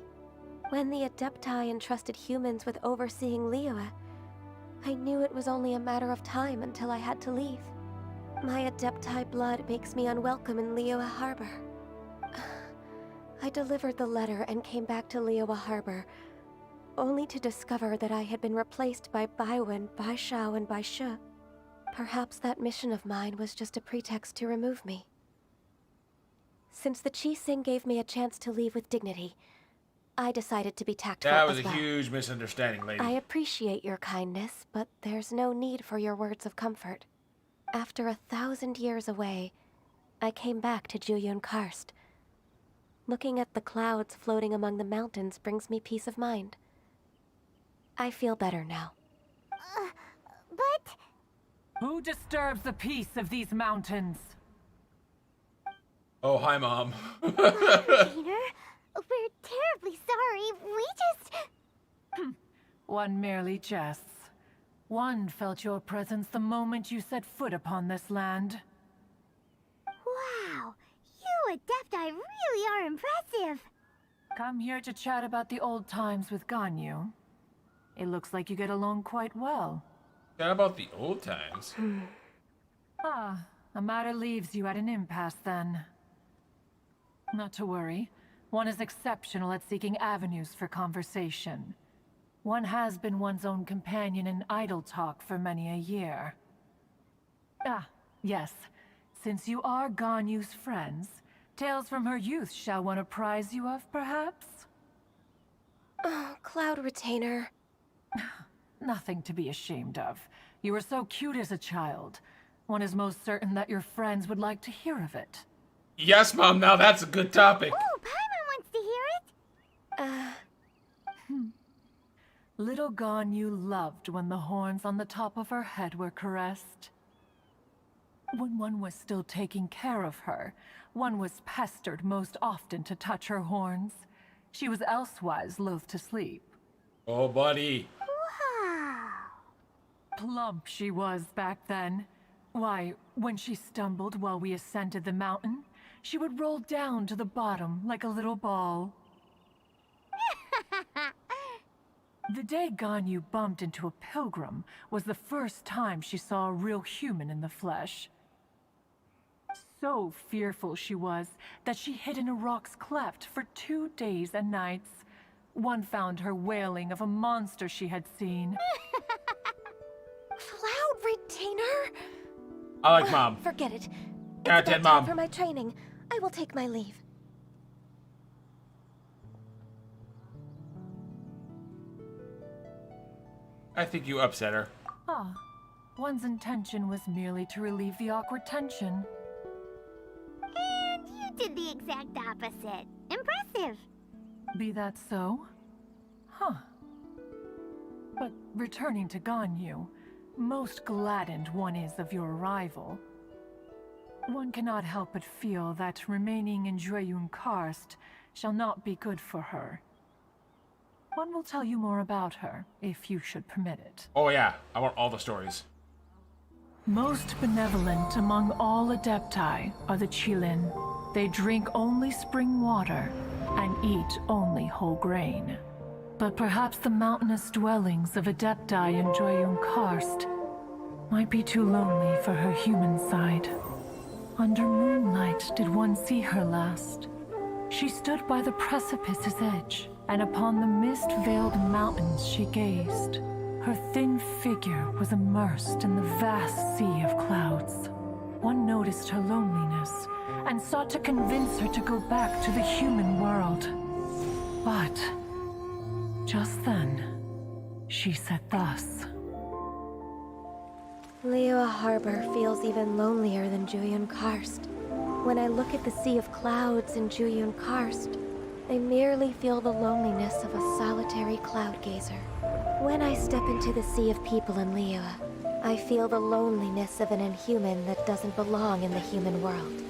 When the Adepti entrusted humans with overseeing Liyue, I knew it was only a matter of time until I had to leave. My Adepti blood makes me unwelcome in Liyue Harbor. I delivered the letter and came back to Liyue Harbor, only to discover that I had been replaced by Baiwen, Baishao, and Baishe. Perhaps that mission of mine was just a pretext to remove me. Since the Qixing gave me a chance to leave with dignity, I decided to be tactful That was as a well. huge misunderstanding, lady. I appreciate your kindness, but there's no need for your words of comfort. After 1,000 years away, I came back to Juyun Karst. Looking at the clouds floating among the mountains brings me peace of mind. I feel better now. But... Who disturbs the peace of these mountains? Oh, hi, Mom. Peter, we're terribly sorry. We just... One merely jests. One felt your presence the moment you set foot upon this land. Wow, you Adepti really are impressive. Come here to chat about the old times with Ganyu. It looks like you get along quite well. Chat about the old times. A matter leaves you at an impasse then. Not to worry. One is exceptional at seeking avenues for conversation. One has been one's own companion in idle talk for many a year. Yes. Since you are Ganyu's friends, tales from her youth shall one apprise you of, perhaps? Oh, Cloud Retainer. Nothing to be ashamed of. You were so cute as a child. One is most certain that your friends would like to hear of it. Yes, Mom, now that's a good topic. Oh, Paimon wants to hear it. Little Ganyu loved when the horns on the top of her head were caressed. When one was still taking care of her, one was pestered most often to touch her horns. She was elsewise loath to sleep. Oh, buddy. Wow. Plump she was back then. Why, when she stumbled while we ascended the mountain, she would roll down to the bottom like a little ball. The day Ganyu bumped into a pilgrim was the first time she saw a real human in the flesh. So fearful she was that she hid in a rock's cleft for 2 days and nights. One found her wailing of a monster she had seen. Cloud Retainer? I like Mom. Forget it. Yeah, It's about Mom. time for my training. I will take my leave. I think you upset her. One's intention was merely to relieve the awkward tension. And you did the exact opposite. Impressive. Be that so? But returning to Ganyu, most gladdened one is of your arrival. One cannot help but feel that remaining in Juyun Karst shall not be good for her. One will tell you more about her, if you should permit it. Oh, yeah. I want all the stories. Most benevolent among all Adepti are the Qilin. They drink only spring water and eat only whole grain. But perhaps the mountainous dwellings of Adepti in Joyun Karst might be too lonely for her human side. Under moonlight did one see her last. She stood by the precipice's edge, and upon the mist-veiled mountains she gazed. Her thin figure was immersed in the vast sea of clouds. One noticed her loneliness, and sought to convince her to go back to the human world. But just then, she said thus. Liyue Harbor feels even lonelier than Joyun Karst. When I look at the sea of clouds in Joyun Karst, I merely feel the loneliness of a solitary cloud gazer. When I step into the sea of people in Liyue, I feel the loneliness of an inhuman that doesn't belong in the human world.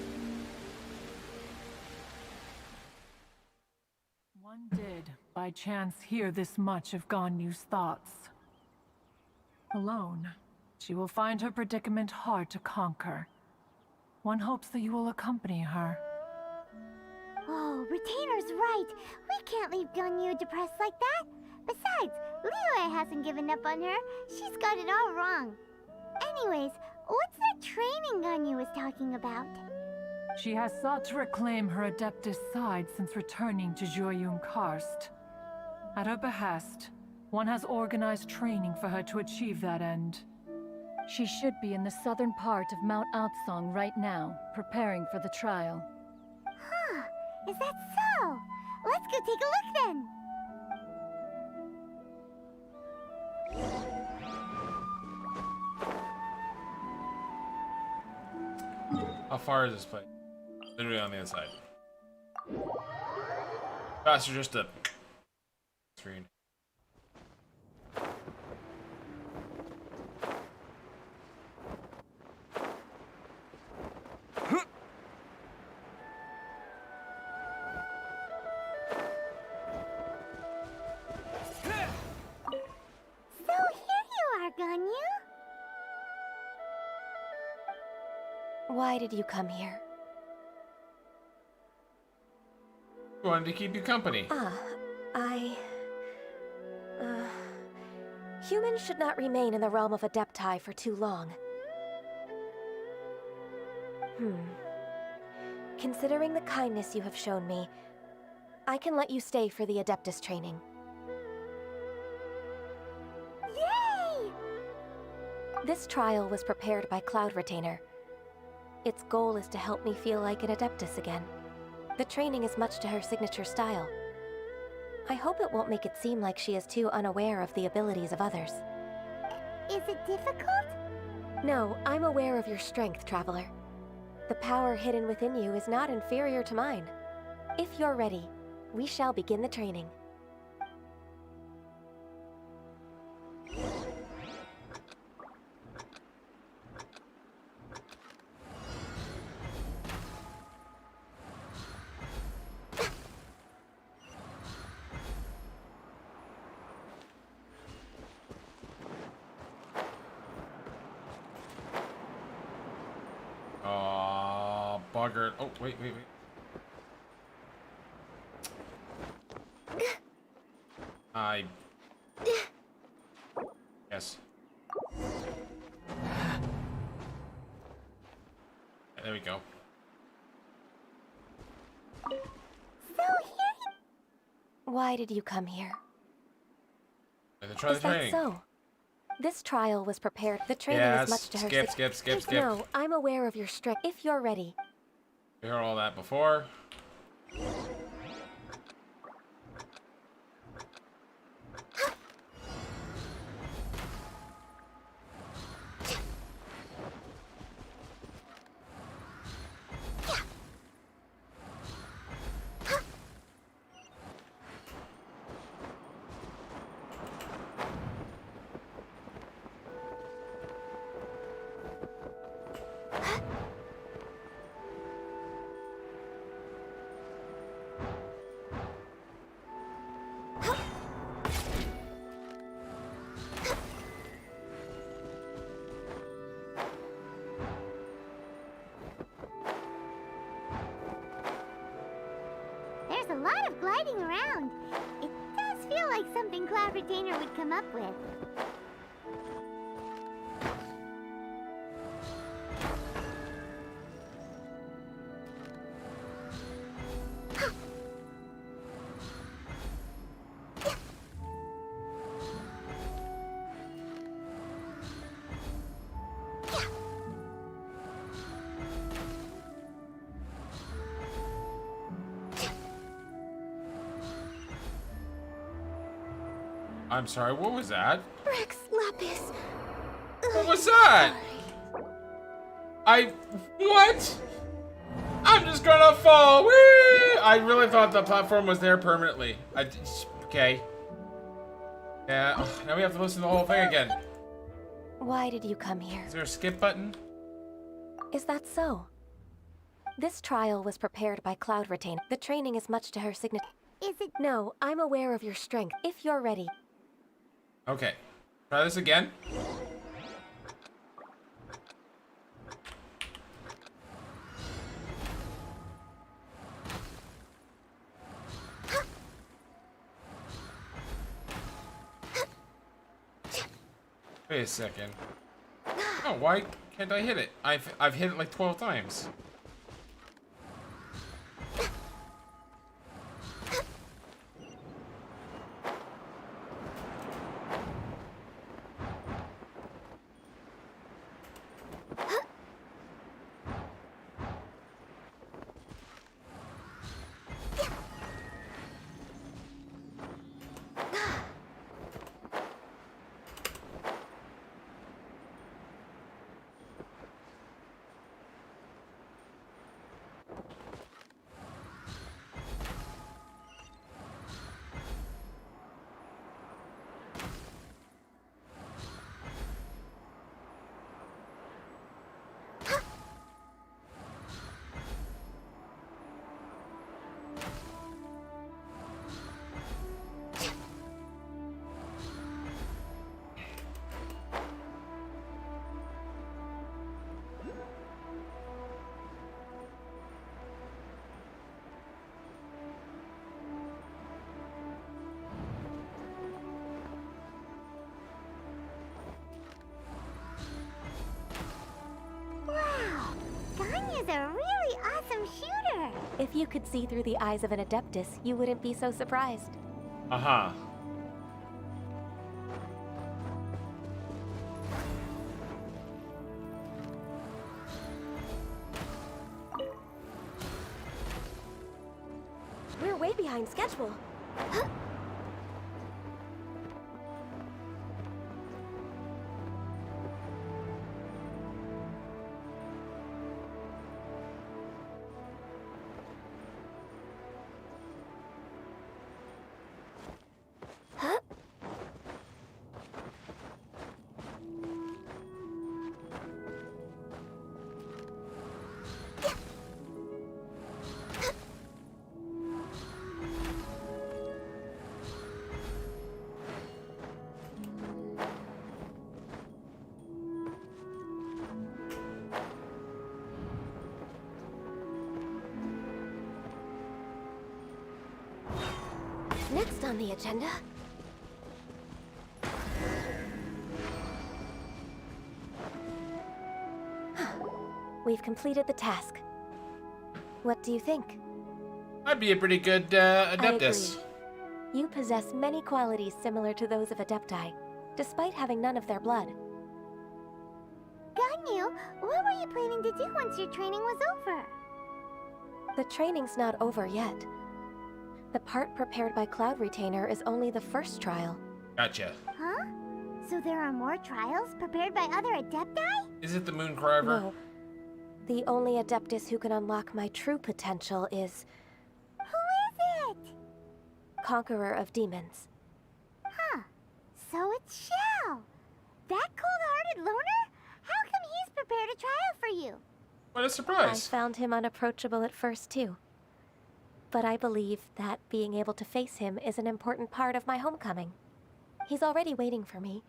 One did, by chance, hear this much of Ganyu's thoughts. Alone, she will find her predicament hard to conquer. One hopes that you will accompany her. Oh, Retainer's right. We can't leave Ganyu depressed like that. Besides, Liyue hasn't given up on her. She's got it all wrong. Anyways, what's that training Ganyu was talking about? She has sought to reclaim her Adeptus side since returning to Joyun Karst. At her behest, one has organized training for her to achieve that end. She should be in the southern part of Mount Aotsong right now, preparing for the trial. Huh, is that so? Let's go take a look then! How far is this place? Literally on the other side. Faster just a screen. So here you are, Ganyu. Why did you come here? We wanted to keep you company. Humans should not remain in the realm of Adepti for too long. Considering the kindness you have shown me, I can let you stay for the Adeptus training. Yay! This trial was prepared by Cloud Retainer. Its goal is to help me feel like an Adeptus again. The training is much to her signature style. I hope it won't make it seem like she is too unaware of the abilities of others. Is it difficult? No, I'm aware of your strength, Traveler. The power hidden within you is not inferior to mine. If you're ready, we shall begin the training. Bugger. Oh, wait. Yes. There we go. So here Why did you come here? Try the training. So? This trial was prepared. The training is much to her. Skip. No, I'm aware of your strength. If you're ready. We heard all that before. lot of gliding around. It does feel like something Cloud Retainer would come up with. I'm sorry, what was that? Rex Lapis. What was that? What? I'm just gonna fall. Whee! I really thought the platform was there permanently. Okay. Yeah, now we have to listen to the whole thing again. Why did you come here? Is there a skip button? Is that so? This trial was prepared by Cloud Retainer. The training is much to her signature. Is it? No, I'm aware of your strength. If you're ready. Okay. Try this again. Wait a second. Oh, why can't I hit it? I've hit it like 12 times. Wow! Ganya's a really awesome shooter! If you could see through the eyes of an Adeptus, you wouldn't be so surprised. Uh-huh. We're way behind schedule. Next on the agenda... We've completed the task. What do you think? I'd be a pretty good I Adeptus. agree. You possess many qualities similar to those of Adepti, despite having none of their blood. Ganyu, what were you planning to do once your training was over? The training's not over yet. The part prepared by Cloud Retainer is only the first trial. Gotcha. Huh? So there are more trials prepared by other Adepti? Is it the Moon Criver? No. The only Adeptus who can unlock my true potential is... Who is it? Conqueror of Demons. Huh. So it's Shell. That cold-hearted loner? How come he's prepared a trial for you? What a surprise. I found him unapproachable at first, too. But I believe that being able to face him is an important part of my homecoming. He's already waiting for me.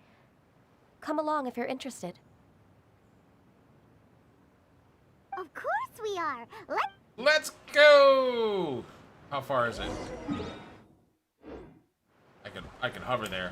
Come along if you're interested. Of course we are. Let's go! How far is it? I can hover there.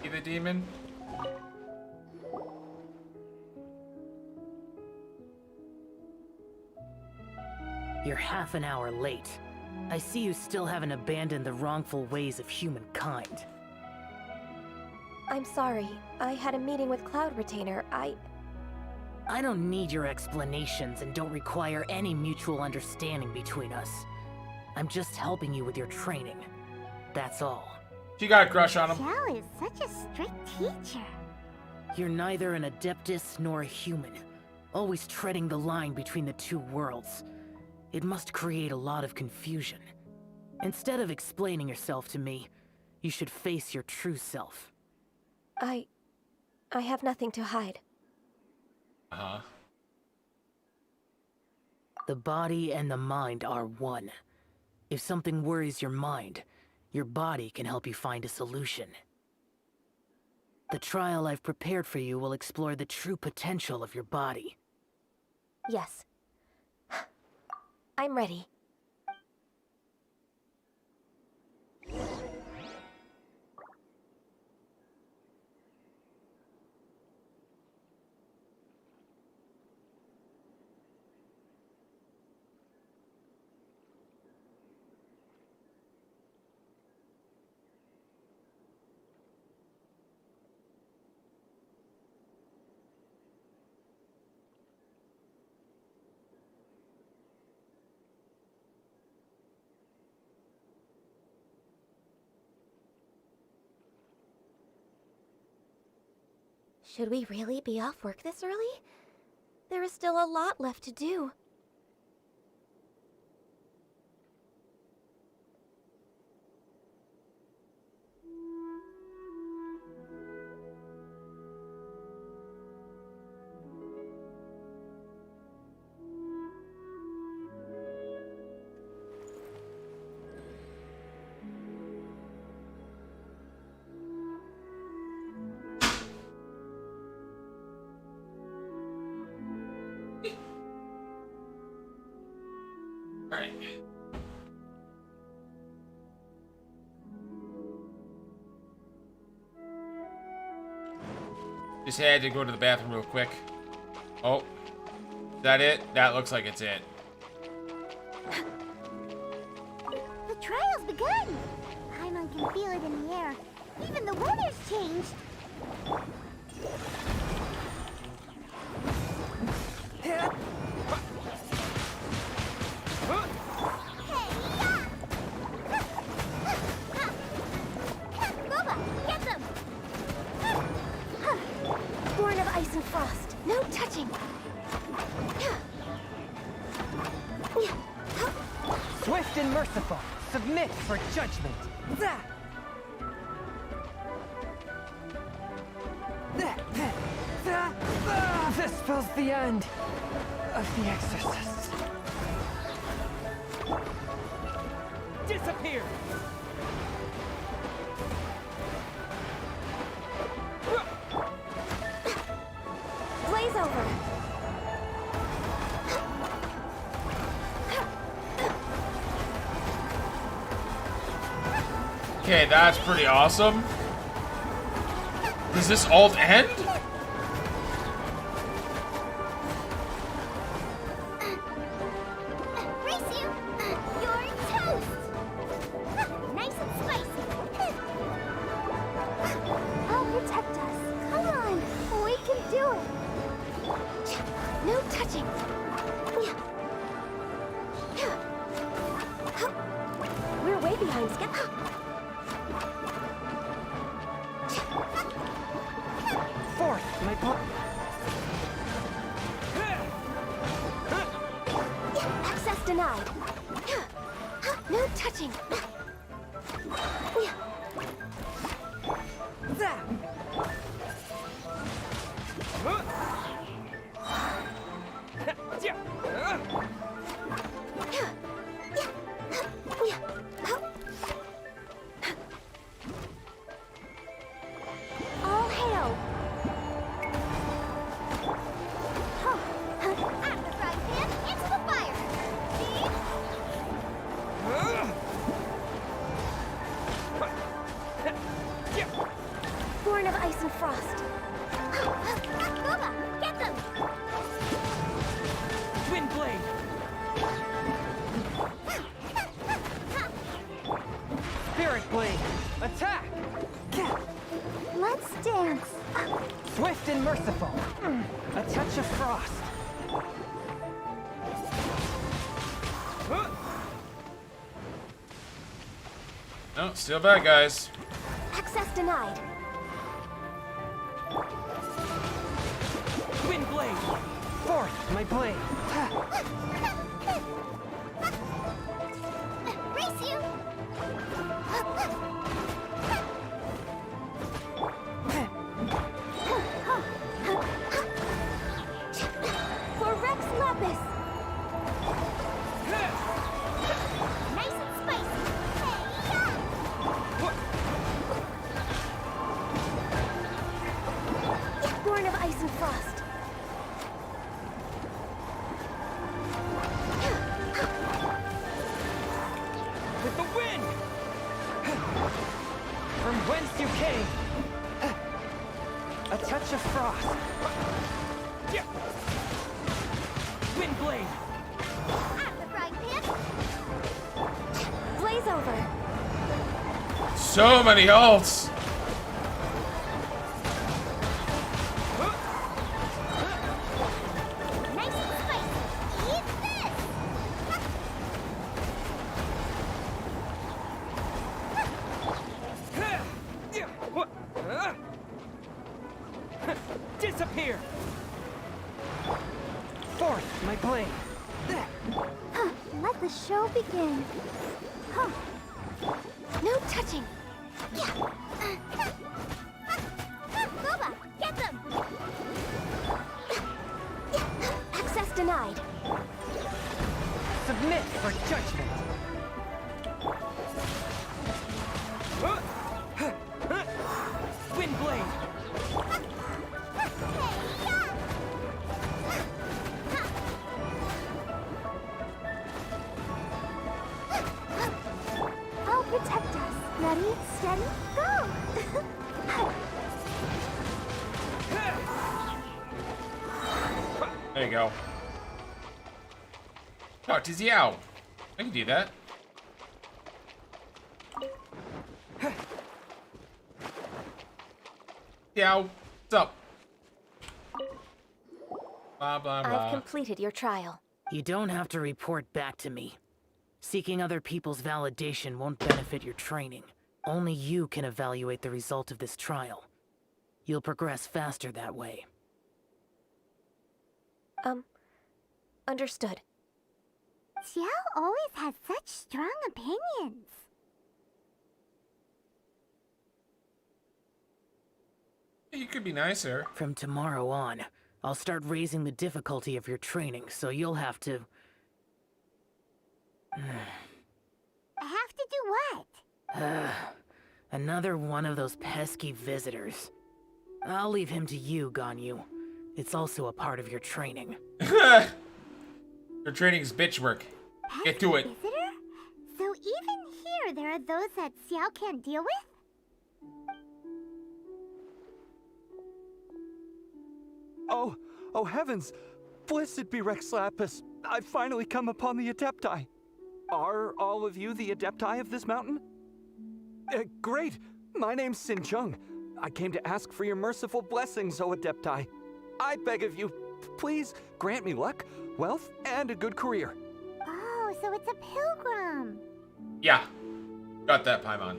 See the demon? You're half an hour late. I see you still haven't abandoned the wrongful ways of humankind. I'm sorry. I had a meeting with Cloud Retainer. I don't need your explanations and don't require any mutual understanding between us. I'm just helping you with your training. That's all. She got a crush on him. Xiao is such a strict teacher. You're neither an Adeptus nor a human, always treading the line between the two worlds. It must create a lot of confusion. Instead of explaining yourself to me, you should face your true self. I have nothing to hide. Uh-huh. The body and the mind are one. If something worries your mind, your body can help you find a solution. The trial I've prepared for you will explore the true potential of your body. Yes. I'm ready. Should we really be off work this early? There is still a lot left to do. Alright. Just had to go to the bathroom real quick. Oh. Is that it? That looks like it's it. The trial's begun! Paimon can feel it in the air. Even the weather's changed. Born of ice and frost. No touching. Swift and merciful. Submit for judgment. This spells the end of the exorcist. Disappear! Blaze over. Okay, that's pretty awesome. Does this alt end? No touching! All hail! At the frying pan, into the fire! Born of ice and frost. Booba, get them! Wind blade! Spirit blade! Attack! Let's dance. Swift and merciful. A touch of frost. No, still bad guys. Access denied. Wind blade! Forth, my blade! Race you! For Rex Lapis. Nice and spicy! Born of ice and frost. With the wind! From whence you came! A touch of frost. Wind blade! At the frying pan! Blaze over. So many ults. Nice and spicy! Eat this! Disappear! Forth, my blade! Let the show begin. No touching. Booba, get them! Access denied. Submit for judgment! Wind blade! I'll protect us. Ready, steady, go! There you go. Talk to Xiao. I can do that. Xiao, what's up? Blah, blah, blah. I've completed your trial. You don't have to report back to me. Seeking other people's validation won't benefit your training. Only you can evaluate the result of this trial. You'll progress faster that way. Understood. Xiao always has such strong opinions. You could be nicer. From tomorrow on, I'll start raising the difficulty of your training, so you'll have to... I have to do what? Another one of those pesky visitors. I'll leave him to you, Ganyu. It's also a part of your training. Your training's bitch work. Get to it. Visitor? So even here, there are those that Xiao can't deal with? Oh heavens! Blessed be Rex Lapis! I've finally come upon the Adepti. Are all of you the Adepti of this mountain? Great! My name's Sin Chung. I came to ask for your merciful blessings, O Adepti. I beg of you, please grant me luck, wealth, and a good career. Oh, so it's a pilgrim. Yeah. Got that, Paimon.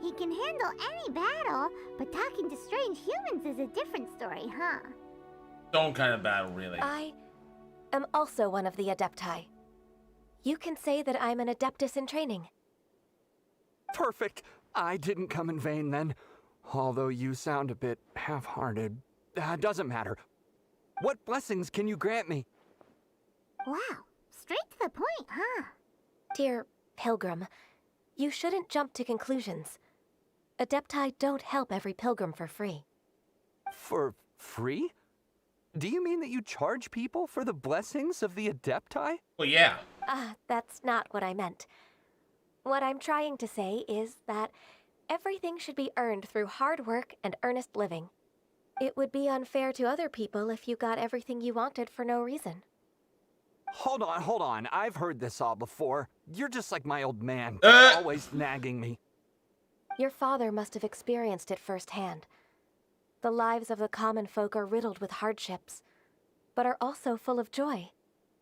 He can handle any battle, but talking to strange humans is a different story, huh? Some kind of battle, really. I am also one of the Adepti. You can say that I'm an Adeptus in training. Perfect. I didn't come in vain then. Although you sound a bit half-hearted. Doesn't matter. What blessings can you grant me? Wow, straight to the point, huh? Dear Pilgrim, you shouldn't jump to conclusions. Adepti don't help every pilgrim for free. For free? Do you mean that you charge people for the blessings of the Adepti? Well, yeah. That's not what I meant. What I'm trying to say is that everything should be earned through hard work and earnest living. It would be unfair to other people if you got everything you wanted for no reason. Hold on. I've heard this all before. You're just like my old man, always nagging me. Your father must have experienced it firsthand. The lives of the common folk are riddled with hardships, but are also full of joy.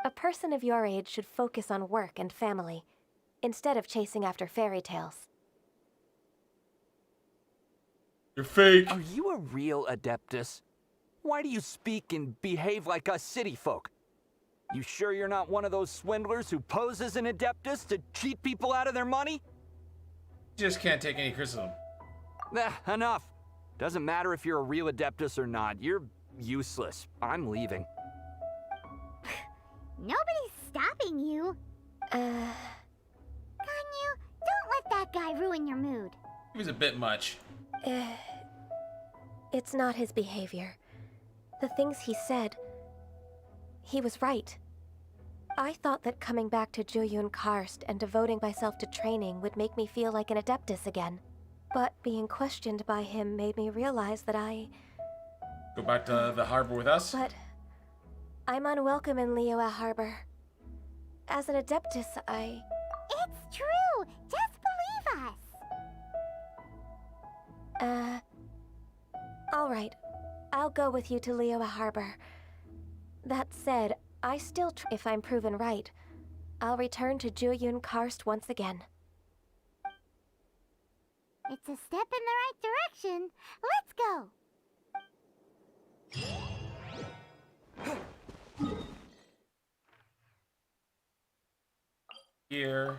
A person of your age should focus on work and family, instead of chasing after fairy tales. You're fake. Are you a real Adeptus? Why do you speak and behave like us city folk? You sure you're not one of those swindlers who pose as an Adeptus to cheat people out of their money? Just can't take any criticism. Enough. Doesn't matter if you're a real Adeptus or not. You're useless. I'm leaving. Nobody's stopping you. Ganyu, don't let that guy ruin your mood. It was a bit much. It's not his behavior. The things he said, he was right. I thought that coming back to Jueyun Karst and devoting myself to training would make me feel like an Adeptus again. But being questioned by him made me realize that Go back to the harbor with us? But I'm unwelcome in Liyue Harbor. As an Adeptus, It's true! Just believe us! Alright. I'll go with you to Liyue Harbor. That said, I still if I'm proven right, I'll return to Jueyun Karst once again. It's a step in the right direction. Let's go! Here.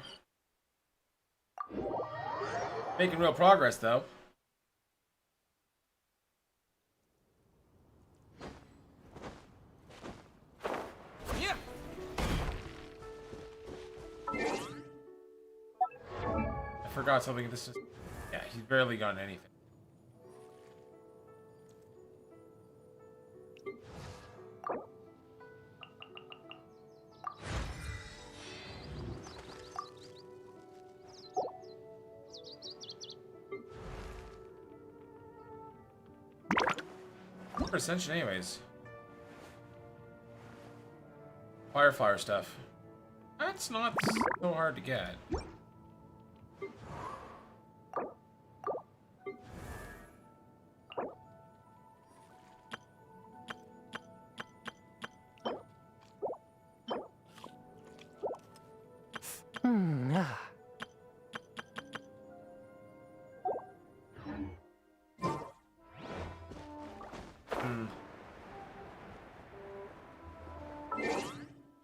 Making real progress, though. Yeah. I forgot something. This is... Yeah, he's barely gotten anything. For Ascension anyways. Fireflower stuff. That's not so hard to get.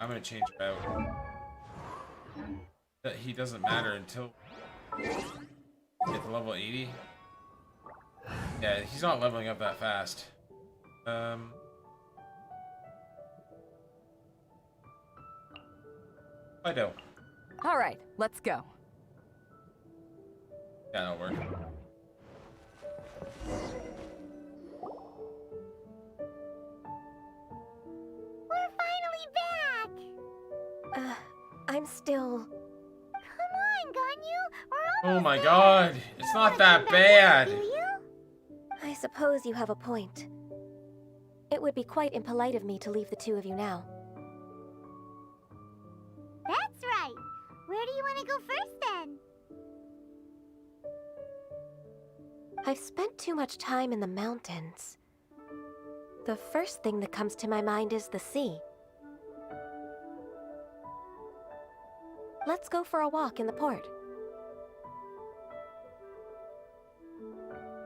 I'm gonna change it out. That he doesn't matter until get to level 80. Yeah, he's not leveling up that fast. I know. All right, let's go. Yeah, that'll work. We're finally back! I'm still... Come on, Ganyu! We're almost Oh my god, it's not that bad. I suppose you have a point. It would be quite impolite of me to leave the two of you now. That's right! Where do you want to go first, then? I've spent too much time in the mountains. The first thing that comes to my mind is the sea. Let's go for a walk in the port.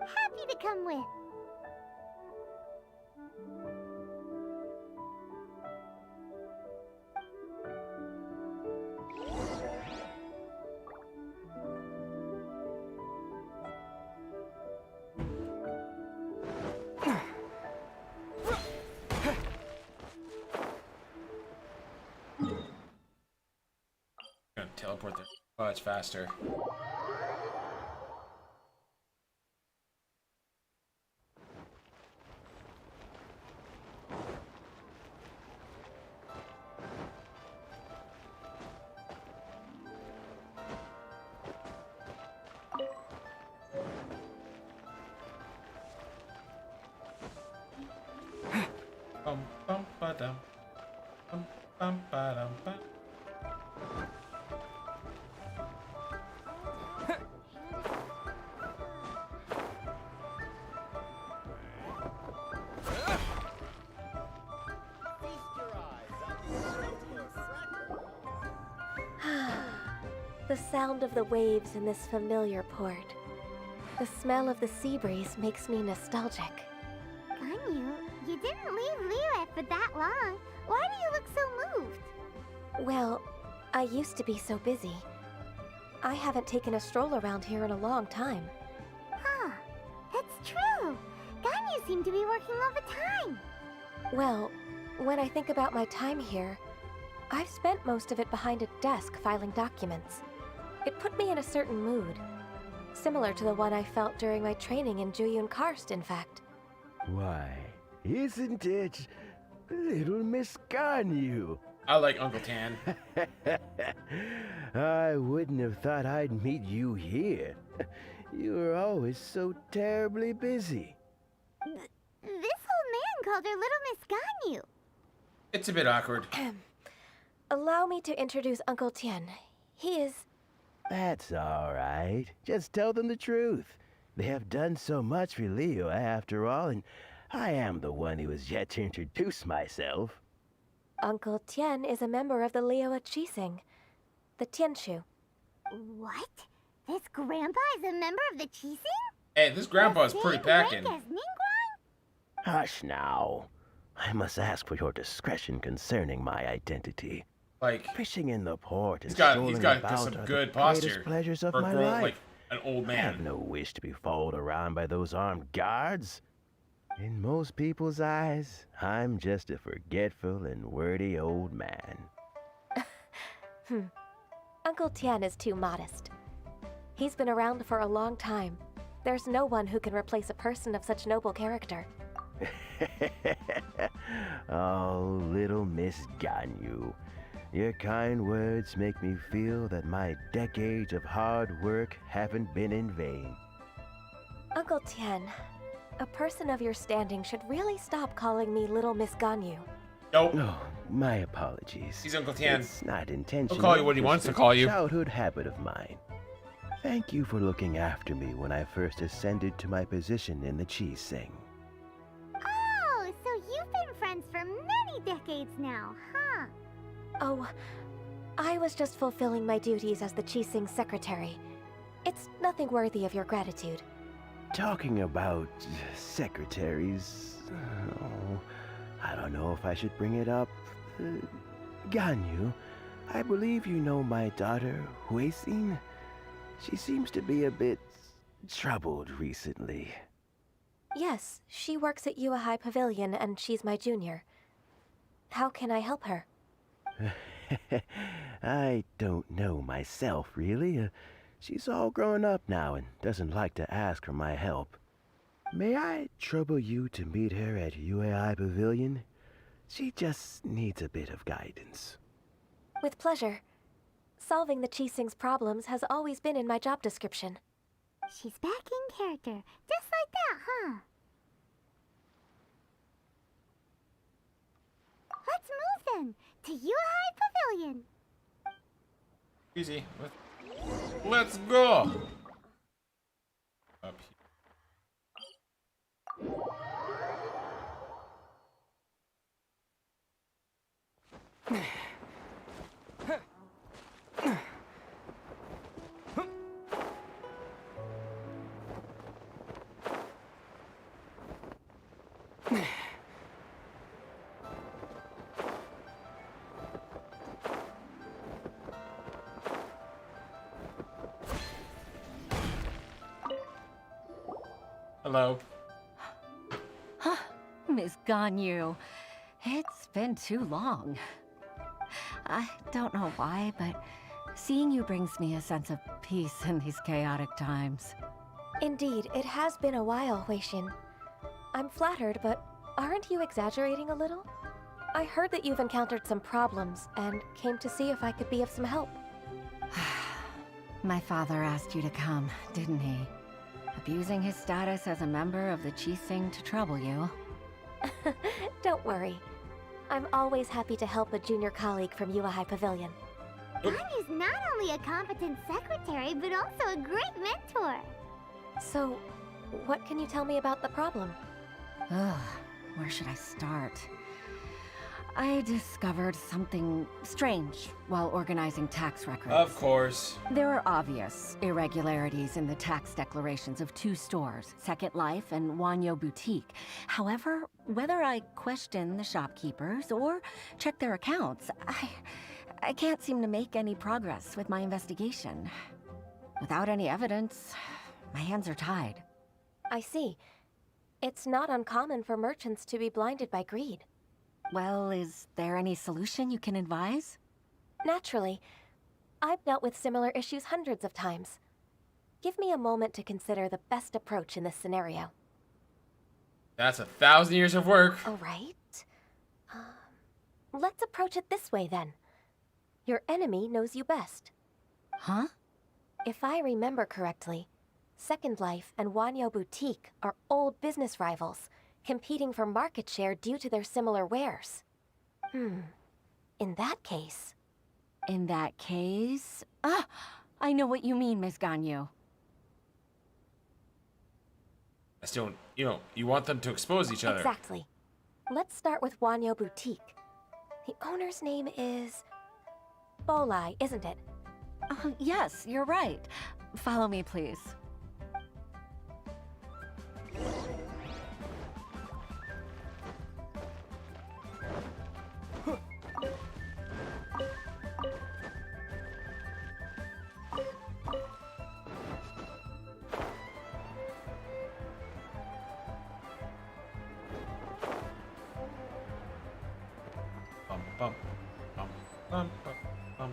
Happy to come with. teleport there much faster. Bum bum ba dum. Bum bum ba dum ba. The sound of the waves in this familiar port. The smell of the sea breeze makes me nostalgic. Ganyu, you didn't leave Liyue for that long. Why do you look so moved? Well, I used to be so busy. I haven't taken a stroll around here in a long time. Huh, that's true. Ganyu seemed to be working overtime. Well, when I think about my time here, I've spent most of it behind a desk filing documents. It put me in a certain mood. Similar to the one I felt during my training in Juyun Karst, in fact. Why, isn't it little Miss Ganyu? I like Uncle Tan. I wouldn't have thought I'd meet you here. You were always so terribly busy. This old man called her Little Miss Ganyu. It's a bit awkward. Allow me to introduce Uncle Tian. He is... That's all right. Just tell them the truth. They have done so much for Liyue after all, and I am the one who has yet to introduce myself. Uncle Tian is a member of the Liyue Qixing, the Tianshu. What? This grandpa is a member of the Qixing? Hey, this grandpa's pretty packing. Rank as Ningguang? Hush now. I must ask for your discretion concerning my identity. Like fishing in the port and he's strolling got about some are good the posture greatest pleasures of for my grown, life. like an old man. I have no wish to be followed around by those armed guards. In most people's eyes, I'm just a forgetful and wordy old man. Uncle Tian is too modest. He's been around for a long time. There's no one who can replace a person of such noble character. Oh, little Miss Ganyu. Your kind words make me feel that my decades of hard work haven't been in vain. Uncle Tian, a person of your standing should really stop calling me Little Miss Ganyu. Nope. Oh, my apologies. He's Uncle Tian. It's not intentional. He'll call you what he wants to call you. Childhood habit of mine. Thank you for looking after me when I first ascended to my position in the Qixing. Oh, so you've been friends for many decades now, huh? Oh, I was just fulfilling my duties as the Qixing secretary. It's nothing worthy of your gratitude. Talking about secretaries, oh, I don't know if I should bring it up. Ganyu, I believe you know my daughter, Huixin. She seems to be a bit troubled recently. Yes, she works at Yua High Pavilion and she's my junior. How can I help her? I don't know myself, really. She's all grown up now and doesn't like to ask for my help. May I trouble you to meet her at UAI Pavilion? She just needs a bit of guidance. With pleasure. Solving the Qixing's problems has always been in my job description. She's back in character, just like that, huh? Let's move then, to Yuhai Pavilion. Easy. Let's go. Up here. Hello. Miss Ganyu, it's been too long. I don't know why, but Seeing you brings me a sense of peace in these chaotic times. Indeed, it has been a while, Huixin. I'm flattered, but aren't you exaggerating a little? I heard that you've encountered some problems and came to see if I could be of some help. My father asked you to come, didn't he? Abusing his status as a member of the Qixing to trouble you. Don't worry. I'm always happy to help a junior colleague from Yuehai Pavilion. Ganyu's not only a competent secretary, but also a great mentor. So, what can you tell me about the problem? Ugh, where should I start? I discovered something strange while organizing tax records. Of course. There are obvious irregularities in the tax declarations of 2 stores, Second Life and Wanyo Boutique. However, whether I question the shopkeepers or check their accounts, I can't seem to make any progress with my investigation. Without any evidence, my hands are tied. I see. It's not uncommon for merchants to be blinded by greed. Well, is there any solution you can advise? Naturally. I've dealt with similar issues hundreds of times. Give me a moment to consider the best approach in this scenario. That's 1,000 years of work. All right. Let's approach it this way, then. Your enemy knows you best. Huh? If I remember correctly, Second Life and Wanyo Boutique are old business rivals, competing for market share due to their similar wares. In that case... In that case... Ah! I know what you mean, Miss Ganyu. I still, you want them to expose each other. Exactly. Let's start with Wanyo Boutique. The owner's name is... Bolai, isn't it? Yes, you're right. Follow me, please. Bum, bum, bum, bum, bum.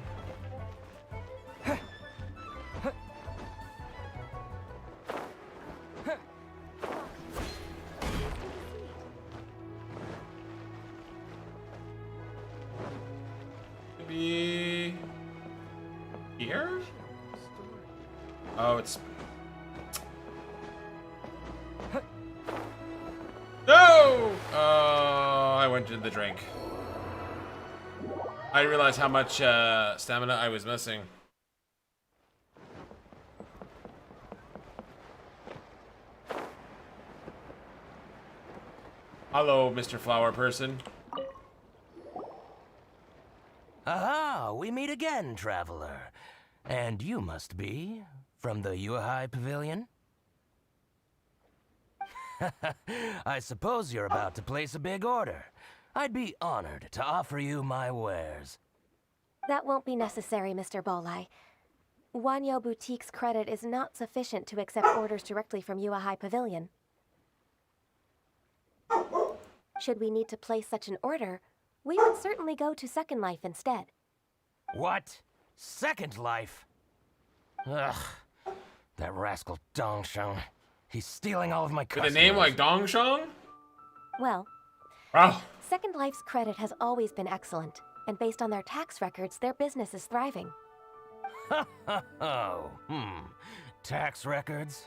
Maybe here? Oh, it's... No! I went to the drink. I didn't realize how much stamina I was missing. Hello, Mr. Flower Person. Aha! We meet again, traveler. And you must be from the Yuehai Pavilion? I suppose you're about to place a big order. I'd be honored to offer you my wares. That won't be necessary, Mr. Bolai. Wanyo Boutique's credit is not sufficient to accept orders directly from Yuehai Pavilion. Should we need to place such an order, we would certainly go to Second Life instead. What? Second Life? Ugh. That rascal Dongsheng. He's stealing all of my customers. With a name like Dongsheng? Well, wow. Second Life's credit has always been excellent, and based on their tax records, their business is thriving. Tax records?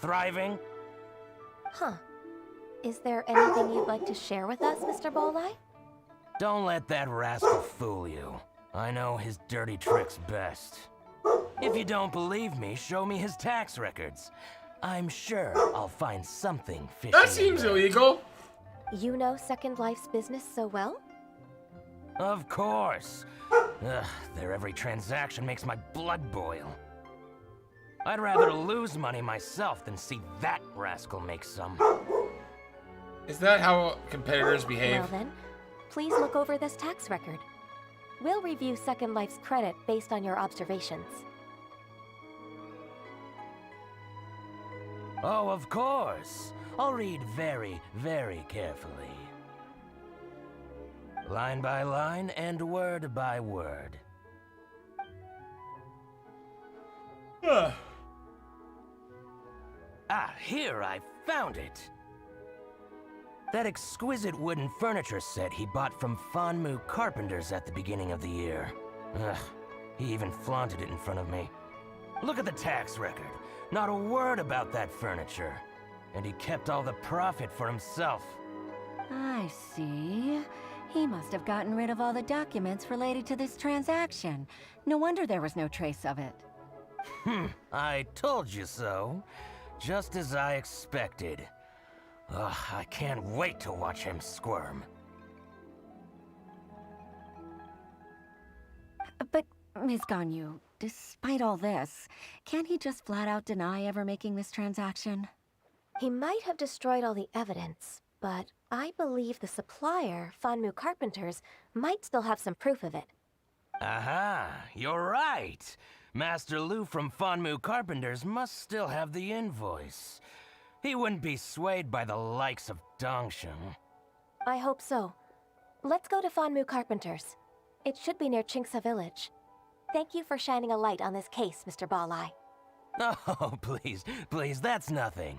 Thriving? Huh. Is there anything you'd like to share with us, Mr. Bolai? Don't let that rascal fool you. I know his dirty tricks best. If you don't believe me, show me his tax records. I'm sure I'll find something fishy. That seems illegal. You know Second Life's business so well? Of course. Ugh, their every transaction makes my blood boil. I'd rather lose money myself than see that rascal make some. Is that how competitors behave? Well then, please look over this tax record. We'll review Second Life's credit based on your observations. Oh, of course. I'll read very, very carefully. Line by line and word by word. Ah, here, I found it. That exquisite wooden furniture set he bought from Fanmu Carpenters at the beginning of the year. Ugh, he even flaunted it in front of me. Look at the tax record. Not a word about that furniture. And he kept all the profit for himself. I see. He must have gotten rid of all the documents related to this transaction. No wonder there was no trace of it. I told you so. Just as I expected. Ugh, I can't wait to watch him squirm. But, Ms. Ganyu, despite all this, can't he just flat out deny ever making this transaction? He might have destroyed all the evidence, but I believe the supplier, Fanmu Carpenters, might still have some proof of it. Aha, you're right. Master Lu from Fanmu Carpenters must still have the invoice. He wouldn't be swayed by the likes of Dongsheng. I hope so. Let's go to Fanmu Carpenters. It should be near Chingsa Village. Thank you for shining a light on this case, Mr. Balai. Oh, please, that's nothing.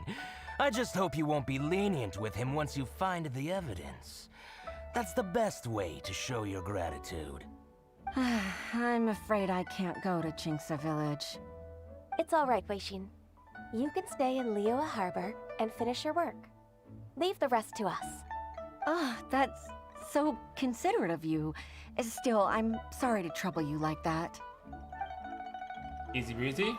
I just hope you won't be lenient with him once you find the evidence. That's the best way to show your gratitude. I'm afraid I can't go to Chingsa Village. It's all right, Weishin. You can stay in Liyue Harbor and finish your work. Leave the rest to us. Oh, that's so considerate of you. Still, I'm sorry to trouble you like that. Easy breezy.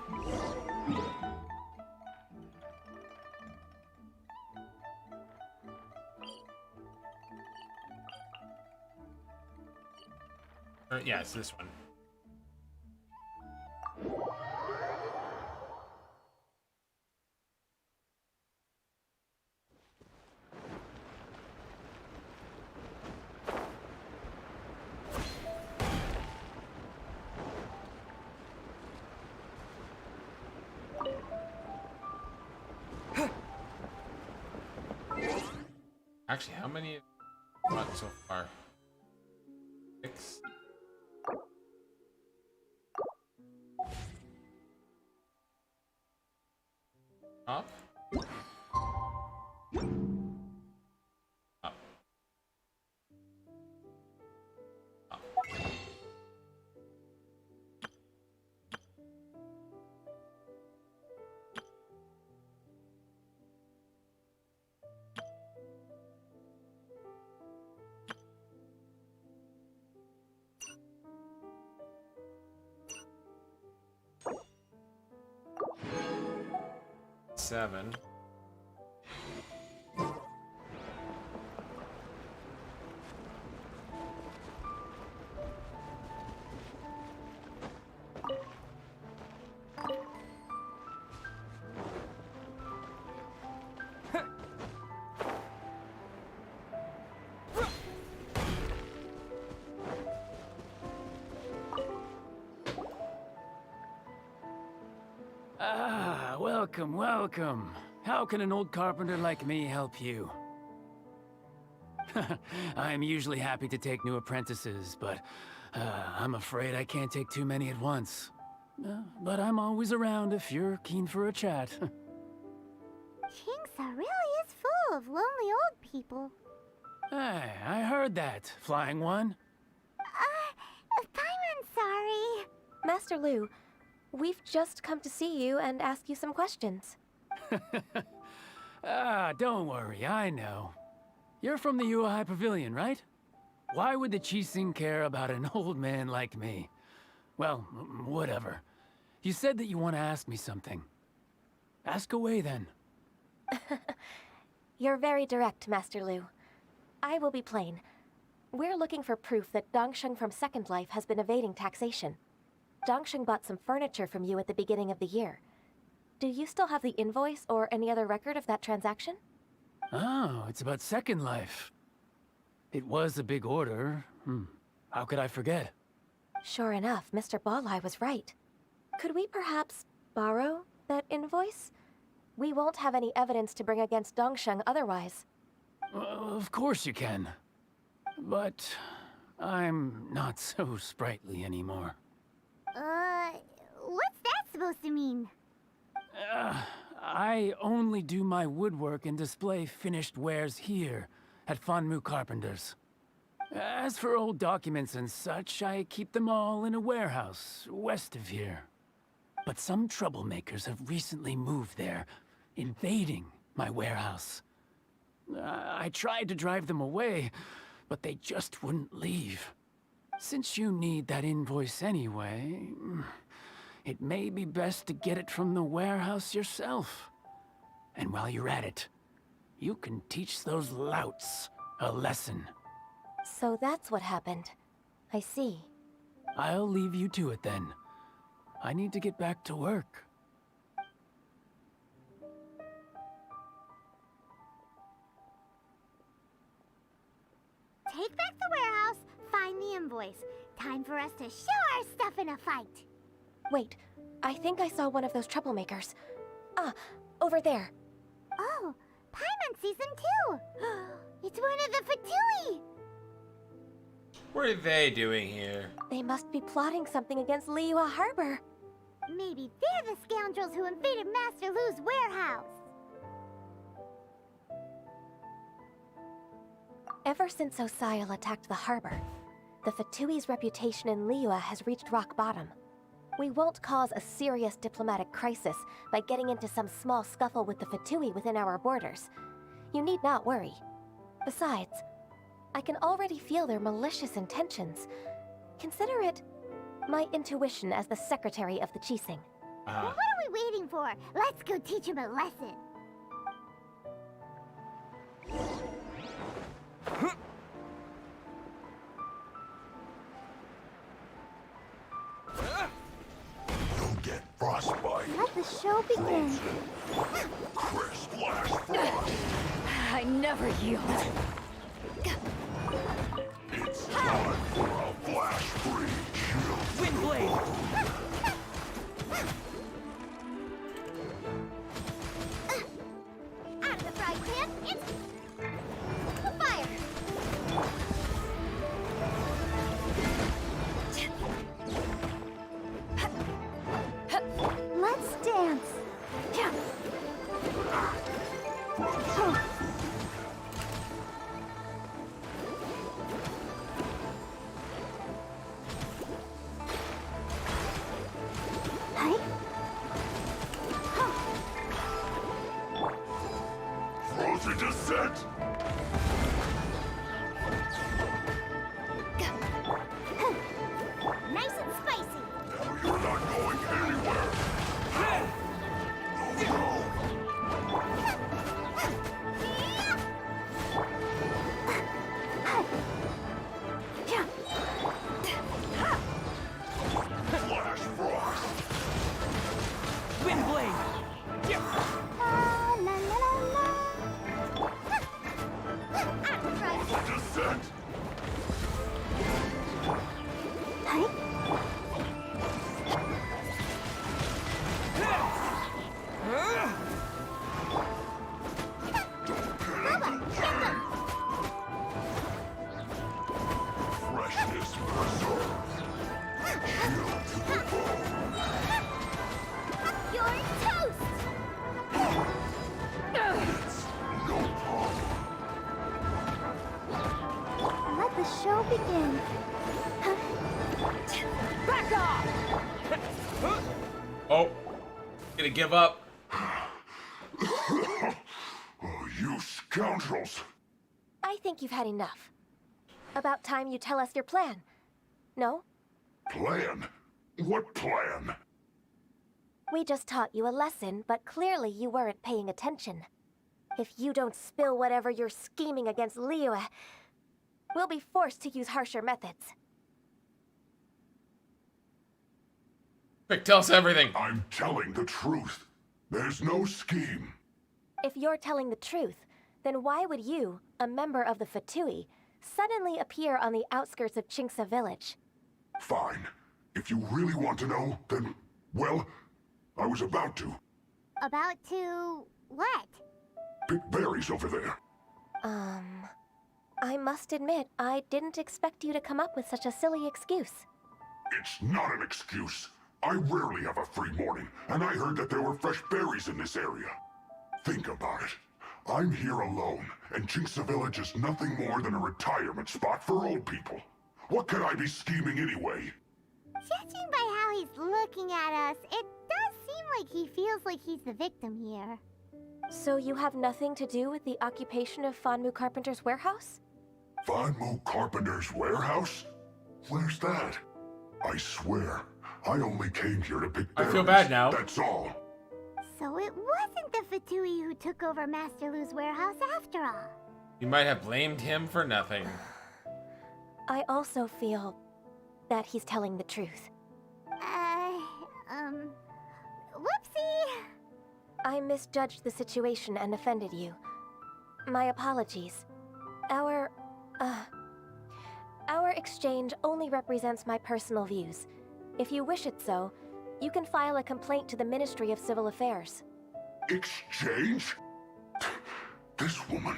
Yeah, it's this one. Actually, how many got so far? 6. Up. Up. Up. 7. Ah, welcome, welcome. How can an old carpenter like me help you? I'm usually happy to take new apprentices, but I'm afraid I can't take too many at once. But I'm always around if you're keen for a chat. Chingsa really is full of lonely old people. Hey, I heard that, Flying One. Paimon, sorry. Master Lu, we've just come to see you and ask you some questions. Don't worry, I know. You're from the Yuehai Pavilion, right? Why would the Qixing care about an old man like me? Well, whatever. You said that you want to ask me something. Ask away, then. You're very direct, Master Lu. I will be plain. We're looking for proof that Dongsheng from Second Life has been evading taxation. Dongsheng bought some furniture from you at the beginning of the year. Do you still have the invoice or any other record of that transaction? Oh, it's about Second Life. It was a big order. How could I forget? Sure enough, Mr. Balai was right. Could we perhaps borrow that invoice? We won't have any evidence to bring against Dongsheng otherwise. Of course you can. But I'm not so sprightly anymore. What's that supposed to mean? I only do my woodwork and display finished wares here at Fanmu Carpenter's. As for old documents and such, I keep them all in a warehouse west of here. But some troublemakers have recently moved there, invading my warehouse. I tried to drive them away, but they just wouldn't leave. Since you need that invoice anyway, it may be best to get it from the warehouse yourself. And while you're at it, you can teach those louts a lesson. So that's what happened. I see. I'll leave you to it then. I need to get back to work. Take back the warehouse, find the invoice. Time for us to show our stuff in a fight. Wait, I think I saw one of those troublemakers. Ah, over there. Oh, Paimon sees them too. It's one of the Fatui. What are they doing here? They must be plotting something against Liyue Harbor. Maybe they're the scoundrels who invaded Master Lu's warehouse. Ever since Osial attacked the harbor, the Fatui's reputation in Liyue has reached rock bottom. We won't cause a serious diplomatic crisis by getting into some small scuffle with the Fatui within our borders. You need not worry. Besides, I can already feel their malicious intentions. Consider it my intuition as the secretary of the Qixing. Well, what are we waiting for? Let's go teach him a lesson. You'll get frostbite. Let the show begin. Chris, last frost. I never yield. It's time for a flash-free chill. Windblade! Out of the frying pan, it's fire. Let's dance. Frozen descent. Nice and spicy. Now you're not going anywhere. Flash frost. Windblade! La la la la. Out of the frying pan. Descent. Freshness preserved. Chill to the bone. You're toast. It's no problem. Let the show begin. Back off! Oh, gonna give up. Oh, you scoundrels! I think you've had enough. About time you tell us your plan. No? Plan? What plan? We just taught you a lesson, but clearly you weren't paying attention. If you don't spill whatever you're scheming against Liyue, we'll be forced to use harsher methods. Quick, tell us everything. I'm telling the truth. There's no scheme. If you're telling the truth, then why would you, a member of the Fatui, suddenly appear on the outskirts of Qingce village? Fine. If you really want to know, then, well, I was about to. About to what? Pick berries over there. I must admit, I didn't expect you to come up with such a silly excuse. It's not an excuse. I rarely have a free morning, and I heard that there were fresh berries in this area. Think about it. I'm here alone, and Jinxa Village is nothing more than a retirement spot for old people. What could I be scheming anyway? Judging by how he's looking at us, it does seem like he feels like he's the victim here. So you have nothing to do with the occupation of Fanmu Carpenter's warehouse? Fanmu Carpenter's warehouse? Where's that? I swear, I only came here to pick berries. I feel bad now. That's all. So it wasn't the Fatui who took over Master Lu's warehouse after all. You might have blamed him for nothing. I also feel that he's telling the truth. Whoopsie! I misjudged the situation and offended you. My apologies. Our exchange only represents my personal views. If you wish it so, you can file a complaint to the Ministry of Civil Affairs. Exchange? This woman,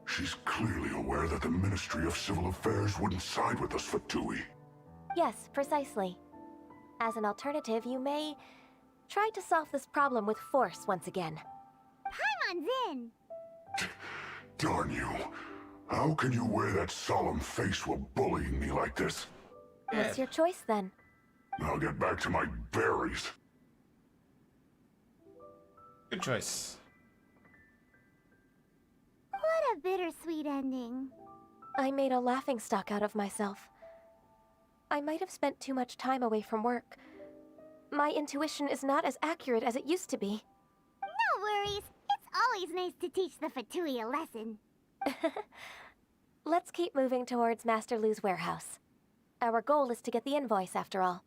she's clearly aware that the Ministry of Civil Affairs wouldn't side with us, Fatui. Yes, precisely. As an alternative, you may try to solve this problem with force once again. Paimon's in! Darn you. How can you wear that solemn face while bullying me like this? What's your choice then? I'll get back to my berries. Good choice. What a bittersweet ending. I made a laughingstock out of myself. I might have spent too much time away from work. My intuition is not as accurate as it used to be. No worries. It's always nice to teach the Fatui a lesson. Let's keep moving towards Master Lu's warehouse. Our goal is to get the invoice, after all.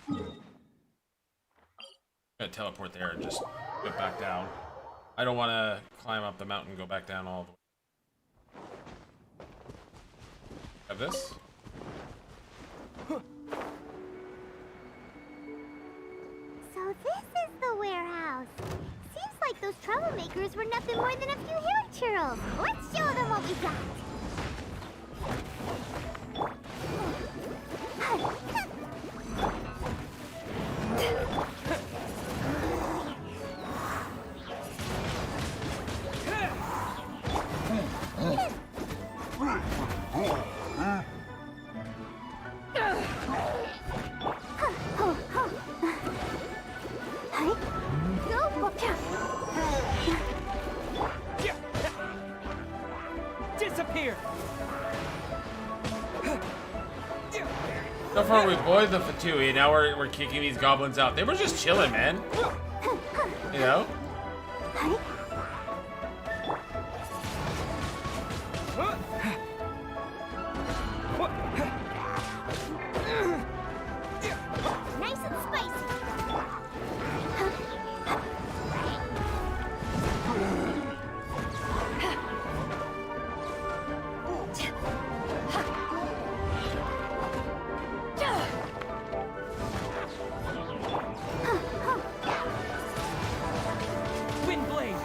I'm gonna teleport there and just get back down. I don't want to climb up the mountain and go back down all the way. Have this? So this is the warehouse. Seems like those troublemakers were nothing more than a few hair churls. Let's show them what we got. Disappear! So far we boarded the Fatui, and now we're kicking these goblins out. They were just chilling, man. You know? Nice and spicy. Wind blade!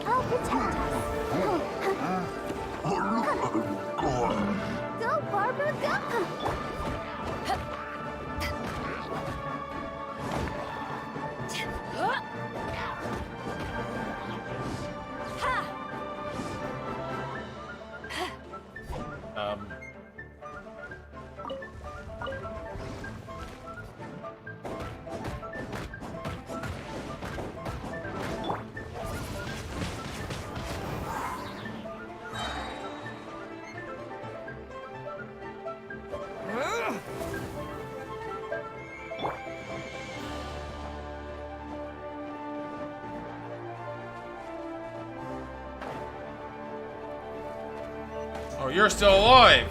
Oh, protect us. Go, Barbara, go! Oh, you're still alive.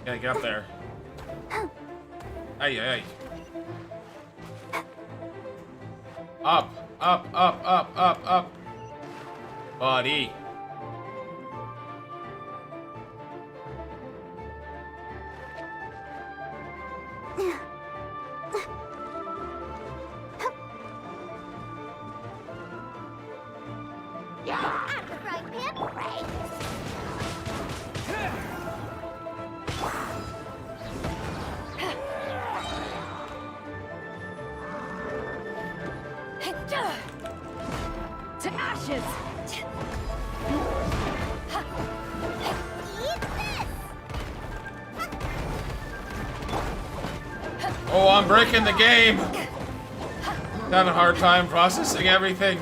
Gotta get up there. Ay, ay, ay. Up, up, up, up, up, up. Buddy. To ashes! Oh, I'm breaking the game. Having a hard time processing everything.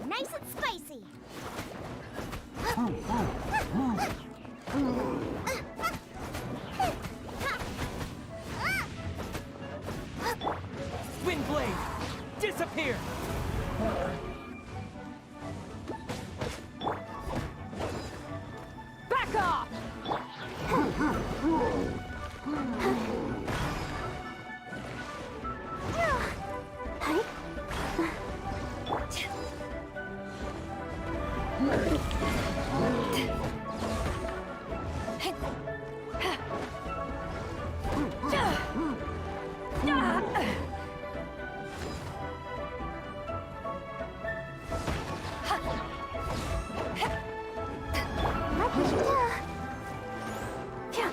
Nice and spicy. Windblade! Disappear! Back off!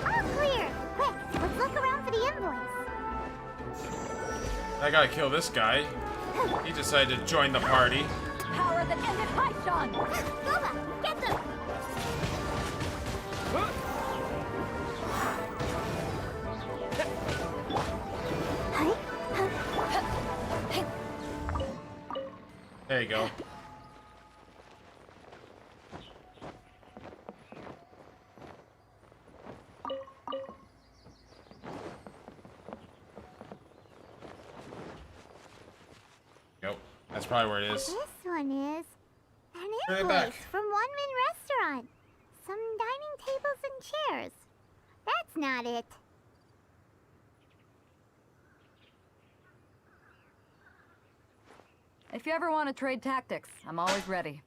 All clear. Quick, let's look around for the invoice. I gotta kill this guy. He decided to join the party. Power that ended Haishan! Goba, get them! There you go. Yep, that's probably where it is. This one is an Bring it invoice back. from One Min Restaurant. Some dining tables and chairs. That's not it. If you ever want to trade tactics, I'm always ready.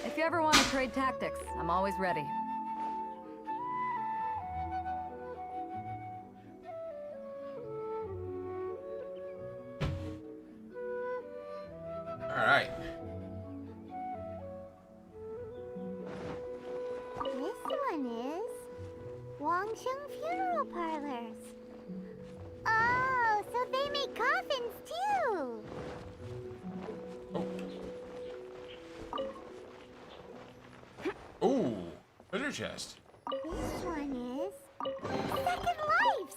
If you ever want to trade tactics, I'm always ready. All right. This one is Wangsheng Funeral Parlors. Oh, so they make coffins too. Ooh, treasure chest. This one is Second Lives.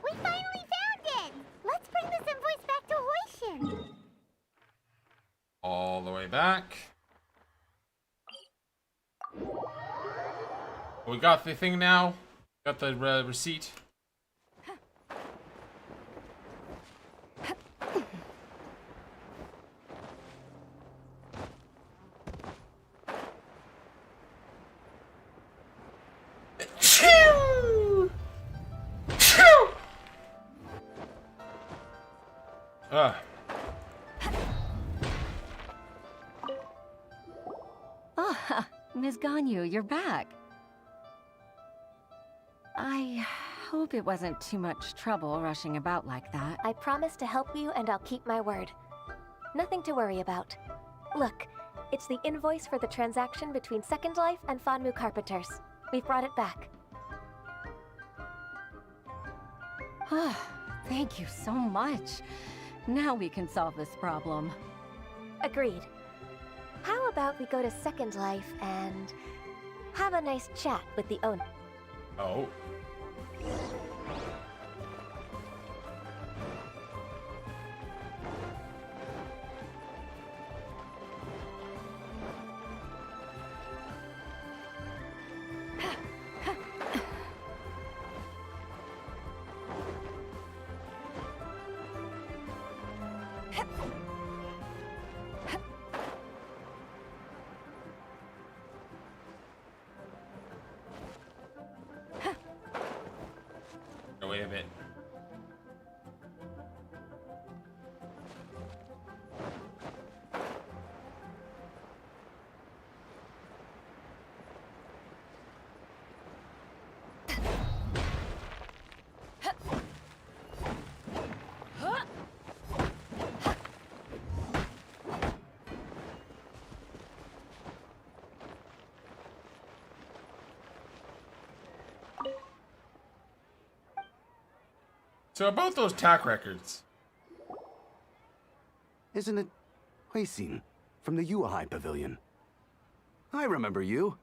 We finally found it. Let's bring this invoice back to Hoishin. All the way back. We got the thing now. Got the receipt. Ms. Ganyu, you're back. I hope it wasn't too much trouble rushing about like that. I promise to help you and I'll keep my word. Nothing to worry about. Look, it's the invoice for the transaction between Second Life and Fanmu Carpenters. We've brought it back. Thank you so much. Now we can solve this problem. Agreed. How about we go to Second Life and have a nice chat with the owner? Oh. Wait a minute. So about those TAC records. Isn't it Huixin from the Yuehai Pavilion? I remember you.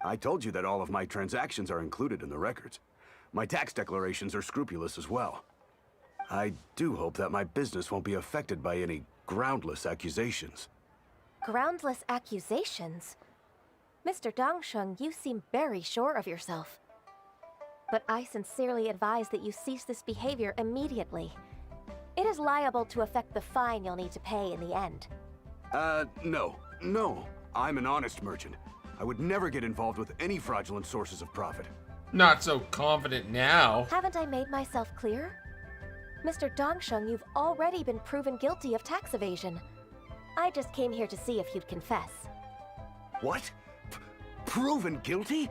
I told you that all of my transactions are included in the records. My tax declarations are scrupulous as well. I do hope that my business won't be affected by any groundless accusations. Groundless accusations? Mr. Dongsheng, you seem very sure of yourself. But I sincerely advise that you cease this behavior immediately. It is liable to affect the fine you'll need to pay in the end. No. I'm an honest merchant. I would never get involved with any fraudulent sources of profit. Not so confident now. Haven't I made myself clear? Mr. Dongsheng, you've already been proven guilty of tax evasion. I just came here to see if you'd confess. What? Proven guilty?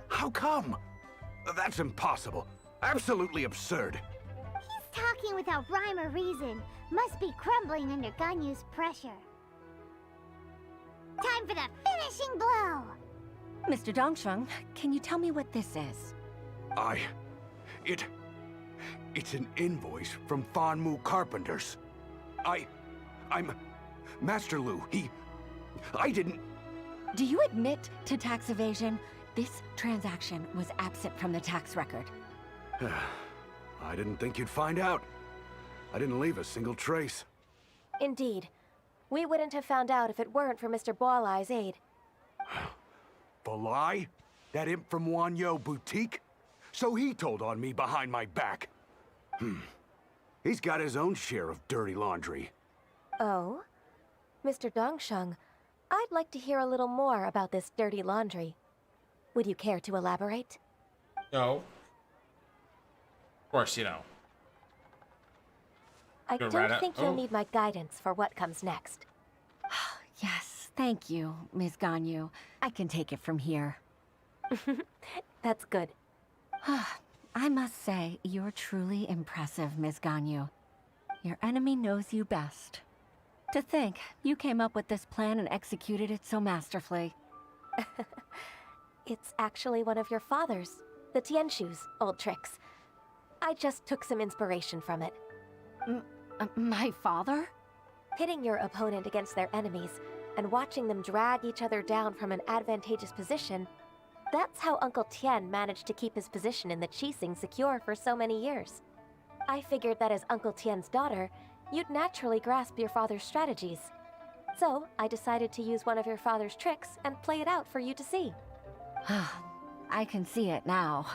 How come? That's impossible. Absolutely absurd. He's talking without rhyme or reason. Must be crumbling under Ganyu's pressure. Time for the finishing blow! Mr. Dongsheng, can you tell me what this is? It's an invoice from Fanmu Carpenters. I'm Master Lu. I didn't... Do you admit to tax evasion? This transaction was absent from the tax record. I didn't think you'd find out. I didn't leave a single trace. Indeed. We wouldn't have found out if it weren't for Mr. Boalai's aid. Balai? That imp from Wanyo Boutique? So he told on me behind my back. He's got his own share of dirty laundry. Oh? Mr. Dongsheng, I'd like to hear a little more about this dirty laundry. Would you care to elaborate? No. Of course, you know. I don't think you'll need my guidance for what comes next. Yes, thank you, Ms. Ganyu. I can take it from here. That's good. I must say, you're truly impressive, Ms. Ganyu. Your enemy knows you best. To think, you came up with this plan and executed it so masterfully. It's actually one of your father's, the Tianshu's, old tricks. I just took some inspiration from it. My father? Pitting your opponent against their enemies and watching them drag each other down from an advantageous position, that's how Uncle Tian managed to keep his position in the Qixing secure for so many years. I figured that as Uncle Tian's daughter, you'd naturally grasp your father's strategies. So, I decided to use one of your father's tricks and play it out for you to see. I can see it now.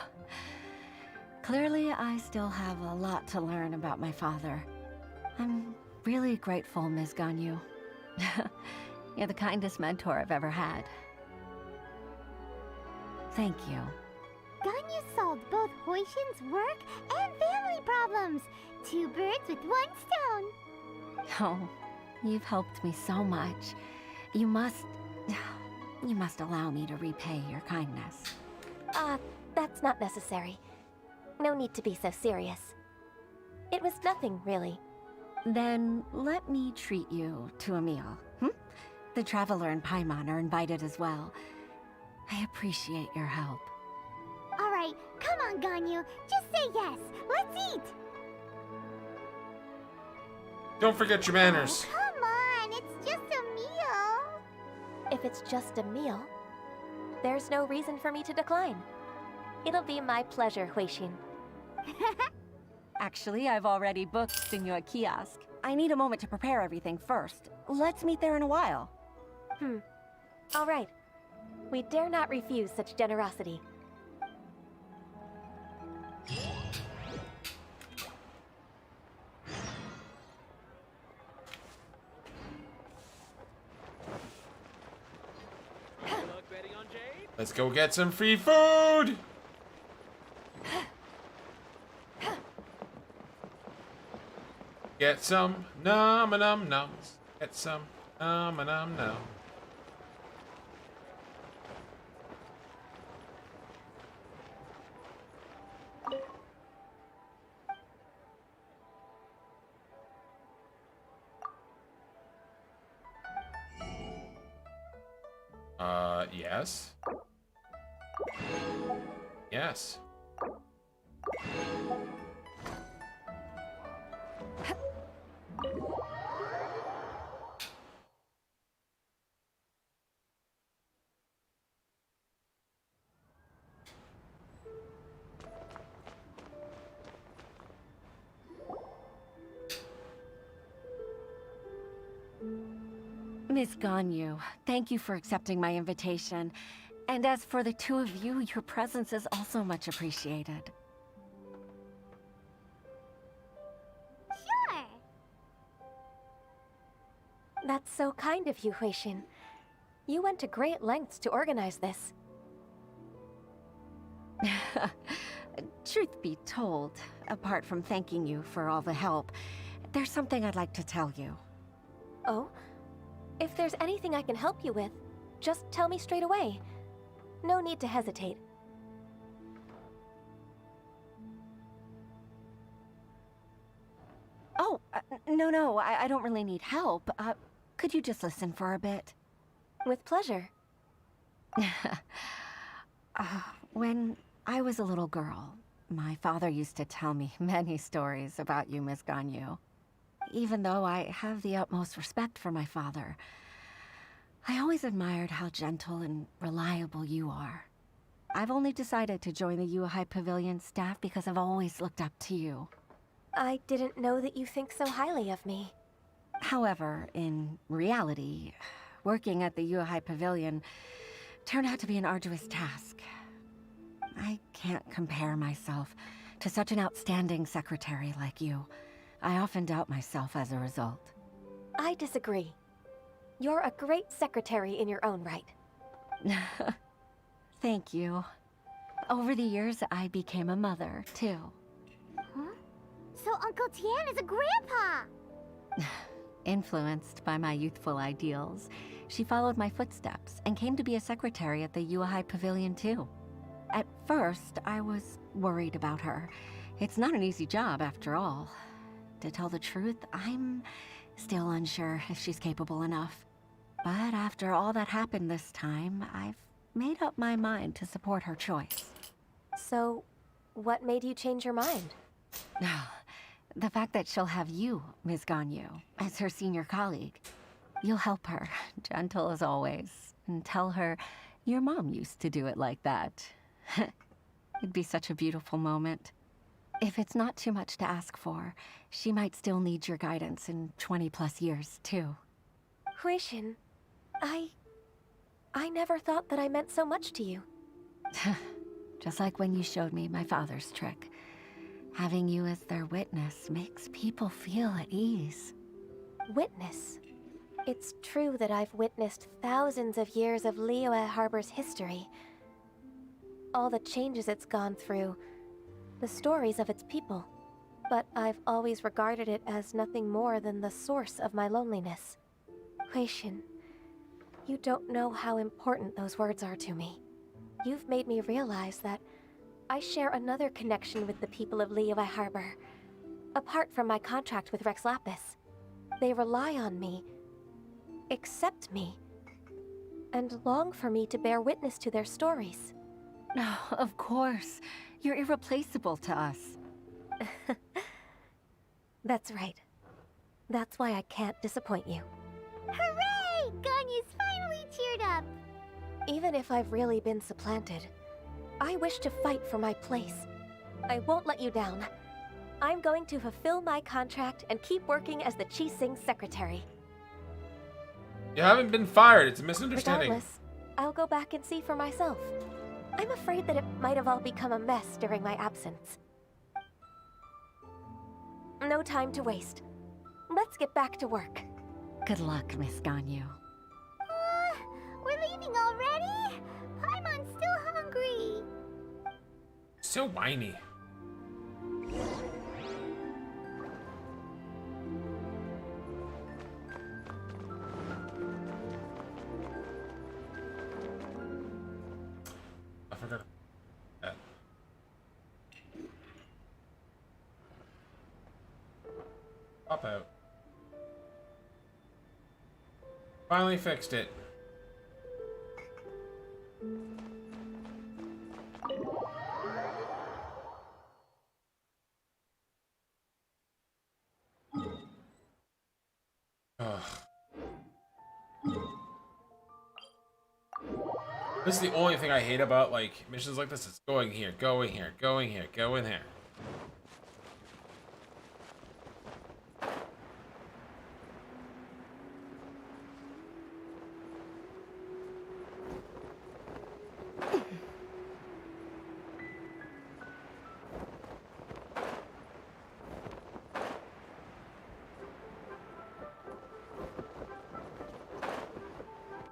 Clearly, I still have a lot to learn about my father. I'm really grateful, Ms. Ganyu. You're the kindest mentor I've ever had. Thank you. Ganyu solved both Huixin's work and family problems. 2 birds with 1 stone. Oh, you've helped me so much. You must... You must allow me to repay your kindness. That's not necessary. No need to be so serious. It was nothing, really. Then let me treat you to a meal, The Traveler and Paimon are invited as well. I appreciate your help. Alright, come on, Ganyu. Just say yes. Let's eat. Don't forget your manners. Come on, it's just a meal. If it's just a meal, there's no reason for me to decline. It'll be my pleasure, Huixin. Actually, I've already booked Senor Kiosk. I need a moment to prepare everything first. Let's meet there in a while. All right. We dare not refuse such generosity. Let's go get some free food! Get some nums. Get some num. Yes. Yes. Miss Ganyu, thank you for accepting my invitation. And as for the two of you, your presence is also much appreciated. Sure. That's so kind of you, Huixin. You went to great lengths to organize this. Truth be told, apart from thanking you for all the help, there's something I'd like to tell you. Oh? If there's anything I can help you with, just tell me straight away. No need to hesitate. Oh, no, I don't really need help. Could you just listen for a bit? With pleasure. When I was a little girl, my father used to tell me many stories about you, Miss Ganyu. Even though I have the utmost respect for my father, I always admired how gentle and reliable you are. I've only decided to join the Yuhai Pavilion staff because I've always looked up to you. I didn't know that you think so highly of me. However, in reality, working at the Yuhai Pavilion turned out to be an arduous task. I can't compare myself to such an outstanding secretary like you. I often doubt myself as a result. I disagree. You're a great secretary in your own right. Thank you. Over the years, I became a mother, too. Huh? So Uncle Tian is a grandpa! Influenced by my youthful ideals, she followed my footsteps and came to be a secretary at the Yuhai Pavilion, too. At first, I was worried about her. It's not an easy job, after all. To tell the truth, I'm still unsure if she's capable enough. But after all that happened this time, I've made up my mind to support her choice. So, what made you change your mind? The fact that she'll have you, Ms. Ganyu, as her senior colleague. You'll help her, gentle as always, and tell her your mom used to do it like that. It'd be such a beautiful moment. If it's not too much to ask for, she might still need your guidance in 20+ years, too. Huixin, I never thought that I meant so much to you. Just like when you showed me my father's trick. Having you as their witness makes people feel at ease. Witness? It's true that I've witnessed thousands of years of Liyue Harbor's history. All the changes it's gone through, the stories of its people. But I've always regarded it as nothing more than the source of my loneliness. Huixin, You don't know how important those words are to me. You've made me realize that I share another connection with the people of Liyue Harbor. Apart from my contract with Rex Lapis, they rely on me, accept me, and long for me to bear witness to their stories. Oh, of course. You're irreplaceable to us. That's right. That's why I can't disappoint you. Hooray! Ganyu's finally cheered up! Even if I've really been supplanted, I wish to fight for my place. I won't let you down. I'm going to fulfill my contract and keep working as the Qixing secretary. You haven't been fired. It's a misunderstanding. Regardless, I'll go back and see for myself. I'm afraid that it might have all become a mess during my absence. No time to waste. Let's get back to work. Good luck, Miss Ganyu. We're leaving already? Paimon's still hungry. So whiny. I forgot that. Pop out. Finally fixed it. Ugh. This is the only thing I hate about like missions like this. It's going here, going here, going here, going here.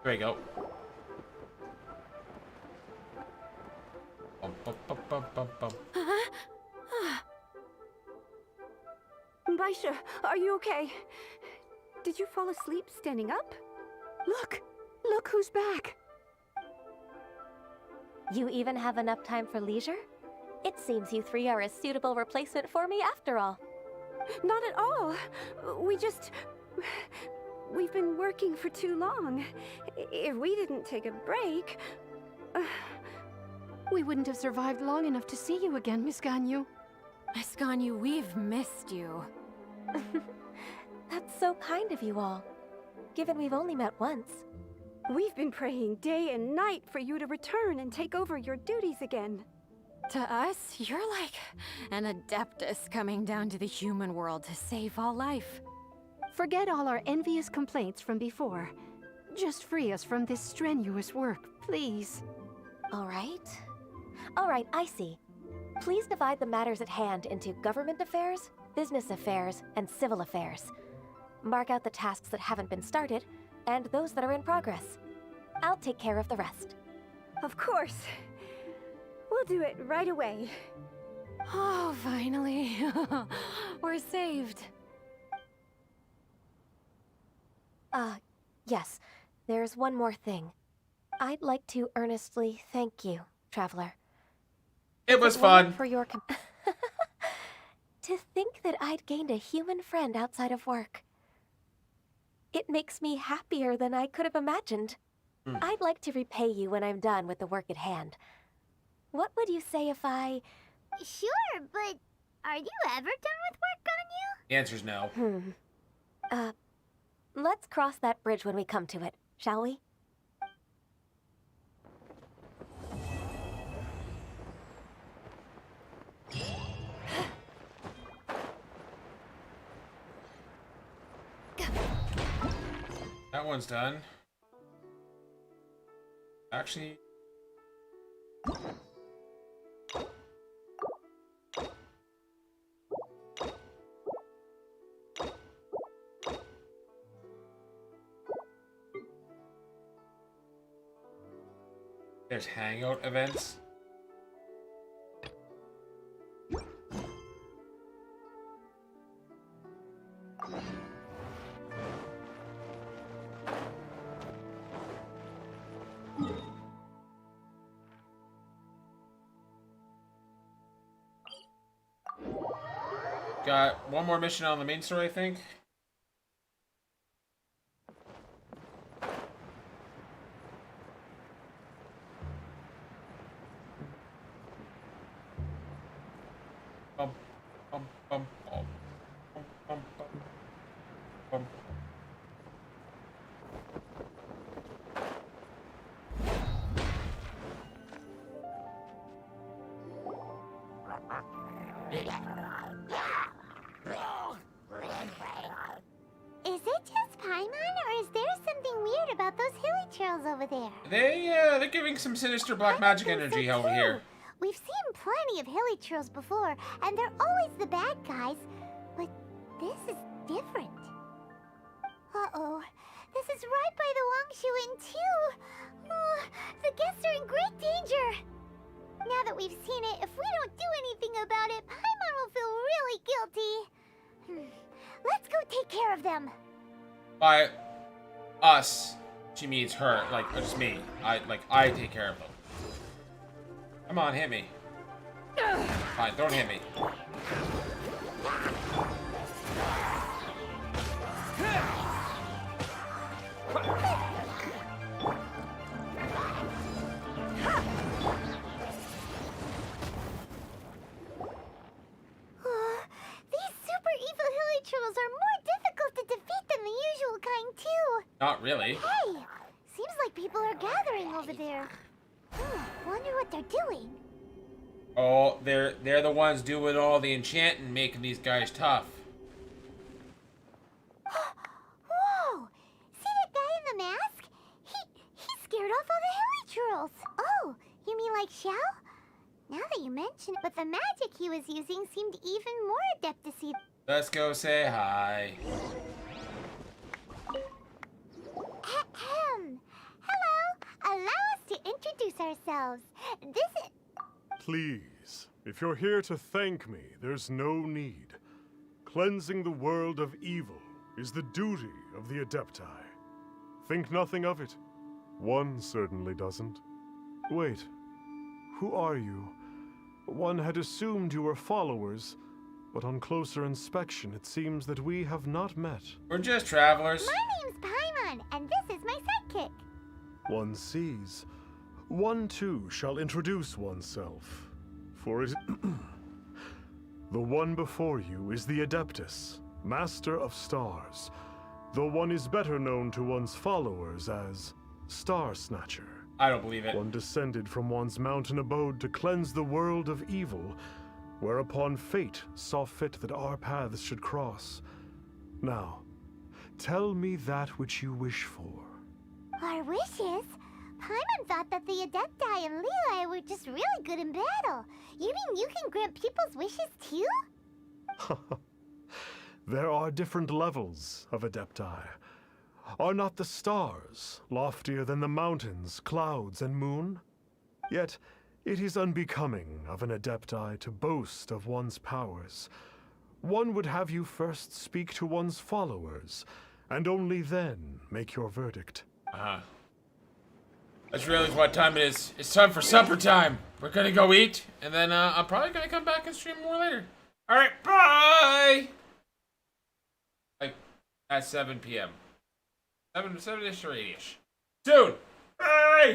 There you go. Bum, bum, bum, bum, bum, bum. Baisha, are you okay? Did you fall asleep standing up? Look! Look who's back! You even have enough time for leisure? It seems you three are a suitable replacement for me after all. Not at all. We've been working for too long. If we didn't take a break... We wouldn't have survived long enough to see you again, Miss Ganyu. Miss Ganyu, we've missed you. That's so kind of you all, given we've only met once. We've been praying day and night for you to return and take over your duties again. To us, you're like an adeptus coming down to the human world to save all life. Forget all our envious complaints from before. Just free us from this strenuous work, please. All right, I see. Please divide the matters at hand into government affairs, business affairs, and civil affairs. Mark out the tasks that haven't been started, and those that are in progress. I'll take care of the rest. Of course. We'll do it right away. Oh, finally. We're saved. Yes. There's one more thing. I'd like to earnestly thank you, Traveler. It was fun. For your to think that I'd gained a human friend outside of work. It makes me happier than I could have imagined. I'd like to repay you when I'm done with the work at hand. What would you say if I... Sure, but are you ever done with work, Ganyu? The answer's no. Let's cross that bridge when we come to it, shall we? That one's done. Actually... There's hangout events. Got one more mission on the main story, I think. Bum, bum, bum, bum, bum, bum, bum. Is it just Paimon, or is there something weird about those hilly trails over there? They're giving some sinister black magic energy over here. We've seen plenty of hilly trails before, and they're always the bad guys, but this is different. Uh-oh, this is right by the Wangshu Inn too. Oh, the guests are in great danger. Now that we've seen it, if we don't do anything about it, Paimon will feel really guilty. Let's go take care of them. By us, she means her, like, just me. I take care of them. Come on, hit me. Fine, don't hit me. These super evil hilly trolls are more difficult to defeat than the usual kind, too. Not really. Hey, seems like people are gathering over there. Wonder what they're doing. Oh, they're the ones doing all the enchanting, making these guys tough. Whoa! See that guy in the mask? He scared off all the hilly trolls. Oh, you mean like Xiao? Now that you mention it, but the magic he was using seemed even more adept to see. Let's go say hi. Ahem. Hello. Allow us to introduce ourselves. This is... Please, if you're here to thank me, there's no need. Cleansing the world of evil is the duty of the Adepti. Think nothing of it. One certainly doesn't. Wait, who are you? One had assumed you were followers, but on closer inspection, it seems that we have not met. We're just travelers. My name's Paimon, and this is my sidekick. One sees. One too shall introduce oneself. For it... The one before you is the Adeptus, Master of Stars, though one is better known to one's followers as Star Snatcher. I don't believe it. One descended from one's mountain abode to cleanse the world of evil, whereupon fate saw fit that our paths should cross. Now, tell me that which you wish for. Our wishes? Paimon thought that the Adepti and Leela were just really good in battle. You mean you can grant people's wishes too? There are different levels of Adepti. Are not the stars loftier than the mountains, clouds, and moon? Yet, it is unbecoming of an Adepti to boast of one's powers. One would have you first speak to one's followers, and only then make your verdict. Uh-huh. That's really what time it is. It's time for supper time. We're gonna go eat, and then I'm probably gonna come back and stream more later. Alright, bye! Like, at 7 p.m. 7-ish or 8-ish. Soon! Bye!